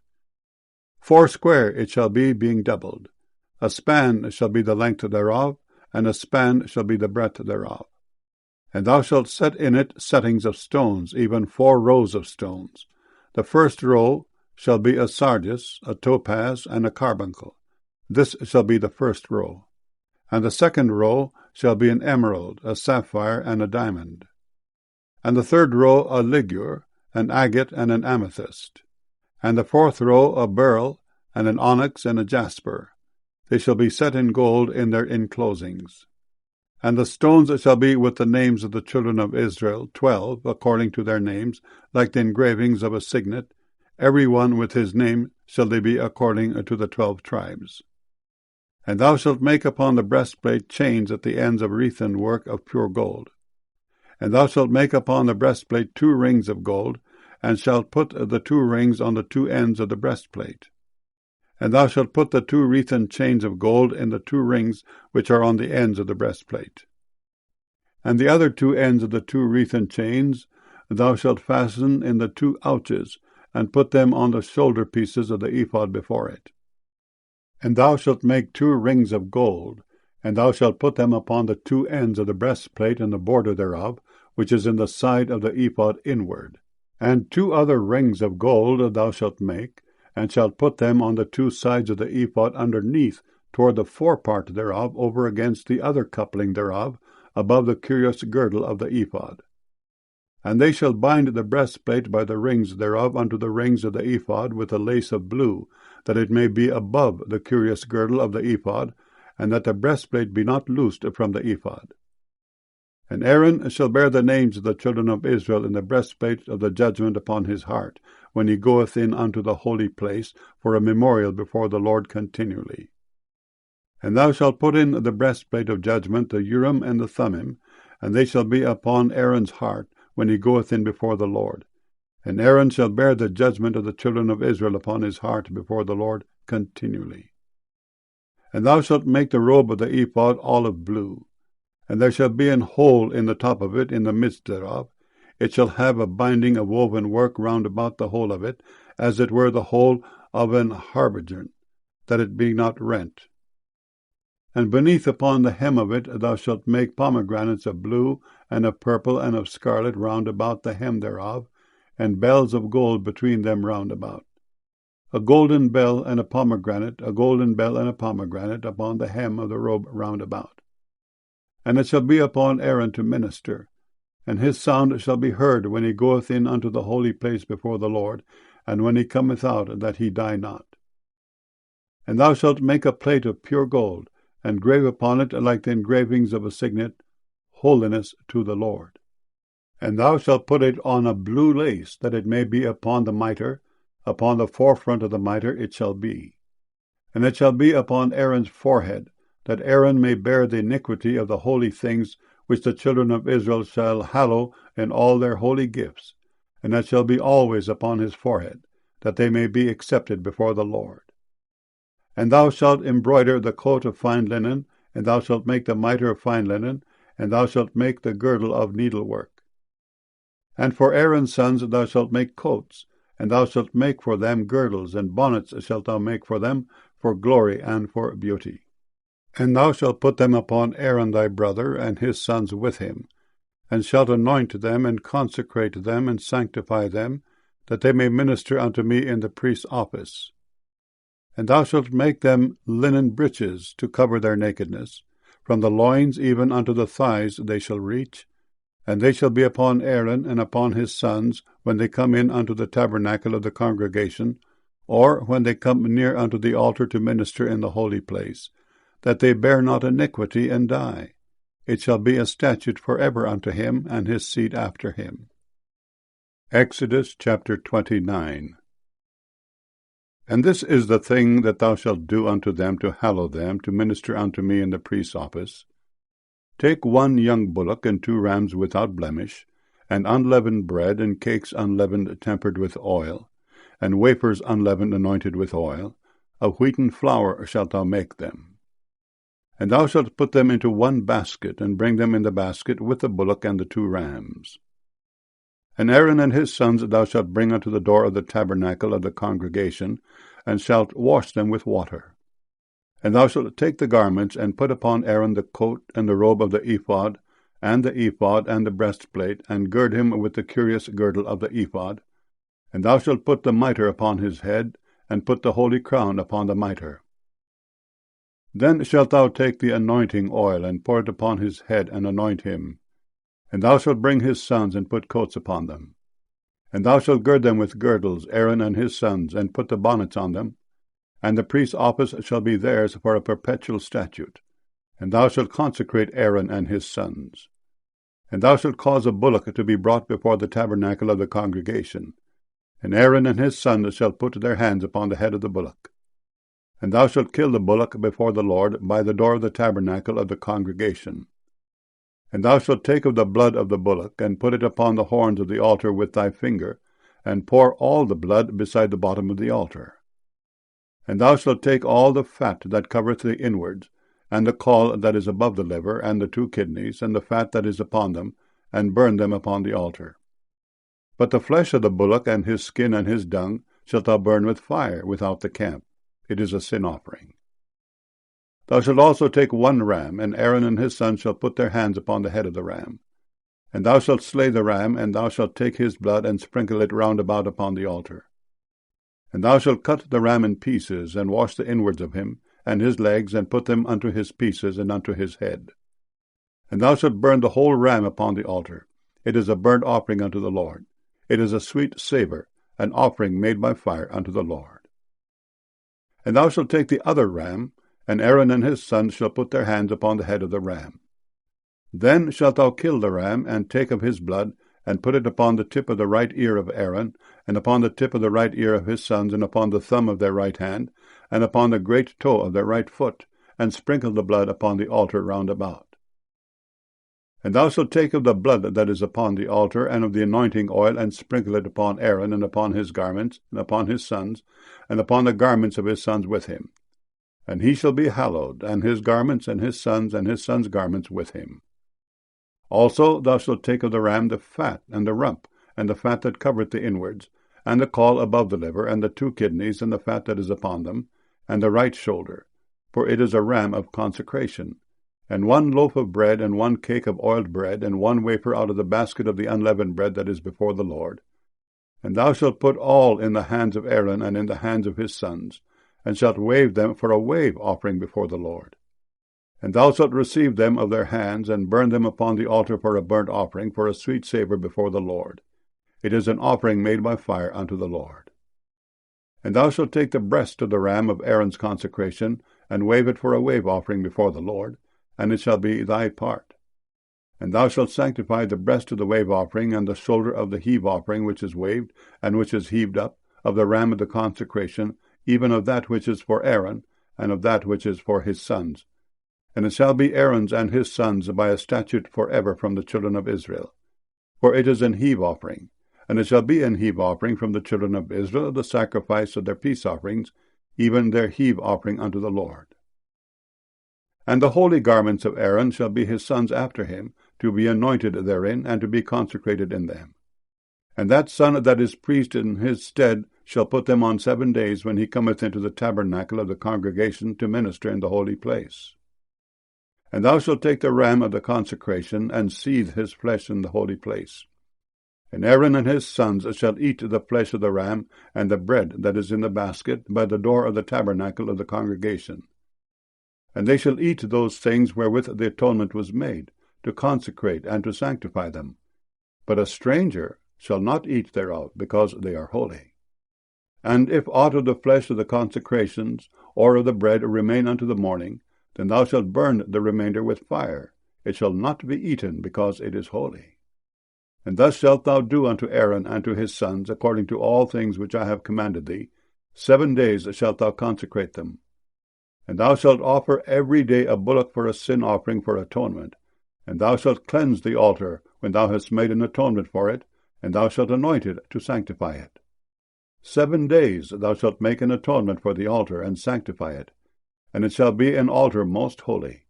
4 it shall be, being doubled. A span shall be the length thereof, and a span shall be the breadth thereof. And thou shalt set in it settings of stones, even 4 rows of stones. The first row shall be a sardius, a topaz, and a carbuncle. This shall be the first row. And the second row shall be an emerald, a sapphire, and a diamond. And the third row a ligure, an agate, and an amethyst. And the 4th row a beryl, and an onyx, and a jasper. They shall be set in gold in their enclosings. And the stones shall be with the names of the children of Israel, 12, according to their names, like the engravings of a signet. Every one with his name shall they be according to the 12 tribes. And thou shalt make upon the breastplate chains at the ends of wreathen work of pure gold. And thou shalt make upon the breastplate 2 rings of gold, and shalt put the 2 rings on the 2 ends of the breastplate. And thou shalt put the 2 wreathen chains of gold in the 2 rings which are on the ends of the breastplate. And the other 2 ends of the 2 wreathen chains thou shalt fasten in the 2 ouches, and put them on the shoulder pieces of the ephod before it. And thou shalt make 2 rings of gold, and thou shalt put them upon the 2 ends of the breastplate and the border thereof, which is in the side of the ephod inward. And 2 other rings of gold thou shalt make, and shalt put them on the 2 sides of the ephod underneath, toward the forepart thereof, over against the other coupling thereof, above the curious girdle of the ephod. And they shall bind the breastplate by the rings thereof unto the rings of the ephod with a lace of blue, that it may be above the curious girdle of the ephod, and that the breastplate be not loosed from the ephod. And Aaron shall bear the names of the children of Israel in the breastplate of the judgment upon his heart, when he goeth in unto the holy place, for a memorial before the Lord continually. And thou shalt put in the breastplate of judgment the Urim and the Thummim, and they shall be upon Aaron's heart, when he goeth in before the Lord. And Aaron shall bear the judgment of the children of Israel upon his heart before the Lord continually. And thou shalt make the robe of the ephod olive blue, and there shall be an hole in the top of it, in the midst thereof. It shall have a binding of woven work round about the whole of it, as it were the hole of an harbigan, that it be not rent. And beneath upon the hem of it thou shalt make pomegranates of blue, and of purple, and of scarlet round about the hem thereof, and bells of gold between them round about. A golden bell and a pomegranate, a golden bell and a pomegranate upon the hem of the robe round about. And it shall be upon Aaron to minister, and his sound shall be heard when he goeth in unto the holy place before the Lord, and when he cometh out, that he die not. And thou shalt make a plate of pure gold, and grave upon it, like the engravings of a signet, Holiness to the Lord. And thou shalt put it on a blue lace, that it may be upon the mitre, upon the forefront of the mitre it shall be. And it shall be upon Aaron's forehead, that Aaron may bear the iniquity of the holy things which the children of Israel shall hallow in all their holy gifts, and that shall be always upon his forehead, that they may be accepted before the Lord. And thou shalt embroider the coat of fine linen, and thou shalt make the mitre of fine linen, and thou shalt make the girdle of needlework. And for Aaron's sons thou shalt make coats, and thou shalt make for them girdles, and bonnets shalt thou make for them, for glory and for beauty. And thou shalt put them upon Aaron thy brother, and his sons with him, and shalt anoint them, and consecrate them, and sanctify them, that they may minister unto me in the priest's office. And thou shalt make them linen breeches to cover their nakedness. From the loins even unto the thighs they shall reach, and they shall be upon Aaron and upon his sons when they come in unto the tabernacle of the congregation, or when they come near unto the altar to minister in the holy place, that they bear not iniquity and die. It shall be a statute forever unto him and his seed after him. Exodus chapter 29. And this is the thing that thou shalt do unto them to hallow them, to minister unto me in the priest's office. Take 1 young bullock and 2 rams without blemish, and unleavened bread, and cakes unleavened tempered with oil, and wafers unleavened anointed with oil. Of wheaten flour shalt thou make them. And thou shalt put them into 1 basket, and bring them in the basket with the bullock and the 2 rams. And Aaron and his sons thou shalt bring unto the door of the tabernacle of the congregation, and shalt wash them with water. And thou shalt take the garments, and put upon Aaron the coat and the robe of the ephod, and the breastplate, and gird him with the curious girdle of the ephod. And thou shalt put the mitre upon his head, and put the holy crown upon the mitre. Then shalt thou take the anointing oil, and pour it upon his head, and anoint him. And thou shalt bring his sons, and put coats upon them. And thou shalt gird them with girdles, Aaron and his sons, and put the bonnets on them. And the priest's office shall be theirs for a perpetual statute. And thou shalt consecrate Aaron and his sons. And thou shalt cause a bullock to be brought before the tabernacle of the congregation. And Aaron and his sons shall put their hands upon the head of the bullock. And thou shalt kill the bullock before the Lord by the door of the tabernacle of the congregation. And thou shalt take of the blood of the bullock, and put it upon the horns of the altar with thy finger, and pour all the blood beside the bottom of the altar. And thou shalt take all the fat that covereth the inwards, and the caul that is above the liver, and the 2 kidneys, and the fat that is upon them, and burn them upon the altar. But the flesh of the bullock, and his skin, and his dung, shalt thou burn with fire without the camp. It is a sin offering. Thou shalt also take 1 ram, and Aaron and his sons shall put their hands upon the head of the ram. And thou shalt slay the ram, and thou shalt take his blood, and sprinkle it round about upon the altar. And thou shalt cut the ram in pieces, and wash the inwards of him, and his legs, and put them unto his pieces, and unto his head. And thou shalt burn the whole ram upon the altar. It is a burnt offering unto the Lord. It is a sweet savour, an offering made by fire unto the Lord. And thou shalt take the other ram, and Aaron and his sons shall put their hands upon the head of the ram. Then shalt thou kill the ram, and take of his blood, and put it upon the tip of the right ear of Aaron, and upon the tip of the right ear of his sons, and upon the thumb of their right hand, and upon the great toe of their right foot, and sprinkle the blood upon the altar round about. And thou shalt take of the blood that is upon the altar, and of the anointing oil, and sprinkle it upon Aaron, and upon his garments, and upon his sons, and upon the garments of his sons with him. And he shall be hallowed, and his garments, and his sons' garments with him. Also thou shalt take of the ram the fat, and the rump, and the fat that covereth the inwards, and the caul above the liver, and the 2 kidneys, and the fat that is upon them, and the right shoulder, for it is a ram of consecration, and 1 loaf of bread, and 1 cake of oiled bread, and 1 wafer out of the basket of the unleavened bread that is before the Lord. And thou shalt put all in the hands of Aaron, and in the hands of his sons, and shalt wave them for a wave offering before the Lord. And thou shalt receive them of their hands, and burn them upon the altar for a burnt offering, for a sweet savour before the Lord. It is an offering made by fire unto the Lord. And thou shalt take the breast of the ram of Aaron's consecration, and wave it for a wave offering before the Lord, and it shall be thy part. And thou shalt sanctify the breast of the wave offering, and the shoulder of the heave offering which is waved, and which is heaved up, of the ram of the consecration, even of that which is for Aaron, and of that which is for his sons. And it shall be Aaron's and his sons by a statute forever from the children of Israel. For it is an heave offering, and it shall be an heave offering from the children of Israel, the sacrifice of their peace offerings, even their heave offering unto the Lord. And the holy garments of Aaron shall be his sons after him, to be anointed therein, and to be consecrated in them. And that son that is priest in his stead shall put them on 7 days when he cometh into the tabernacle of the congregation to minister in the holy place. And thou shalt take the ram of the consecration, and seethe his flesh in the holy place. And Aaron and his sons shall eat the flesh of the ram, and the bread that is in the basket, by the door of the tabernacle of the congregation. And they shall eat those things wherewith the atonement was made, to consecrate and to sanctify them. But a stranger shall not eat thereof, because they are holy. And if aught of the flesh of the consecrations, or of the bread, remain unto the morning, then thou shalt burn the remainder with fire. It shall not be eaten, because it is holy. And thus shalt thou do unto Aaron and to his sons, according to all things which I have commanded thee. 7 days shalt thou consecrate them. And thou shalt offer every day a bullock for a sin offering for atonement. And thou shalt cleanse the altar when thou hast made an atonement for it, and thou shalt anoint it to sanctify it. 7 days thou shalt make an atonement for the altar, and sanctify it. And it shall be an altar most holy.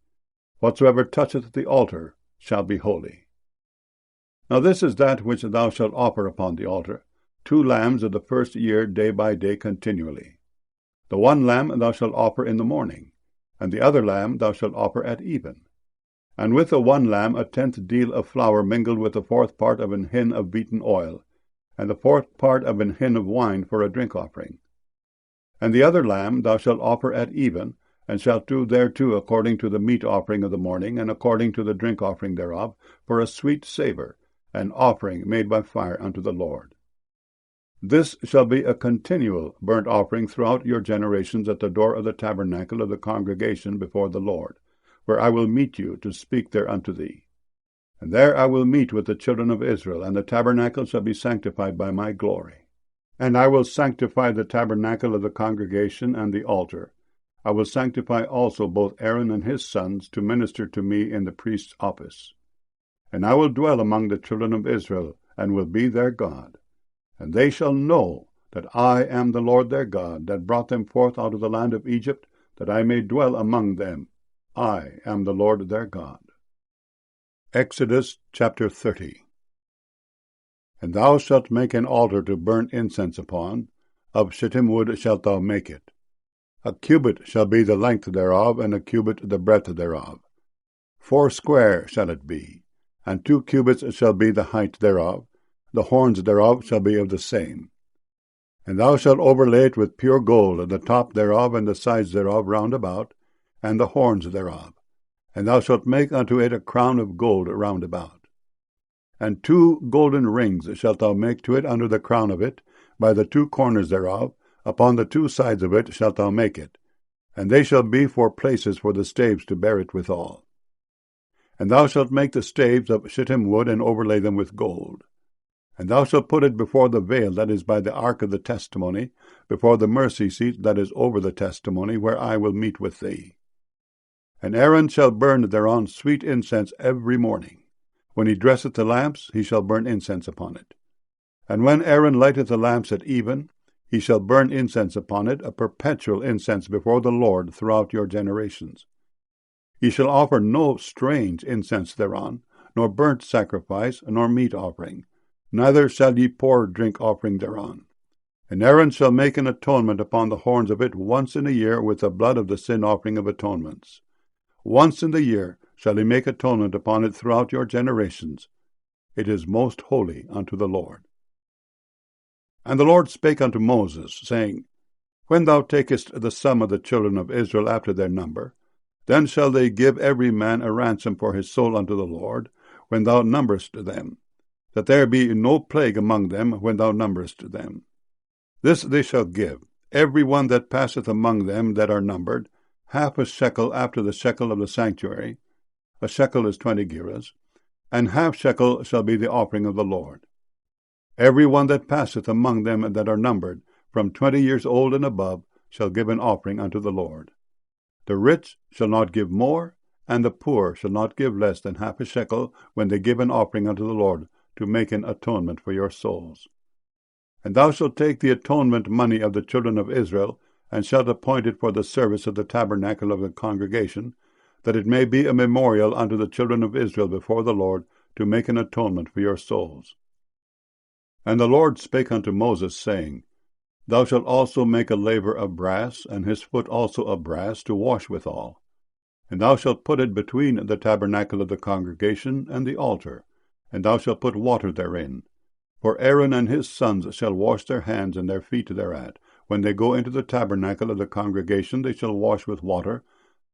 Whatsoever toucheth the altar shall be holy. Now this is that which thou shalt offer upon the altar, 2 lambs of the first year day by day continually. The 1 lamb thou shalt offer in the morning, and the other lamb thou shalt offer at even. And with the 1 lamb 1/10 deal of flour mingled with the 4th part of an hin of beaten oil, and the 4th part of an hin of wine for a drink offering. And the other lamb thou shalt offer at even, and shalt do thereto according to the meat offering of the morning, and according to the drink offering thereof, for a sweet savour, an offering made by fire unto the Lord. This shall be a continual burnt offering throughout your generations at the door of the tabernacle of the congregation before the Lord, where I will meet you to speak there unto thee. And there I will meet with the children of Israel, and the tabernacle shall be sanctified by my glory. And I will sanctify the tabernacle of the congregation and the altar. I will sanctify also both Aaron and his sons to minister to me in the priest's office. And I will dwell among the children of Israel, and will be their God. And they shall know that I am the Lord their God, that brought them forth out of the land of Egypt, that I may dwell among them. I am the Lord their God. Exodus chapter 30. And thou shalt make an altar to burn incense upon. Of shittim wood shalt thou make it. A cubit shall be the length thereof, and a cubit the breadth thereof. 4 square shall it be, and 2 cubits shall be the height thereof. The horns thereof shall be of the same. And thou shalt overlay it with pure gold, the top thereof and the sides thereof round about, and the horns thereof. And thou shalt make unto it a crown of gold round about. And 2 golden rings shalt thou make to it under the crown of it, by the 2 corners thereof. Upon the 2 sides of it shalt thou make it, and they shall be for places for the staves to bear it withal. And thou shalt make the staves of shittim wood, and overlay them with gold. And thou shalt put it before the veil that is by the ark of the testimony, before the mercy seat that is over the testimony, where I will meet with thee. And Aaron shall burn thereon sweet incense every morning. When he dresseth the lamps, he shall burn incense upon it. And when Aaron lighteth the lamps at even, he shall burn incense upon it, a perpetual incense before the Lord throughout your generations. Ye shall offer no strange incense thereon, nor burnt sacrifice, nor meat offering, neither shall ye pour drink offering thereon. And Aaron shall make an atonement upon the horns of it once in a year with the blood of the sin offering of atonements. Once in the year shall he make atonement upon it throughout your generations. It is most holy unto the Lord. And the Lord spake unto Moses, saying, When thou takest the sum of the children of Israel after their number, then shall they give every man a ransom for his soul unto the Lord, when thou numberest them, that there be no plague among them when thou numberest them. This they shall give, every one that passeth among them that are numbered, 1/2 shekel after the shekel of the sanctuary. A shekel is 20 gerahs, and 1/2 shekel shall be the offering of the Lord. Every one that passeth among them that are numbered, from 20 years old and above, shall give an offering unto the Lord. The rich shall not give more, and the poor shall not give less than 1/2 shekel when they give an offering unto the Lord, to make an atonement for your souls. And thou shalt take the atonement money of the children of Israel, and shalt appoint it for the service of the tabernacle of the congregation, that it may be a memorial unto the children of Israel before the Lord, to make an atonement for your souls. And the Lord spake unto Moses, saying, Thou shalt also make a laver of brass, and his foot also of brass, to wash withal. And thou shalt put it between the tabernacle of the congregation and the altar, and thou shalt put water therein. For Aaron and his sons shall wash their hands and their feet thereat. When they go into the tabernacle of the congregation, they shall wash with water,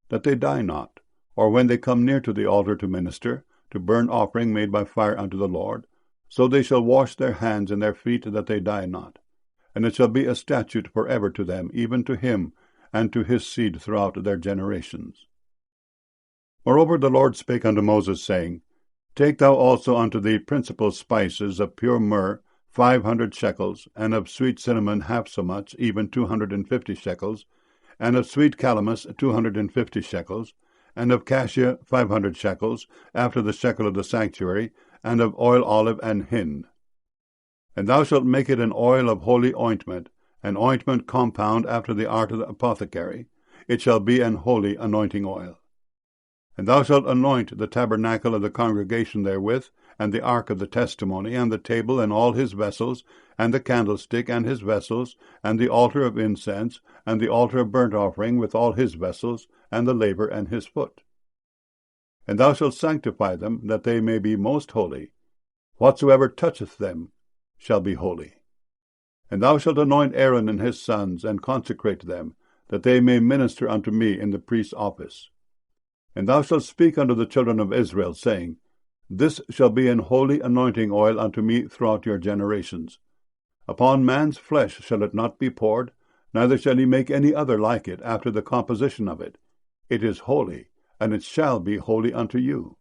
that they die not. Or when they come near to the altar to minister, to burn offering made by fire unto the Lord, so they shall wash their hands and their feet, that they die not. And it shall be a statute forever to them, even to him, and to his seed throughout their generations. Moreover the Lord spake unto Moses, saying, Take thou also unto thee principal spices of pure myrrh 500 shekels, and of sweet cinnamon half so much, even 250 shekels, and of sweet calamus 250 shekels, and of cassia 500 shekels, after the shekel of the sanctuary, and of oil olive and hin. And thou shalt make it an oil of holy ointment, an ointment compound after the art of the apothecary. It shall be an holy anointing oil. And thou shalt anoint the tabernacle of the congregation therewith, and the ark of the testimony, and the table and all his vessels, and the candlestick and his vessels, and the altar of incense, and the altar of burnt offering with all his vessels, and the laver and his foot. And thou shalt sanctify them, that they may be most holy. Whatsoever toucheth them shall be holy. And thou shalt anoint Aaron and his sons, and consecrate them, that they may minister unto me in the priest's office. And thou shalt speak unto the children of Israel, saying, This shall be an holy anointing oil unto me throughout your generations. Upon man's flesh shall it not be poured, neither shall he make any other like it after the composition of it. It is holy, and it shall be holy unto you.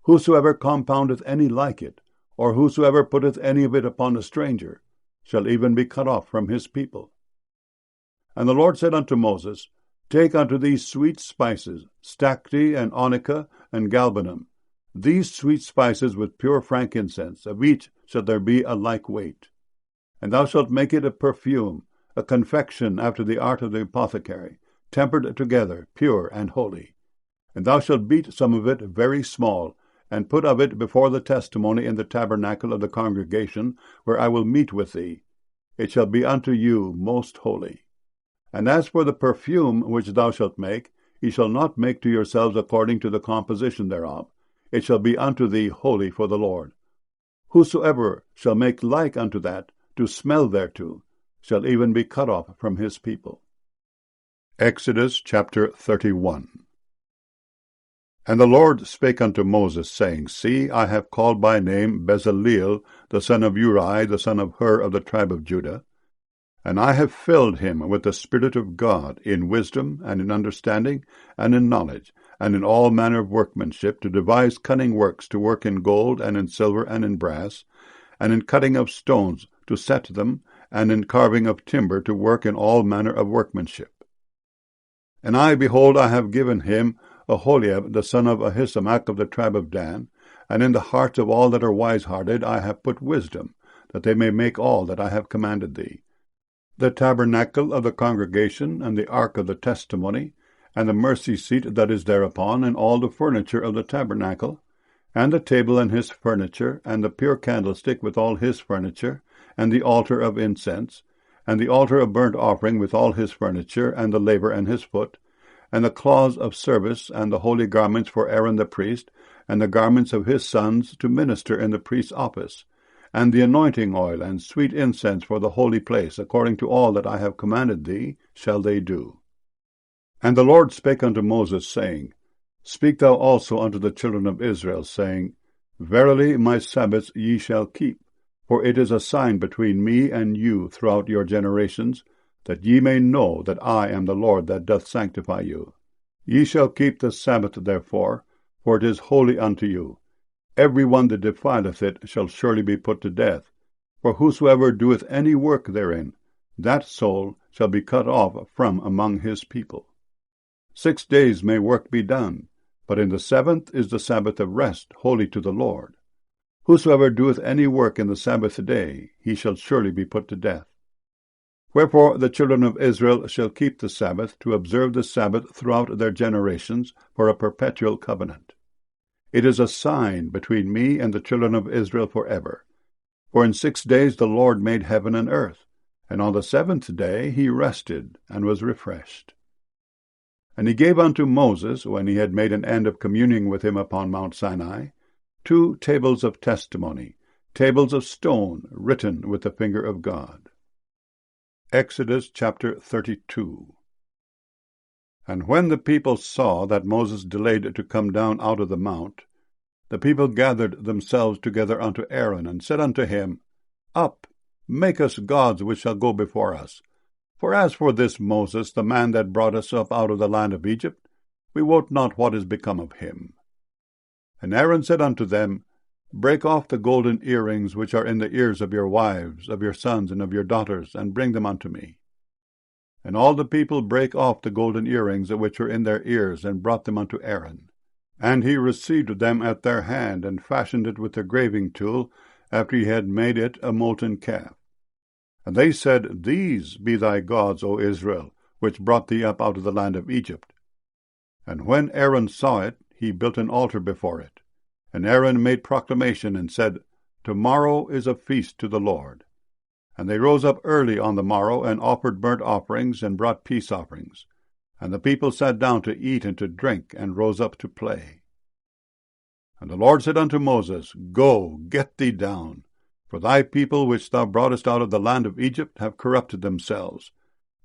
Whosoever compoundeth any like it, or whosoever putteth any of it upon a stranger, shall even be cut off from his people. And the Lord said unto Moses, Take unto thee sweet spices, stacte, and onycha, and galbanum, these sweet spices with pure frankincense, of each shall there be a like weight. And thou shalt make it a perfume, a confection after the art of the apothecary, tempered together, pure and holy. And thou shalt beat some of it very small, and put of it before the testimony in the tabernacle of the congregation, where I will meet with thee. It shall be unto you most holy. And as for the perfume which thou shalt make, ye shall not make to yourselves according to the composition thereof. It shall be unto thee holy for the Lord. Whosoever shall make like unto that, to smell thereto, shall even be cut off from his people. Exodus chapter 31. And the Lord spake unto Moses, saying, See, I have called by name Bezaleel, the son of Uri, the son of Hur of the tribe of Judah, and I have filled him with the Spirit of God, in wisdom, and in understanding, and in knowledge, and in all manner of workmanship, to devise cunning works, to work in gold, and in silver, and in brass, and in cutting of stones, to set them, and in carving of timber, to work in all manner of workmanship. And I, behold, I have given him Aholiab, the son of Ahisamach of the tribe of Dan, and in the hearts of all that are wise-hearted I have put wisdom, that they may make all that I have commanded thee. The tabernacle of the congregation, and the ark of the testimony, and the mercy seat that is thereupon, and all the furniture of the tabernacle, and the table and his furniture, and the pure candlestick with all his furniture, and the altar of incense, and the altar of burnt offering with all his furniture, and the laver and his foot, and the cloths of service, and the holy garments for Aaron the priest, and the garments of his sons to minister in the priest's office, and the anointing oil, and sweet incense for the holy place, according to all that I have commanded thee, shall they do. And the Lord spake unto Moses, saying, Speak thou also unto the children of Israel, saying, Verily my Sabbaths ye shall keep, for it is a sign between me and you throughout your generations, that ye may know that I am the Lord that doth sanctify you. Ye shall keep the Sabbath therefore, for it is holy unto you. Every one that defileth it shall surely be put to death. For whosoever doeth any work therein, that soul shall be cut off from among his people. 6 days may work be done, but in the 7th is the Sabbath of rest, holy to the Lord. Whosoever doeth any work in the Sabbath day, he shall surely be put to death. Wherefore the children of Israel shall keep the Sabbath, to observe the Sabbath throughout their generations, for a perpetual covenant. It is a sign between me and the children of Israel forever. For in 6 days the Lord made heaven and earth, and on the 7th day he rested and was refreshed. And he gave unto Moses, when he had made an end of communing with him upon Mount Sinai, 2 tables of testimony, tables of stone, written with the finger of God. Exodus chapter 32. And when the people saw that Moses delayed to come down out of the mount, the people gathered themselves together unto Aaron, and said unto him, Up, make us gods which shall go before us. For as for this Moses, the man that brought us up out of the land of Egypt, we wot not what is become of him. And Aaron said unto them, Break off the golden earrings which are in the ears of your wives, of your sons, and of your daughters, and bring them unto me. And all the people brake off the golden earrings which were in their ears, and brought them unto Aaron. And he received them at their hand, and fashioned it with a graving tool, after he had made it a molten calf. And they said, These be thy gods, O Israel, which brought thee up out of the land of Egypt. And when Aaron saw it, he built an altar before it. And Aaron made proclamation, and said, Tomorrow is a feast to the Lord. And they rose up early on the morrow, and offered burnt offerings, and brought peace offerings. And the people sat down to eat and to drink, and rose up to play. And the Lord said unto Moses, Go, get thee down. For thy people which thou broughtest out of the land of Egypt have corrupted themselves.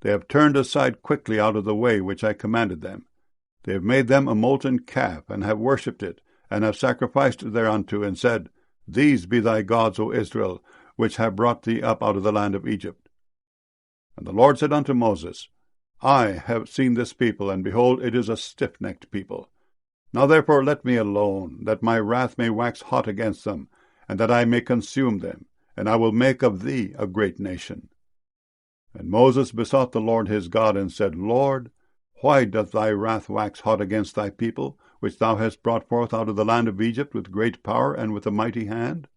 They have turned aside quickly out of the way which I commanded them. They have made them a molten calf, and have worshipped it, and have sacrificed thereunto, and said, These be thy gods, O Israel, which have brought thee up out of the land of Egypt. And the Lord said unto Moses, I have seen this people, and behold, it is a stiff-necked people. Now therefore let me alone, that my wrath may wax hot against them, and that I may consume them, and I will make of thee a great nation. And Moses besought the Lord his God, and said, Lord, why doth thy wrath wax hot against thy people, which thou hast brought forth out of the land of Egypt with great power and with a mighty hand?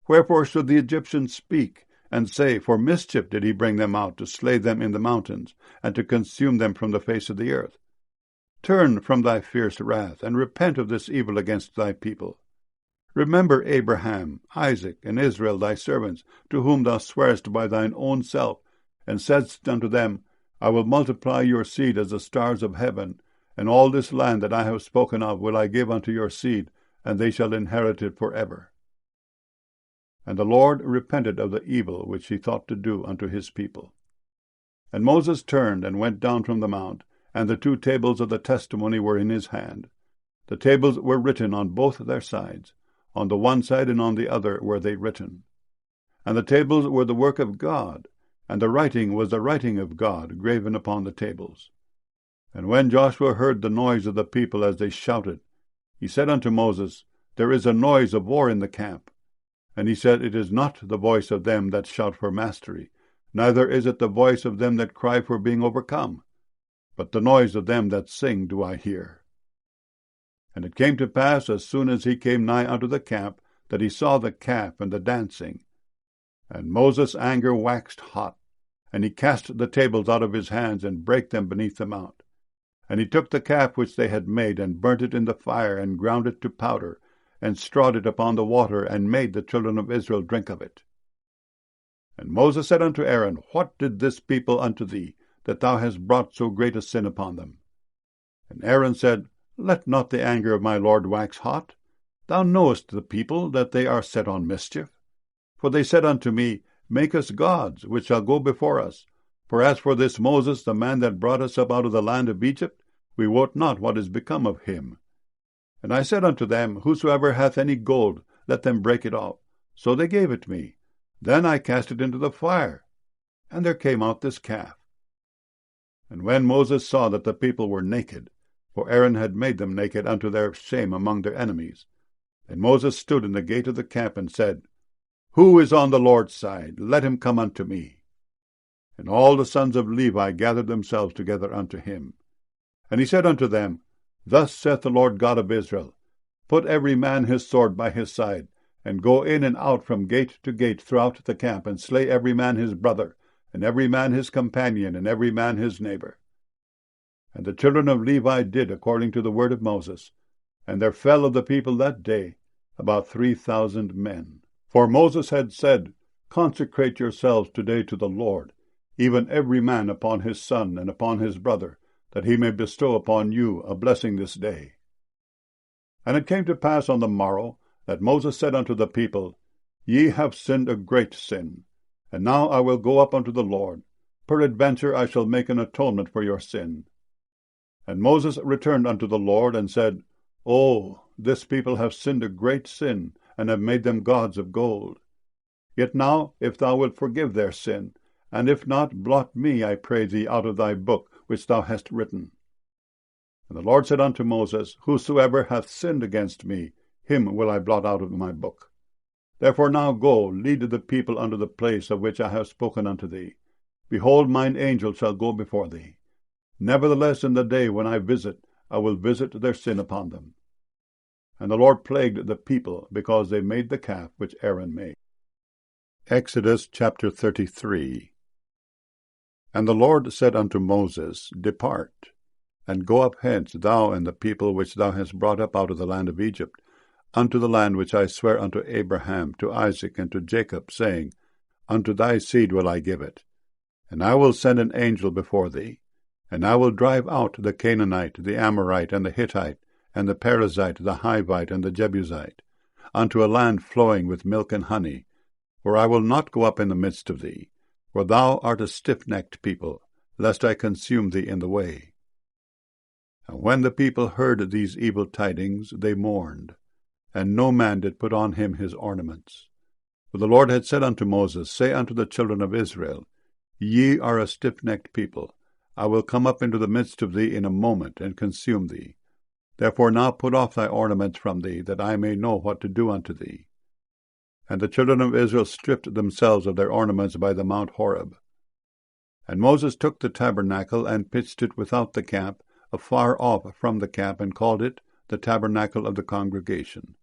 Wherefore should the Egyptians speak, and say, For mischief did he bring them out, to slay them in the mountains, and to consume them from the face of the earth? Turn from thy fierce wrath, and repent of this evil against thy people. Remember Abraham, Isaac, and Israel thy servants, to whom thou swarest by thine own self, and saidst unto them, I will multiply your seed as the stars of heaven, and all this land that I have spoken of will I give unto your seed, and they shall inherit it forever. And the Lord repented of the evil which he thought to do unto his people. And Moses turned and went down from the mount, and the 2 tables of the testimony were in his hand. The tables were written on both their sides. On the one side and on the other were they written. And the tables were the work of God, and the writing was the writing of God, graven upon the tables. And when Joshua heard the noise of the people as they shouted, he said unto Moses, There is a noise of war in the camp. And he said, It is not the voice of them that shout for mastery, neither is it the voice of them that cry for being overcome, but the noise of them that sing do I hear. And it came to pass, as soon as he came nigh unto the camp, that he saw the calf and the dancing. And Moses' anger waxed hot, and he cast the tables out of his hands, and brake them beneath the mount. And he took the calf which they had made, and burnt it in the fire, and ground it to powder, and strawed it upon the water, and made the children of Israel drink of it. And Moses said unto Aaron, What did this people unto thee, that thou hast brought so great a sin upon them? And Aaron said, Let not the anger of my Lord wax hot. Thou knowest the people, that they are set on mischief. For they said unto me, Make us gods, which shall go before us. For as for this Moses, the man that brought us up out of the land of Egypt, we wot not what is become of him. And I said unto them, Whosoever hath any gold, let them break it off. So they gave it me. Then I cast it into the fire, and there came out this calf. And when Moses saw that the people were naked, for Aaron had made them naked unto their shame among their enemies, then Moses stood in the gate of the camp, and said, Who is on the Lord's side? Let him come unto me. And all the sons of Levi gathered themselves together unto him. And he said unto them, Thus saith the Lord God of Israel, Put every man his sword by his side, and go in and out from gate to gate throughout the camp, and slay every man his brother, and every man his companion, and every man his neighbor. And the children of Levi did according to the word of Moses, and there fell of the people that day about 3,000 men. For Moses had said, Consecrate yourselves today to the Lord, even every man upon his son and upon his brother, that he may bestow upon you a blessing this day. And it came to pass on the morrow, that Moses said unto the people, Ye have sinned a great sin, and now I will go up unto the Lord. Peradventure I shall make an atonement for your sin. And Moses returned unto the Lord, and said, O, this people have sinned a great sin, and have made them gods of gold. Yet now, if thou wilt forgive their sin, and if not, blot me, I pray thee, out of thy book which thou hast written. And the Lord said unto Moses, Whosoever hath sinned against me, him will I blot out of my book. Therefore now go, lead the people unto the place of which I have spoken unto thee. Behold, mine angel shall go before thee. Nevertheless, in the day when I will visit their sin upon them. And the Lord plagued the people, because they made the calf which Aaron made. Exodus chapter 33. And the Lord said unto Moses, Depart, and go up hence, thou and the people which thou hast brought up out of the land of Egypt, unto the land which I swear unto Abraham, to Isaac, and to Jacob, saying, Unto thy seed will I give it. And I will send an angel before thee, and I will drive out the Canaanite, the Amorite, and the Hittite, and the Perizzite, the Hivite, and the Jebusite, unto a land flowing with milk and honey, for I will not go up in the midst of thee, for thou art a stiff-necked people, lest I consume thee in the way. And when the people heard these evil tidings, they mourned, and no man did put on him his ornaments. For the Lord had said unto Moses, Say unto the children of Israel, Ye are a stiff-necked people. I will come up into the midst of thee in a moment, and consume thee. Therefore now put off thy ornaments from thee, that I may know what to do unto thee. And the children of Israel stripped themselves of their ornaments by the Mount Horeb. And Moses took the tabernacle, and pitched it without the camp, afar off from the camp, and called it the tabernacle of the congregation.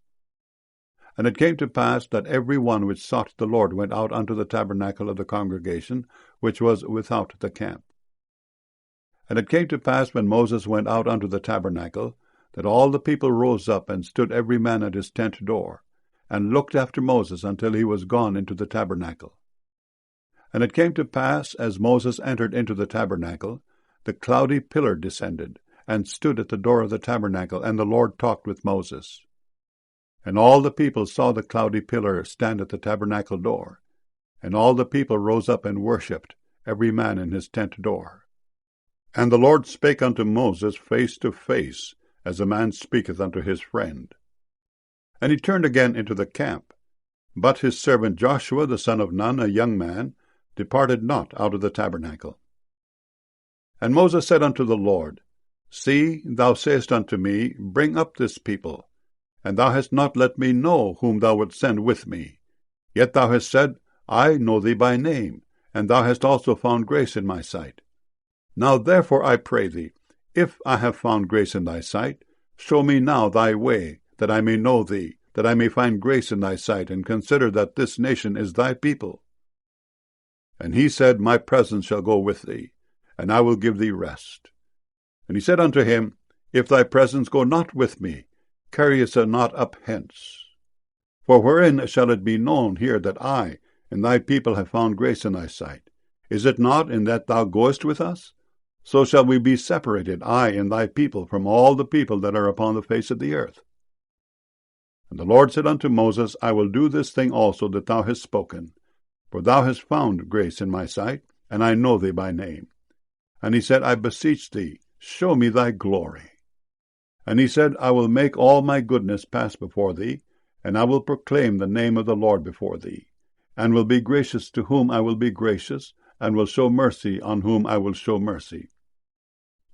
And it came to pass that every one which sought the Lord went out unto the tabernacle of the congregation, which was without the camp. And it came to pass, when Moses went out unto the tabernacle, that all the people rose up, and stood every man at his tent door, and looked after Moses until he was gone into the tabernacle. And it came to pass, as Moses entered into the tabernacle, the cloudy pillar descended, and stood at the door of the tabernacle, and the Lord talked with Moses. And all the people saw the cloudy pillar stand at the tabernacle door, and all the people rose up and worshipped, every man in his tent door. And the Lord spake unto Moses face to face, as a man speaketh unto his friend. And he turned again into the camp. But his servant Joshua the son of Nun, a young man, departed not out of the tabernacle. And Moses said unto the Lord, See, thou sayest unto me, Bring up this people, and thou hast not let me know whom thou wilt send with me. Yet thou hast said, I know thee by name, and thou hast also found grace in my sight. Now therefore I pray thee, if I have found grace in thy sight, show me now thy way, that I may know thee, that I may find grace in thy sight, and consider that this nation is thy people. And he said, My presence shall go with thee, and I will give thee rest. And he said unto him, If thy presence go not with me, carry us not up hence. For wherein shall it be known here that I and thy people have found grace in thy sight? Is it not in that thou goest with us? So shall we be separated, I and thy people, from all the people that are upon the face of the earth. And the Lord said unto Moses, I will do this thing also that thou hast spoken, for thou hast found grace in my sight, and I know thee by name. And he said, I beseech thee, show me thy glory. And he said, I will make all my goodness pass before thee, and I will proclaim the name of the Lord before thee, and will be gracious to whom I will be gracious, and will show mercy on whom I will show mercy.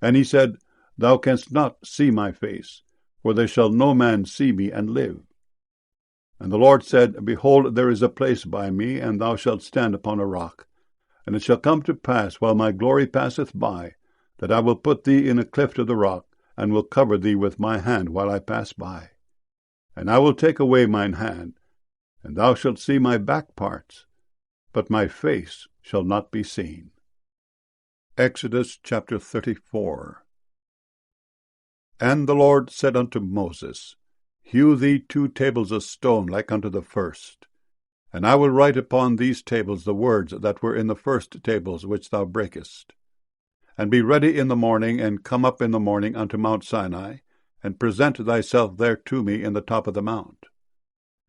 And he said, Thou canst not see my face, for there shall no man see me and live. And the Lord said, Behold, there is a place by me, and thou shalt stand upon a rock. And it shall come to pass, while my glory passeth by, that I will put thee in a cleft of the rock, and will cover thee with my hand while I pass by. And I will take away mine hand, and thou shalt see my back parts, but my face shall not be seen. Exodus chapter 34. And the Lord said unto Moses, Hew thee 2 tables of stone like unto the first, and I will write upon these tables the words that were in the first tables which thou breakest. and be ready in the morning, and come up in the morning unto Mount Sinai, and present thyself there to me in the top of the mount.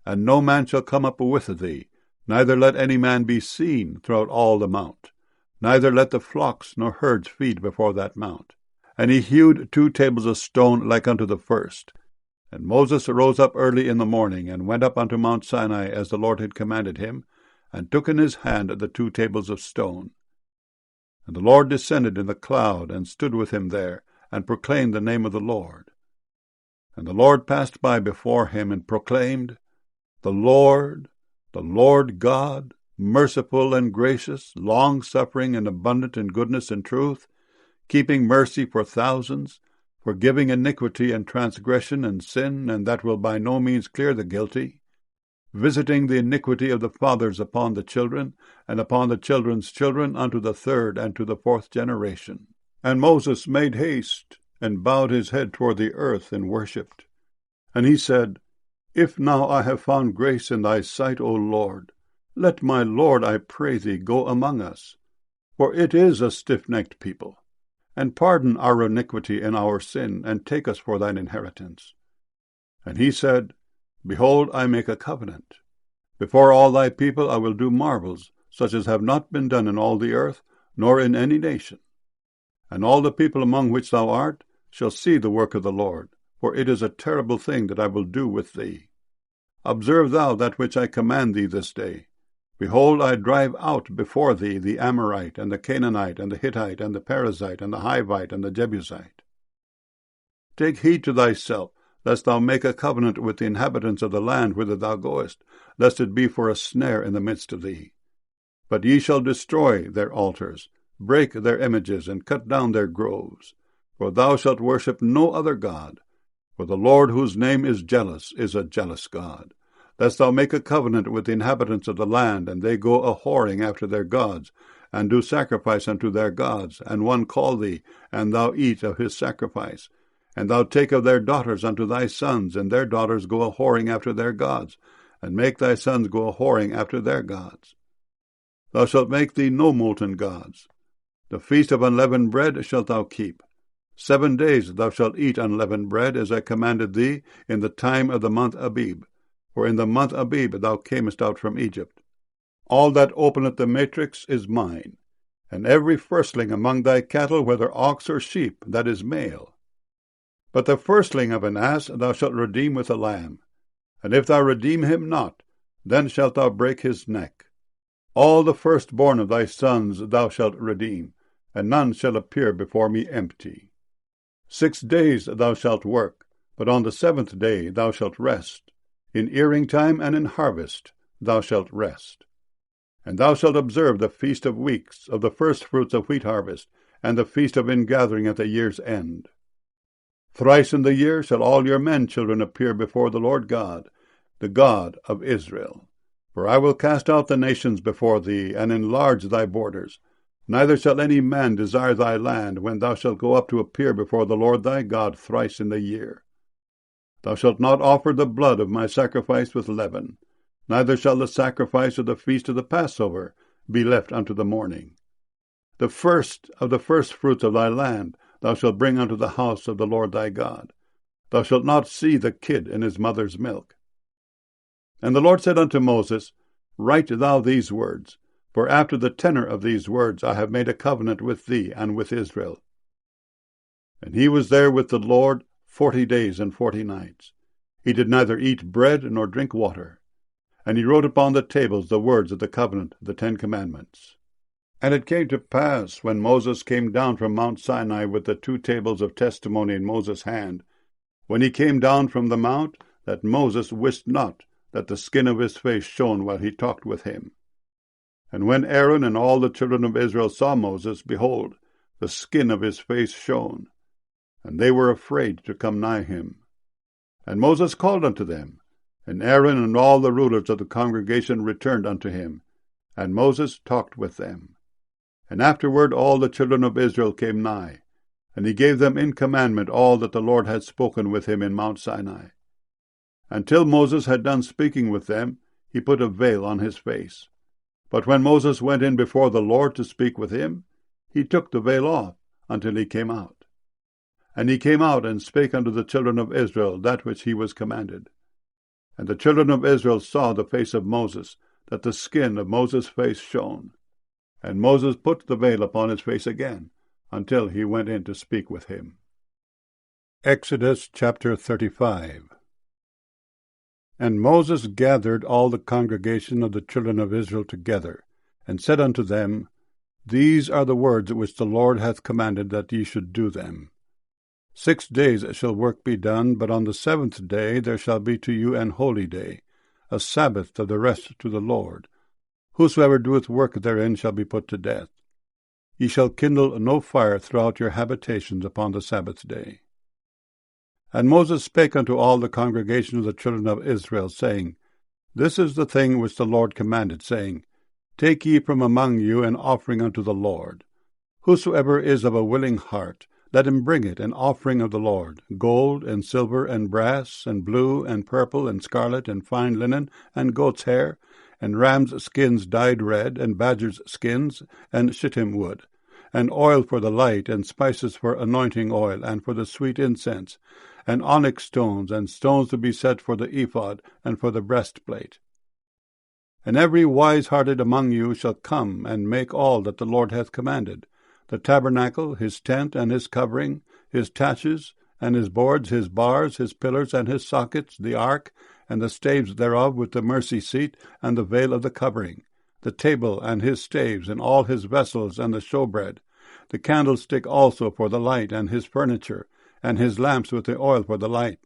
And no man shall come up with thee, neither let any man be seen throughout all the mount, neither let the flocks nor herds feed before that mount. And he hewed 2 tables of stone like unto the first. And Moses arose up early in the morning, and went up unto Mount Sinai as the Lord had commanded him, and took in his hand the 2 tables of stone. And the Lord descended in the cloud, and stood with him there, and proclaimed the name of the Lord. And the Lord passed by before him, and proclaimed, the Lord God, merciful and gracious, long-suffering and abundant in goodness and truth, keeping mercy for thousands, forgiving iniquity and transgression and sin, and that will by no means clear the guilty, visiting the iniquity of the fathers upon the children, and upon the children's children unto the 3rd and to the 4th generation. And Moses made haste, and bowed his head toward the earth, and worshipped. And he said, If now I have found grace in thy sight, O Lord, let my Lord, I pray thee, go among us. For it is a stiff-necked people. And pardon our iniquity and our sin, and take us for thine inheritance. And he said, Behold, I make a covenant. Before all thy people I will do marvels, such as have not been done in all the earth, nor in any nation. And all the people among which thou art shall see the work of the Lord, for it is a terrible thing that I will do with thee. Observe thou that which I command thee this day. Behold, I drive out before thee the Amorite, and the Canaanite, and the Hittite, and the Perizzite, and the Hivite, and the Jebusite. Take heed to thyself, lest thou make a covenant with the inhabitants of the land whither thou goest, lest it be for a snare in the midst of thee. But ye shall destroy their altars, break their images, and cut down their groves. For thou shalt worship no other God, for the Lord whose name is a jealous God. Lest thou make a covenant with the inhabitants of the land, and they go a-whoring after their gods, and do sacrifice unto their gods, and one call thee, and thou eat of his sacrifice. And thou take of their daughters unto thy sons, and their daughters go a-whoring after their gods, and make thy sons go a-whoring after their gods. Thou shalt make thee no molten gods. The feast of unleavened bread shalt thou keep. 7 days thou shalt eat unleavened bread, as I commanded thee, in the time of the month Abib. For in the month Abib thou camest out from Egypt. All that openeth the matrix is mine, and every firstling among thy cattle, whether ox or sheep, that is male. But the firstling of an ass thou shalt redeem with a lamb. And if thou redeem him not, then shalt thou break his neck. All the firstborn of thy sons thou shalt redeem, and none shall appear before me empty. 6 days thou shalt work, but on the 7th day thou shalt rest. In earing time and in harvest thou shalt rest. And thou shalt observe the feast of weeks, of the firstfruits of wheat harvest, and the feast of ingathering at the year's end. Thrice in the year shall all your men children appear before the Lord God, the God of Israel. For I will cast out the nations before thee, and enlarge thy borders. Neither shall any man desire thy land, when thou shalt go up to appear before the Lord thy God thrice in the year. Thou shalt not offer the blood of my sacrifice with leaven, neither shall the sacrifice of the feast of the Passover be left unto the morning. The first of the firstfruits of thy land thou shalt bring unto the house of the Lord thy God. Thou shalt not see the kid in his mother's milk. And the Lord said unto Moses, Write thou these words, for after the tenor of these words I have made a covenant with thee and with Israel. And he was there with the Lord 40 days and 40 nights. He did neither eat bread nor drink water. And he wrote upon the tables the words of the covenant, the 10 commandments. And it came to pass, when Moses came down from Mount Sinai with the 2 tables of testimony in Moses' hand, when he came down from the mount, that Moses wist not that the skin of his face shone while he talked with him. And when Aaron and all the children of Israel saw Moses, behold, the skin of his face shone, and they were afraid to come nigh him. And Moses called unto them, and Aaron and all the rulers of the congregation returned unto him, and Moses talked with them. And afterward all the children of Israel came nigh, and he gave them in commandment all that the Lord had spoken with him in Mount Sinai. Until Moses had done speaking with them, he put a veil on his face. But when Moses went in before the Lord to speak with him, he took the veil off, until he came out. And he came out and spake unto the children of Israel that which he was commanded. And the children of Israel saw the face of Moses, that the skin of Moses' face shone. And Moses put the veil upon his face again, until he went in to speak with him. Exodus chapter 35. And Moses gathered all the congregation of the children of Israel together, and said unto them, These are the words which the Lord hath commanded that ye should do them. 6 days shall work be done, but on the 7th day there shall be to you an holy day, a Sabbath of the rest to the Lord. Whosoever doeth work therein shall be put to death. Ye shall kindle no fire throughout your habitations upon the Sabbath day. And Moses spake unto all the congregation of the children of Israel, saying, This is the thing which the Lord commanded, saying, Take ye from among you an offering unto the Lord. Whosoever is of a willing heart, let him bring it an offering of the Lord, gold, and silver, and brass, and blue, and purple, and scarlet, and fine linen, and goat's hair, and rams' skins dyed red, and badgers' skins, and shittim wood, and oil for the light, and spices for anointing oil, and for the sweet incense, and onyx stones, and stones to be set for the ephod, and for the breastplate. And every wise-hearted among you shall come and make all that the Lord hath commanded, the tabernacle, his tent, and his covering, his taches, and his boards, his bars, his pillars, and his sockets, the ark, and the staves thereof with the mercy seat, and the veil of the covering, the table, and his staves, and all his vessels, and the showbread, the candlestick also for the light, and his furniture, and his lamps with the oil for the light,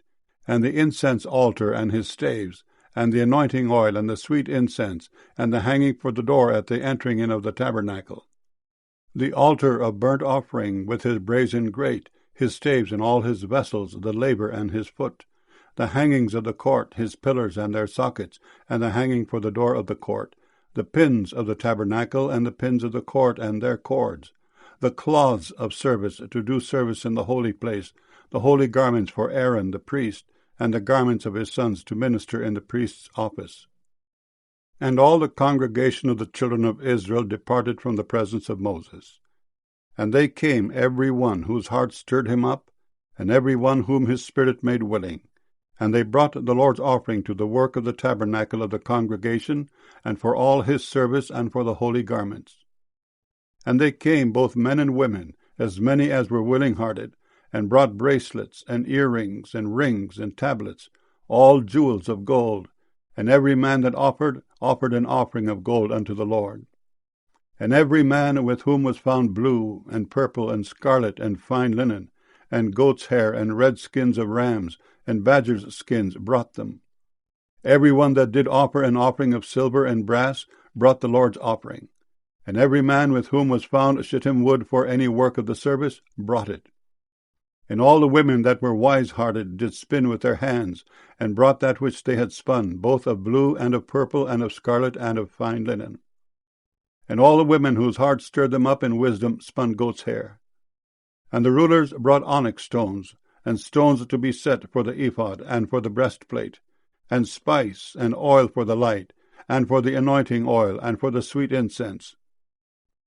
and the incense altar, and his staves, and the anointing oil, and the sweet incense, and the hanging for the door at the entering in of the tabernacle, the altar of burnt offering with his brazen grate, his staves and all his vessels, the laver and his foot, the hangings of the court, his pillars and their sockets, and the hanging for the door of the court, the pins of the tabernacle, and the pins of the court and their cords, the cloths of service to do service in the holy place, the holy garments for Aaron the priest, and the garments of his sons to minister in the priest's office. And all the congregation of the children of Israel departed from the presence of Moses. And they came, every one whose heart stirred him up, and every one whom his spirit made willing. And they brought the Lord's offering to the work of the tabernacle of the congregation, and for all his service, and for the holy garments. And they came, both men and women, as many as were willing-hearted, and brought bracelets, and earrings, and rings, and tablets, all jewels of gold. And every man that offered an offering of gold unto the Lord. And every man with whom was found blue, and purple, and scarlet, and fine linen, and goat's hair, and red skins of rams, and badgers' skins, brought them. Every one that did offer an offering of silver and brass brought the Lord's offering. And every man with whom was found shittim wood for any work of the service brought it. And all the women that were wise-hearted did spin with their hands, and brought that which they had spun, both of blue, and of purple, and of scarlet, and of fine linen. And all the women whose hearts stirred them up in wisdom spun goat's hair. And the rulers brought onyx stones, and stones to be set for the ephod, and for the breastplate, and spice, and oil for the light, and for the anointing oil, and for the sweet incense.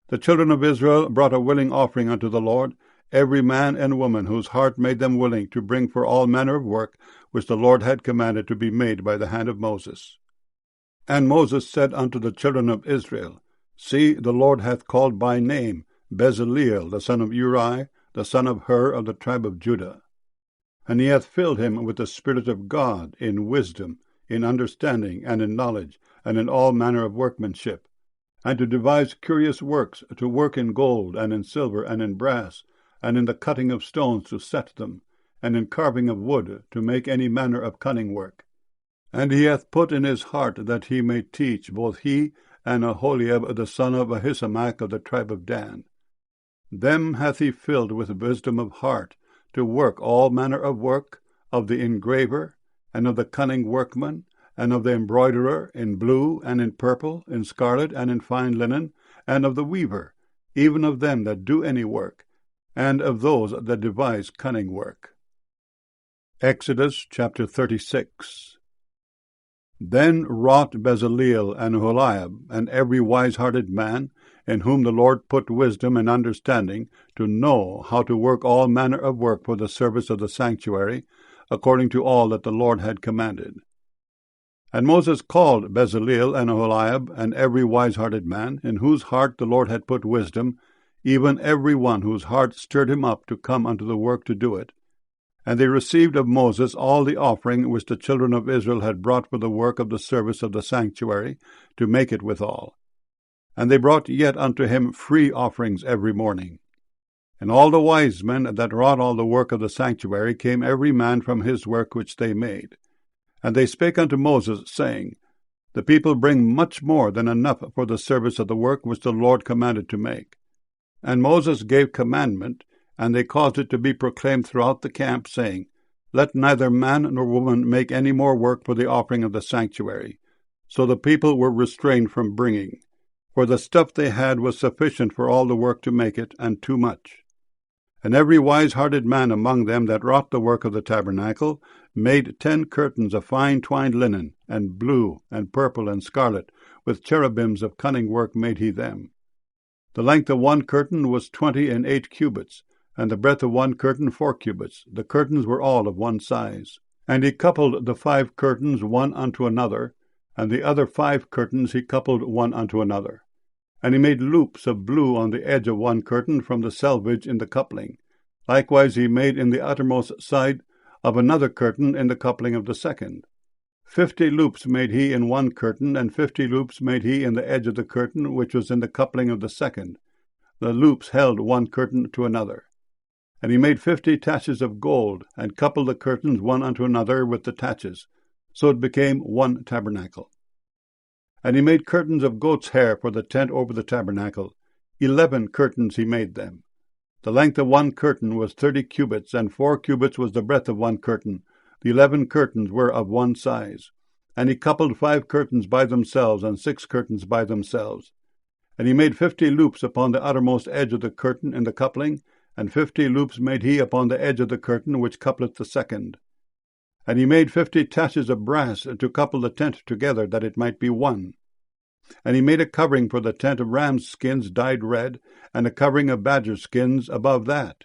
The children of Israel brought a willing offering unto the Lord, every man and woman whose heart made them willing to bring for all manner of work which the Lord had commanded to be made by the hand of Moses. And Moses said unto the children of Israel, See, the Lord hath called by name Bezaleel, the son of Uri, the son of Hur of the tribe of Judah. And he hath filled him with the Spirit of God, in wisdom, in understanding, and in knowledge, and in all manner of workmanship, and to devise curious works, to work in gold, and in silver, and in brass, and in the cutting of stones to set them, and in carving of wood, to make any manner of cunning work. And he hath put in his heart that he may teach, both he and Aholiab the son of Ahisamach of the tribe of Dan. Them hath he filled with wisdom of heart, to work all manner of work, of the engraver, and of the cunning workman, and of the embroiderer, in blue, and in purple, in scarlet, and in fine linen, and of the weaver, even of them that do any work, and of those that devise cunning work. Exodus chapter 36. Then wrought Bezaleel and Aholiab, and every wise-hearted man, in whom the Lord put wisdom and understanding, to know how to work all manner of work for the service of the sanctuary, according to all that the Lord had commanded. And Moses called Bezaleel and Aholiab, and every wise-hearted man, in whose heart the Lord had put wisdom, even every one whose heart stirred him up to come unto the work to do it. And they received of Moses all the offering which the children of Israel had brought for the work of the service of the sanctuary, to make it withal. And they brought yet unto him free offerings every morning. And all the wise men that wrought all the work of the sanctuary came every man from his work which they made. And they spake unto Moses, saying, The people bring much more than enough for the service of the work which the Lord commanded to make. And Moses gave commandment, and they caused it to be proclaimed throughout the camp, saying, Let neither man nor woman make any more work for the offering of the sanctuary. So the people were restrained from bringing, for the stuff they had was sufficient for all the work to make it, and too much. And every wise-hearted man among them that wrought the work of the tabernacle made 10 curtains of fine twined linen, and blue, and purple, and scarlet, with cherubims of cunning work made he them. The length of one curtain was 28 cubits, and the breadth of one curtain 4 cubits. The curtains were all of one size. And he coupled the 5 curtains one unto another, and the other 5 curtains he coupled one unto another. And he made loops of blue on the edge of one curtain from the selvage in the coupling. Likewise he made in the uttermost side of another curtain in the coupling of the second. 50 loops made he in one curtain, and 50 loops made he in the edge of the curtain which was in the coupling of the second. The loops held one curtain to another. And he made 50 taches of gold, and coupled the curtains one unto another with the taches. So it became one tabernacle. And he made curtains of goat's hair for the tent over the tabernacle. 11 curtains he made them. The length of one curtain was 30 cubits, and 4 cubits was the breadth of one curtain. The 11 curtains were of one size. And he coupled 5 curtains by themselves, and 6 curtains by themselves. And he made 50 loops upon the uttermost edge of the curtain in the coupling, and 50 loops made he upon the edge of the curtain which coupleth the second. And he made 50 taches of brass to couple the tent together, that it might be one. And he made a covering for the tent of rams' skins dyed red, and a covering of badger skins above that.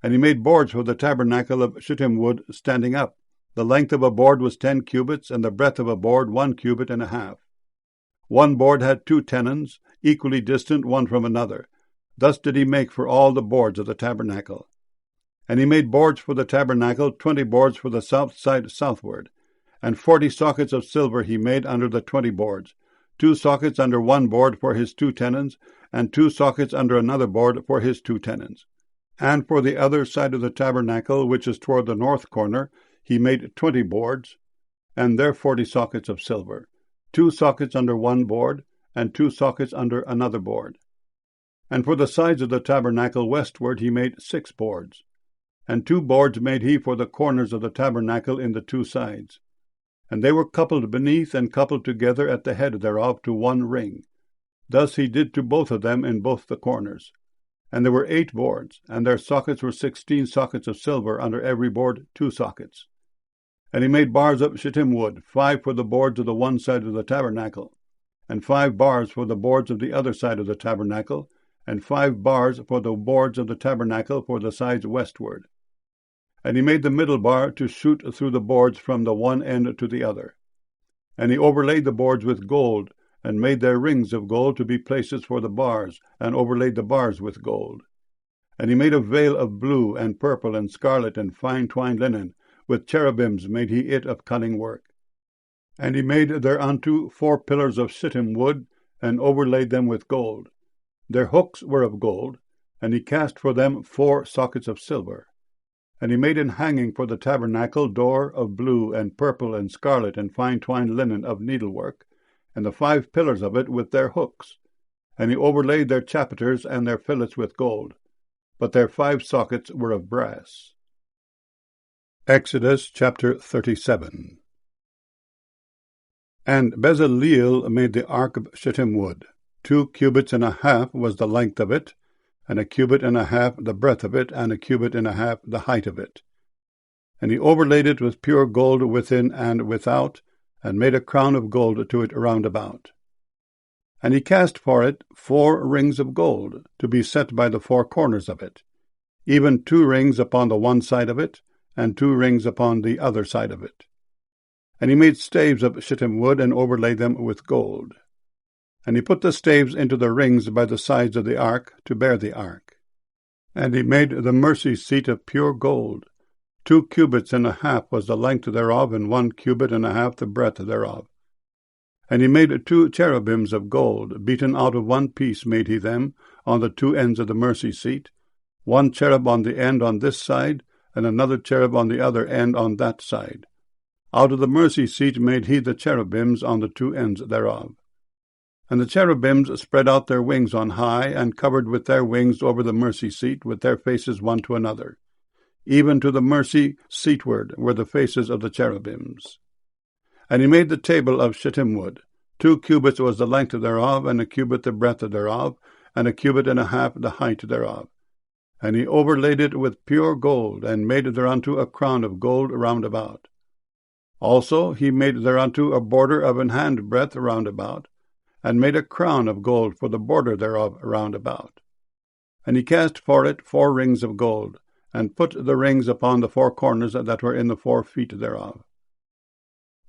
And he made boards for the tabernacle of shittim wood standing up. The length of a board was 10 cubits, and the breadth of a board 1 cubit and a half. One board had 2 tenons, equally distant one from another. Thus did he make for all the boards of the tabernacle. And he made boards for the tabernacle, 20 boards for the south side southward. And 40 sockets of silver he made under the 20 boards, 2 sockets under one board for his 2 tenons, and 2 sockets under another board for his 2 tenons. And for the other side of the tabernacle, which is toward the north corner, he made 20 boards, and there 40 sockets of silver, 2 sockets under one board, and 2 sockets under another board. And for the sides of the tabernacle westward he made 6 boards. And 2 boards made he for the corners of the tabernacle in the 2 sides. And they were coupled beneath and coupled together at the head thereof to one ring. Thus he did to both of them in both the corners. And there were 8 boards, and their sockets were 16 sockets of silver, under every board 2 sockets. And he made bars of shittim wood, 5 for the boards of the one side of the tabernacle, and 5 bars for the boards of the other side of the tabernacle, and 5 bars for the boards of the tabernacle for the sides westward. And he made the middle bar to shoot through the boards from the one end to the other. And he overlaid the boards with gold, and made their rings of gold to be places for the bars, and overlaid the bars with gold. And he made a veil of blue, and purple, and scarlet, and fine twined linen, with cherubims made he it of cunning work. And he made thereunto 4 pillars of shittim wood, and overlaid them with gold. Their hooks were of gold, and he cast for them 4 sockets of silver. And he made an hanging for the tabernacle door of blue, and purple, and scarlet, and fine twined linen of needlework, and the 5 pillars of it with their hooks. And he overlaid their chapiters and their fillets with gold, but their 5 sockets were of brass. Exodus chapter 37. And Bezaleel made the ark of shittim wood. 2 cubits and a half was the length of it, and a cubit and a half the breadth of it, and a cubit and a half the height of it. And he overlaid it with pure gold within and without, and made a crown of gold to it round about. And he cast for it 4 rings of gold, to be set by the 4 corners of it, even 2 rings upon the one side of it, and 2 rings upon the other side of it. And he made staves of shittim wood, and overlaid them with gold. And he put the staves into the rings by the sides of the ark, to bear the ark. And he made the mercy seat of pure gold. 2 cubits and a half was the length thereof, and 1 cubit and a half the breadth thereof. And he made 2 cherubims of gold, beaten out of 1 piece made he them, on the 2 ends of the mercy seat, 1 cherub on the end on this side, and another cherub on the other end on that side. Out of the mercy seat made he the cherubims on the 2 ends thereof. And the cherubims spread out their wings on high, and covered with their wings over the mercy seat, with their faces one to another. Even to the mercy seatward were the faces of the cherubims. And he made the table of shittim wood. 2 cubits was the length thereof, and 1 cubit the breadth thereof, and 1 cubit and a half the height thereof. And he overlaid it with pure gold, and made thereunto a crown of gold round about. Also he made thereunto a border of an handbreadth round about, and made a crown of gold for the border thereof round about. And he cast for it 4 rings of gold, and put the rings upon the 4 corners that were in the 4 feet thereof.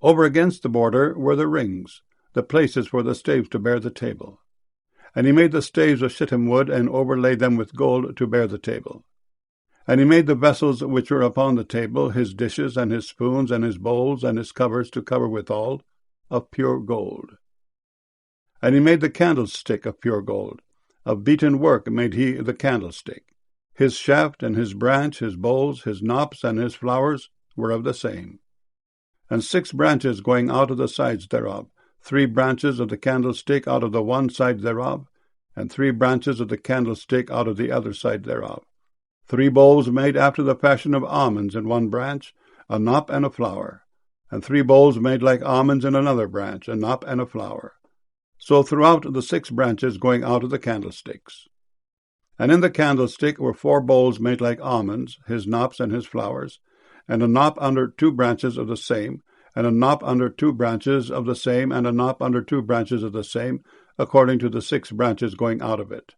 Over against the border were the rings, the places for the staves to bear the table. And he made the staves of shittim wood, and overlaid them with gold to bear the table. And he made the vessels which were upon the table, his dishes, and his spoons, and his bowls, and his covers to cover withal, of pure gold. And he made the candlestick of pure gold. Of beaten work made he the candlestick. His shaft, and his branch, his bowls, his knops, and his flowers were of the same. And 6 branches going out of the sides thereof, 3 branches of the candlestick out of the one side thereof, and 3 branches of the candlestick out of the other side thereof. 3 bowls made after the fashion of almonds in one branch, a knop and a flower, and 3 bowls made like almonds in another branch, a knop and a flower. So throughout the 6 branches going out of the candlesticks. And in the candlestick were 4 bowls made like almonds, his knops and his flowers, and a knop under 2 branches of the same, and a knop under 2 branches of the same, and a knop under 2 branches of the same, according to the 6 branches going out of it.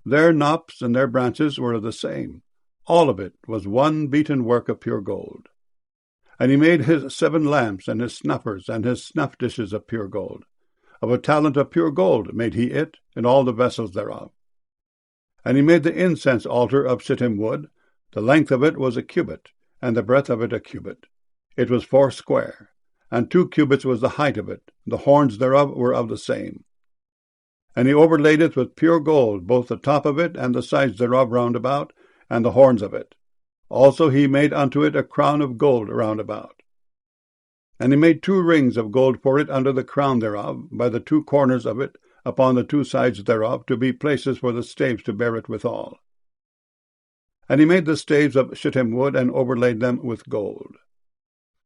Their knops and their branches were of the same. All of it was one beaten work of pure gold. And he made his 7 lamps, and his snuffers, and his snuff dishes of pure gold. Of a talent of pure gold made he it, and all the vessels thereof. And he made the incense altar of shittim wood. The length of it was 1 cubit, and the breadth of it 1 cubit. It was 4 square, and 2 cubits was the height of it. The horns thereof were of the same. And he overlaid it with pure gold, both the top of it and the sides thereof round about, and the horns of it. Also he made unto it a crown of gold round about. And he made 2 rings of gold for it under the crown thereof, by the 2 corners of it, upon the 2 sides thereof, to be places for the staves to bear it withal. And he made the staves of shittim wood, and overlaid them with gold.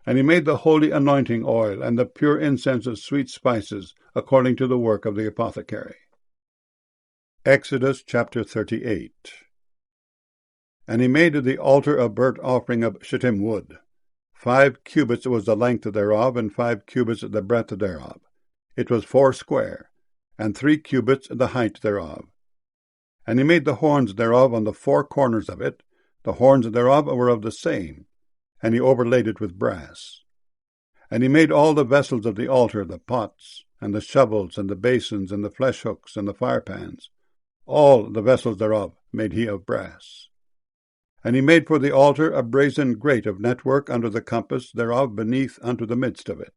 And he made the holy anointing oil, and the pure incense of sweet spices, according to the work of the apothecary. Exodus chapter 38. And he made the altar of burnt offering of shittim wood. 5 cubits was the length thereof, and 5 cubits the breadth thereof. It was 4 square, and 3 cubits the height thereof. And he made the horns thereof on the 4 corners of it. The horns thereof were of the same, and he overlaid it with brass. And he made all the vessels of the altar, the pots, and the shovels, and the basins, and the flesh hooks, and the firepans. All the vessels thereof made he of brass. And he made for the altar a brazen grate of network under the compass thereof beneath unto the midst of it.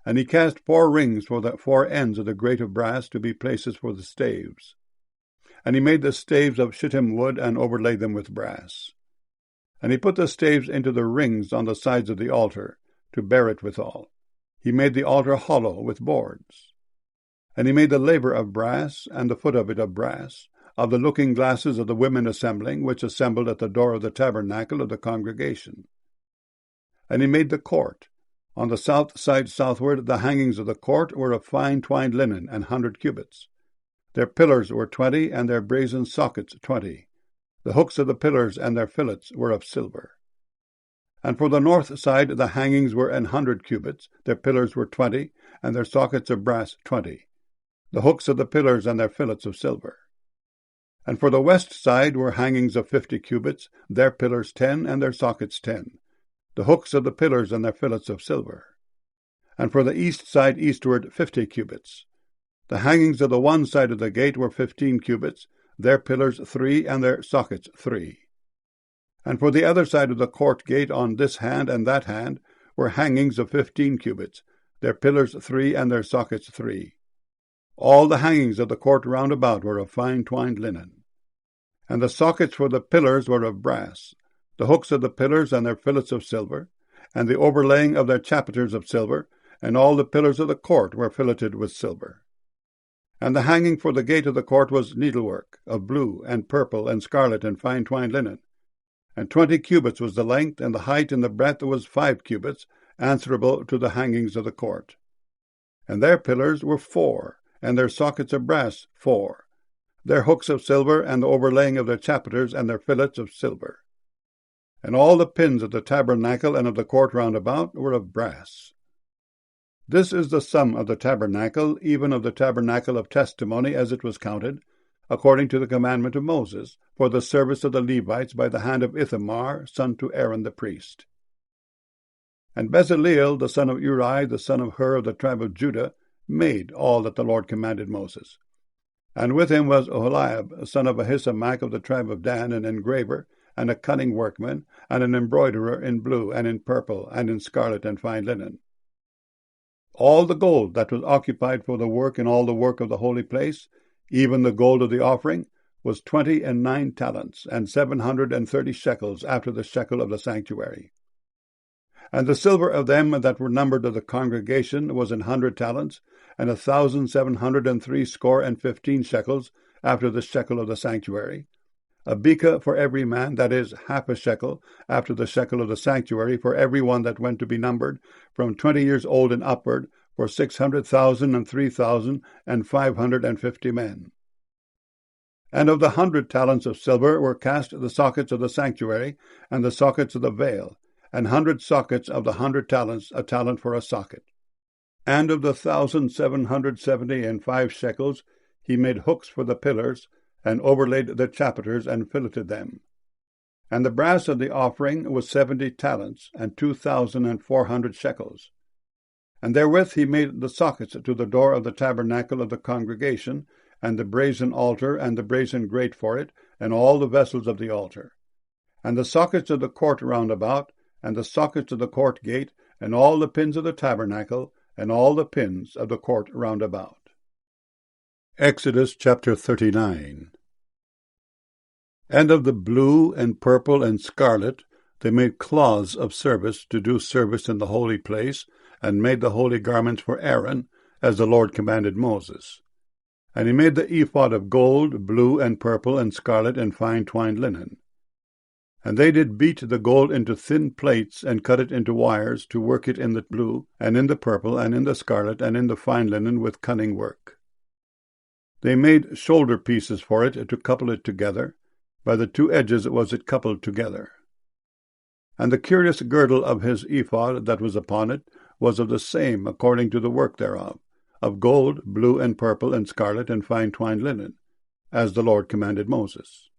And he cast 4 rings for the 4 ends of the grate of brass to be places for the staves. And he made the staves of shittim wood, and overlaid them with brass. And he put the staves into the rings on the sides of the altar, to bear it withal. He made the altar hollow with boards. And he made the laver of brass, and the foot of it of brass, of the looking glasses of the women assembling, which assembled at the door of the tabernacle of the congregation. And he made the court. On the south side southward, the hangings of the court were of fine twined linen, 100 cubits. Their pillars were 20, and their brazen sockets 20. The hooks of the pillars and their fillets were of silver. And for the north side the hangings were 100 cubits, their pillars were 20, and their sockets of brass 20. the hooks of the pillars and their fillets of silver. And for the west side were hangings of 50 cubits, their pillars 10, and their sockets 10, the hooks of the pillars and their fillets of silver. And for the east side eastward 50 cubits. The hangings of the one side of the gate were 15 cubits, their pillars 3, and their sockets 3. And for the other side of the court gate on this hand and that hand were hangings of 15 cubits, their pillars 3, and their sockets 3. All the hangings of the court round about were of fine twined linen. And the sockets for the pillars were of brass, the hooks of the pillars and their fillets of silver, and the overlaying of their chapiters of silver, and all the pillars of the court were filleted with silver. And the hanging for the gate of the court was needlework, of blue, and purple, and scarlet, and fine twined linen. And 20 cubits was the length, and the height and the breadth was 5 cubits, answerable to the hangings of the court. And their pillars were 4, and their sockets of brass 4, their hooks of silver, and the overlaying of their chapiters, and their fillets of silver. And all the pins of the tabernacle and of the court round about were of brass. This is the sum of the tabernacle, even of the tabernacle of testimony, as it was counted, according to the commandment of Moses, for the service of the Levites by the hand of Ithamar, son to Aaron the priest. And Bezaleel, the son of Uri, the son of Hur of the tribe of Judah, made all that the Lord commanded Moses. And with him was Oholiab, son of Ahisamach of the tribe of Dan, an engraver, and a cunning workman, and an embroiderer in blue, and in purple, and in scarlet, and fine linen. All the gold that was occupied for the work in all the work of the holy place, even the gold of the offering, was 29 talents, and 730 shekels after the shekel of the sanctuary. And the silver of them that were numbered of the congregation was 100 talents, and 1,703 shekels after the shekel of the sanctuary. A beka for every man, that is, half a shekel, after the shekel of the sanctuary, for every one that went to be numbered, from 20 years old and upward, for 600,000 and 3,550 men. And of the 100 talents of silver were cast the sockets of the sanctuary, and the sockets of the veil, and 100 sockets of the 100 talents, a talent for a socket. And of the 1,775 shekels he made hooks for the pillars, and overlaid the chapiters, and filleted them. And the brass of the offering was 70 talents, and 2,400 shekels. And therewith he made the sockets to the door of the tabernacle of the congregation, and the brazen altar, and the brazen grate for it, and all the vessels of the altar. And the sockets of the court round about, and the sockets of the court gate, and all the pins of the tabernacle, and all the pins of the court round about. Exodus chapter 39. And of the blue and purple and scarlet they made cloths of service to do service in the holy place, and made the holy garments for Aaron, as the Lord commanded Moses. And he made the ephod of gold, blue and purple and scarlet and fine twined linen. And they did beat the gold into thin plates, and cut it into wires, to work it in the blue, and in the purple, and in the scarlet, and in the fine linen with cunning work. They made shoulder pieces for it to couple it together. By the 2 edges was it coupled together. And the curious girdle of his ephod that was upon it was of the same according to the work thereof, of gold, blue and purple and scarlet and fine twined linen, as the Lord commanded Moses.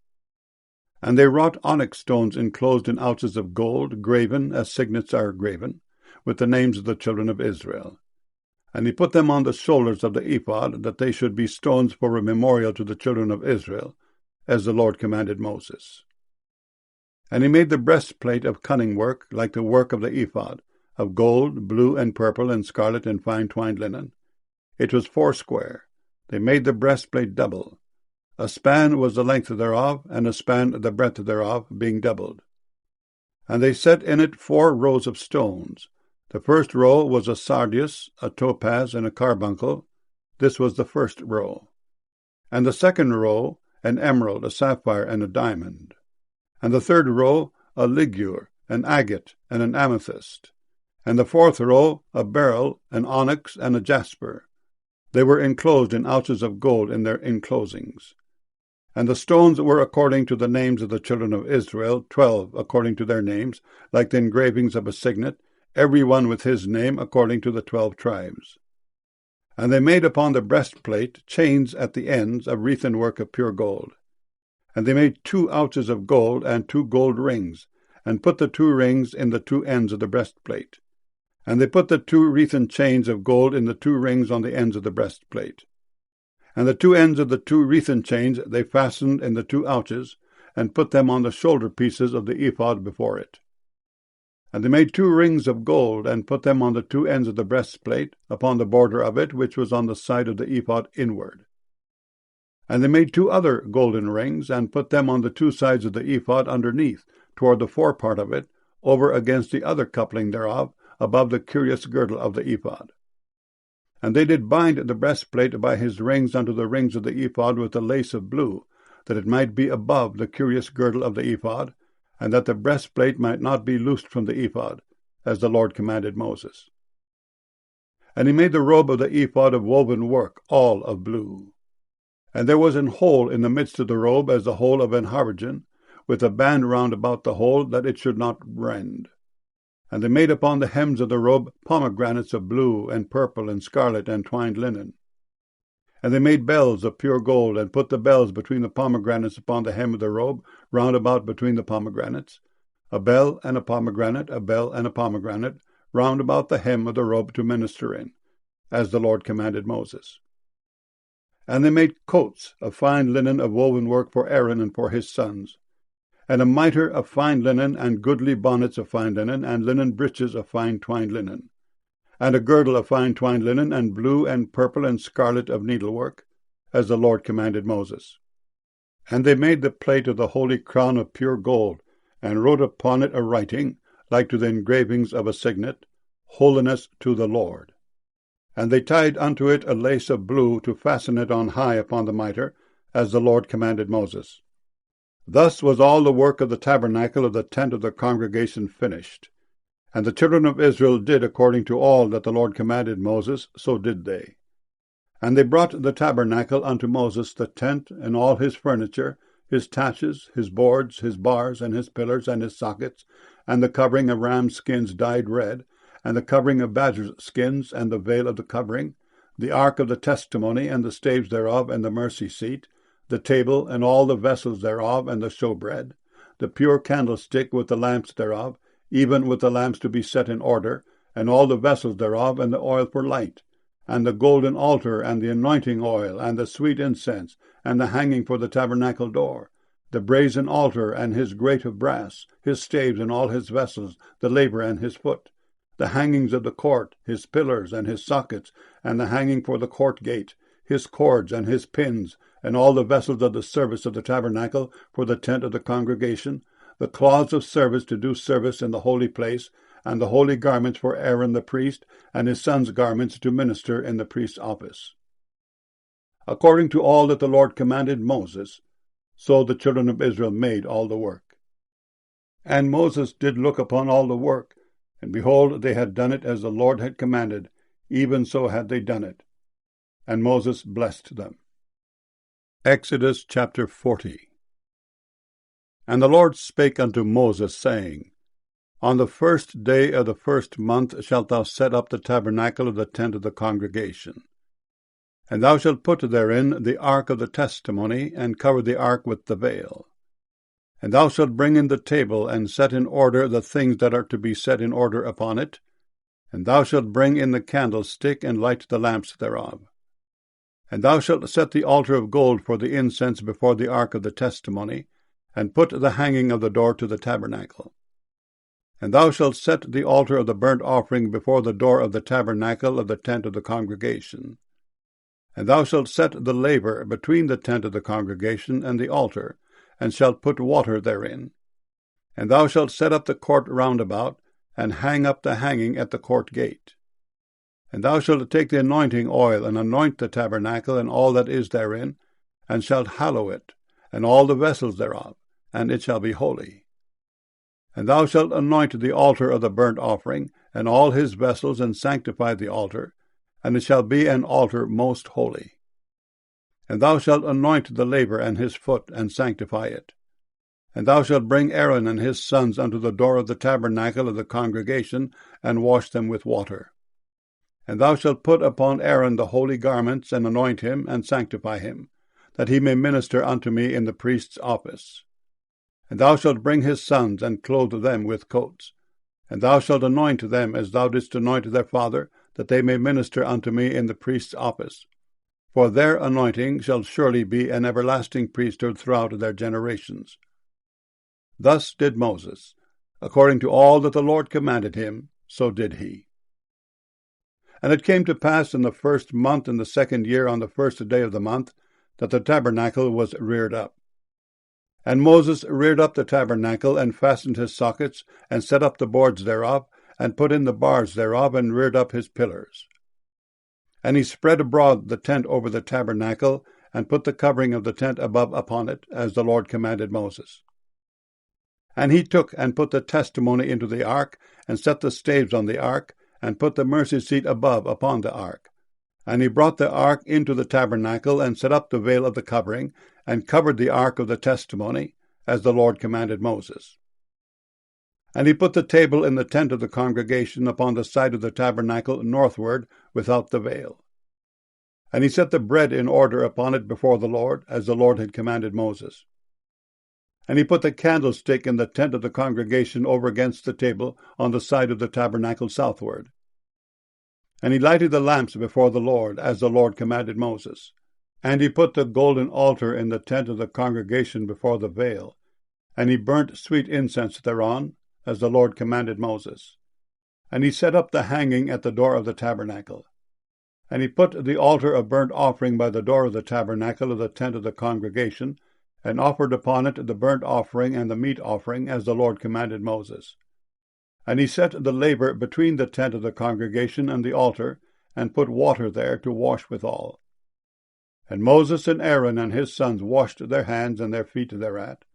And they wrought onyx stones enclosed in ounces of gold, graven as signets are graven, with the names of the children of Israel. And he put them on the shoulders of the ephod, that they should be stones for a memorial to the children of Israel, as the Lord commanded Moses. And he made the breastplate of cunning work, like the work of the ephod, of gold, blue and purple and scarlet and fine twined linen. It was foursquare. They made the breastplate double. A span was the length thereof, and a span the breadth thereof, being doubled. And they set in it 4 rows of stones. The first row was a sardius, a topaz, and a carbuncle. This was the first row. And the second row, an emerald, a sapphire, and a diamond. And the third row, a ligure, an agate, and an amethyst. And the fourth row, a beryl, an onyx, and a jasper. They were enclosed in ounces of gold in their enclosings. And the stones were according to the names of the children of Israel, 12 according to their names, like the engravings of a signet, every one with his name according to the 12 tribes. And they made upon the breastplate chains at the ends of wreathen work of pure gold. And they made 2 ouches of gold and 2 gold rings, and put the 2 rings in the 2 ends of the breastplate. And they put the 2 wreathen chains of gold in the 2 rings on the ends of the breastplate. And the 2 ends of the 2 wreathen chains they fastened in the 2 ouches, and put them on the shoulder pieces of the ephod before it. And they made 2 rings of gold, and put them on the 2 ends of the breastplate, upon the border of it, which was on the side of the ephod inward. And they made 2 other golden rings, and put them on the 2 sides of the ephod underneath, toward the forepart of it, over against the other coupling thereof, above the curious girdle of the ephod. And they did bind the breastplate by his rings unto the rings of the ephod with a lace of blue, that it might be above the curious girdle of the ephod, and that the breastplate might not be loosed from the ephod, as the Lord commanded Moses. And he made the robe of the ephod of woven work, all of blue. And there was an hole in the midst of the robe as the hole of an habergeon, with a band round about the hole, that it should not rend. And they made upon the hems of the robe pomegranates of blue, and purple, and scarlet, and twined linen. And they made bells of pure gold, and put the bells between the pomegranates upon the hem of the robe, round about between the pomegranates, a bell and a pomegranate, a bell and a pomegranate, round about the hem of the robe to minister in, as the Lord commanded Moses. And they made coats of fine linen of woven work for Aaron and for his sons, and a mitre of fine linen, and goodly bonnets of fine linen, and linen breeches of fine twined linen, and a girdle of fine twined linen, and blue and purple and scarlet of needlework, as the Lord commanded Moses. And they made the plate of the holy crown of pure gold, and wrote upon it a writing, like to the engravings of a signet, Holiness to the Lord. And they tied unto it a lace of blue, to fasten it on high upon the mitre, as the Lord commanded Moses. Thus was all the work of the tabernacle of the tent of the congregation finished. And the children of Israel did according to all that the Lord commanded Moses, so did they. And they brought the tabernacle unto Moses, the tent, and all his furniture, his taches, his boards, his bars, and his pillars, and his sockets, and the covering of rams' skins dyed red, and the covering of badgers' skins, and the veil of the covering, the ark of the testimony, and the staves thereof, and the mercy seat, the table, and all the vessels thereof, and the showbread, the pure candlestick with the lamps thereof, even with the lamps to be set in order, and all the vessels thereof, and the oil for light, and the golden altar, and the anointing oil, and the sweet incense, and the hanging for the tabernacle door, the brazen altar, and his grate of brass, his staves, and all his vessels, the laver and his foot, the hangings of the court, his pillars, and his sockets, and the hanging for the court gate, his cords, and his pins, and all the vessels of the service of the tabernacle for the tent of the congregation, the cloths of service to do service in the holy place, and the holy garments for Aaron the priest, and his sons' garments to minister in the priest's office. According to all that the Lord commanded Moses, so the children of Israel made all the work. And Moses did look upon all the work, and behold, they had done it as the Lord had commanded, even so had they done it. And Moses blessed them. Exodus chapter 40. And the Lord spake unto Moses, saying, On the 1st day of the 1st month shalt thou set up the tabernacle of the tent of the congregation. And thou shalt put therein the ark of the testimony, and cover the ark with the veil. And thou shalt bring in the table, and set in order the things that are to be set in order upon it. And thou shalt bring in the candlestick, and light the lamps thereof. And thou shalt set the altar of gold for the incense before the ark of the testimony, and put the hanging of the door to the tabernacle. And thou shalt set the altar of the burnt offering before the door of the tabernacle of the tent of the congregation. And thou shalt set the laver between the tent of the congregation and the altar, and shalt put water therein. And thou shalt set up the court round about, and hang up the hanging at the court gate. And thou shalt take the anointing oil, and anoint the tabernacle and all that is therein, and shalt hallow it, and all the vessels thereof, and it shall be holy. And thou shalt anoint the altar of the burnt offering, and all his vessels, and sanctify the altar, and it shall be an altar most holy. And thou shalt anoint the laver and his foot, and sanctify it. And thou shalt bring Aaron and his sons unto the door of the tabernacle of the congregation, and wash them with water. And thou shalt put upon Aaron the holy garments, and anoint him, and sanctify him, that he may minister unto me in the priest's office. And thou shalt bring his sons, and clothe them with coats. And thou shalt anoint them as thou didst anoint their father, that they may minister unto me in the priest's office. For their anointing shall surely be an everlasting priesthood throughout their generations. Thus did Moses. According to all that the Lord commanded him, so did he. And it came to pass in the 1st month in the 2nd year, on the 1st day of the month, that the tabernacle was reared up. And Moses reared up the tabernacle, and fastened his sockets, and set up the boards thereof, and put in the bars thereof, and reared up his pillars. And he spread abroad the tent over the tabernacle, and put the covering of the tent above upon it, as the Lord commanded Moses. And he took and put the testimony into the ark, and set the staves on the ark, and put the mercy seat above upon the ark. And he brought the ark into the tabernacle, and set up the veil of the covering, and covered the ark of the testimony, as the Lord commanded Moses. And he put the table in the tent of the congregation upon the side of the tabernacle northward, without the veil. And he set the bread in order upon it before the Lord, as the Lord had commanded Moses. And he put the candlestick in the tent of the congregation over against the table, on the side of the tabernacle southward. And he lighted the lamps before the Lord, as the Lord commanded Moses. And he put the golden altar in the tent of the congregation before the veil. And he burnt sweet incense thereon, as the Lord commanded Moses. And he set up the hanging at the door of the tabernacle. And he put the altar of burnt offering by the door of the tabernacle of the tent of the congregation, and offered upon it the burnt offering and the meat offering, as the Lord commanded Moses. And he set the laver between the tent of the congregation and the altar, and put water there to wash withal. And Moses and Aaron and his sons washed their hands and their feet thereat,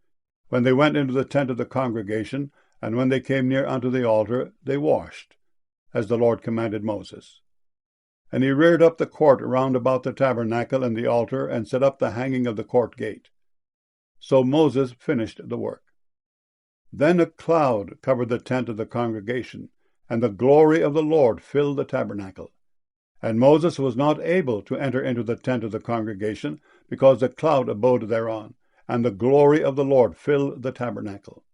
when they went into the tent of the congregation, and when they came near unto the altar, they washed, as the Lord commanded Moses. And he reared up the court round about the tabernacle and the altar, and set up the hanging of the court gate. So Moses finished the work. Then a cloud covered the tent of the congregation, and the glory of the Lord filled the tabernacle. And Moses was not able to enter into the tent of the congregation, because the cloud abode thereon, and the glory of the Lord filled the tabernacle.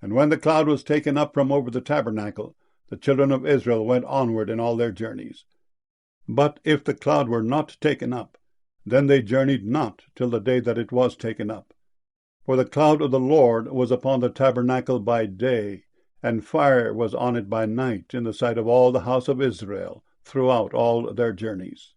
And when the cloud was taken up from over the tabernacle, the children of Israel went onward in all their journeys. But if the cloud were not taken up, then they journeyed not till the day that it was taken up. For the cloud of the Lord was upon the tabernacle by day, and fire was on it by night, in the sight of all the house of Israel, throughout all their journeys.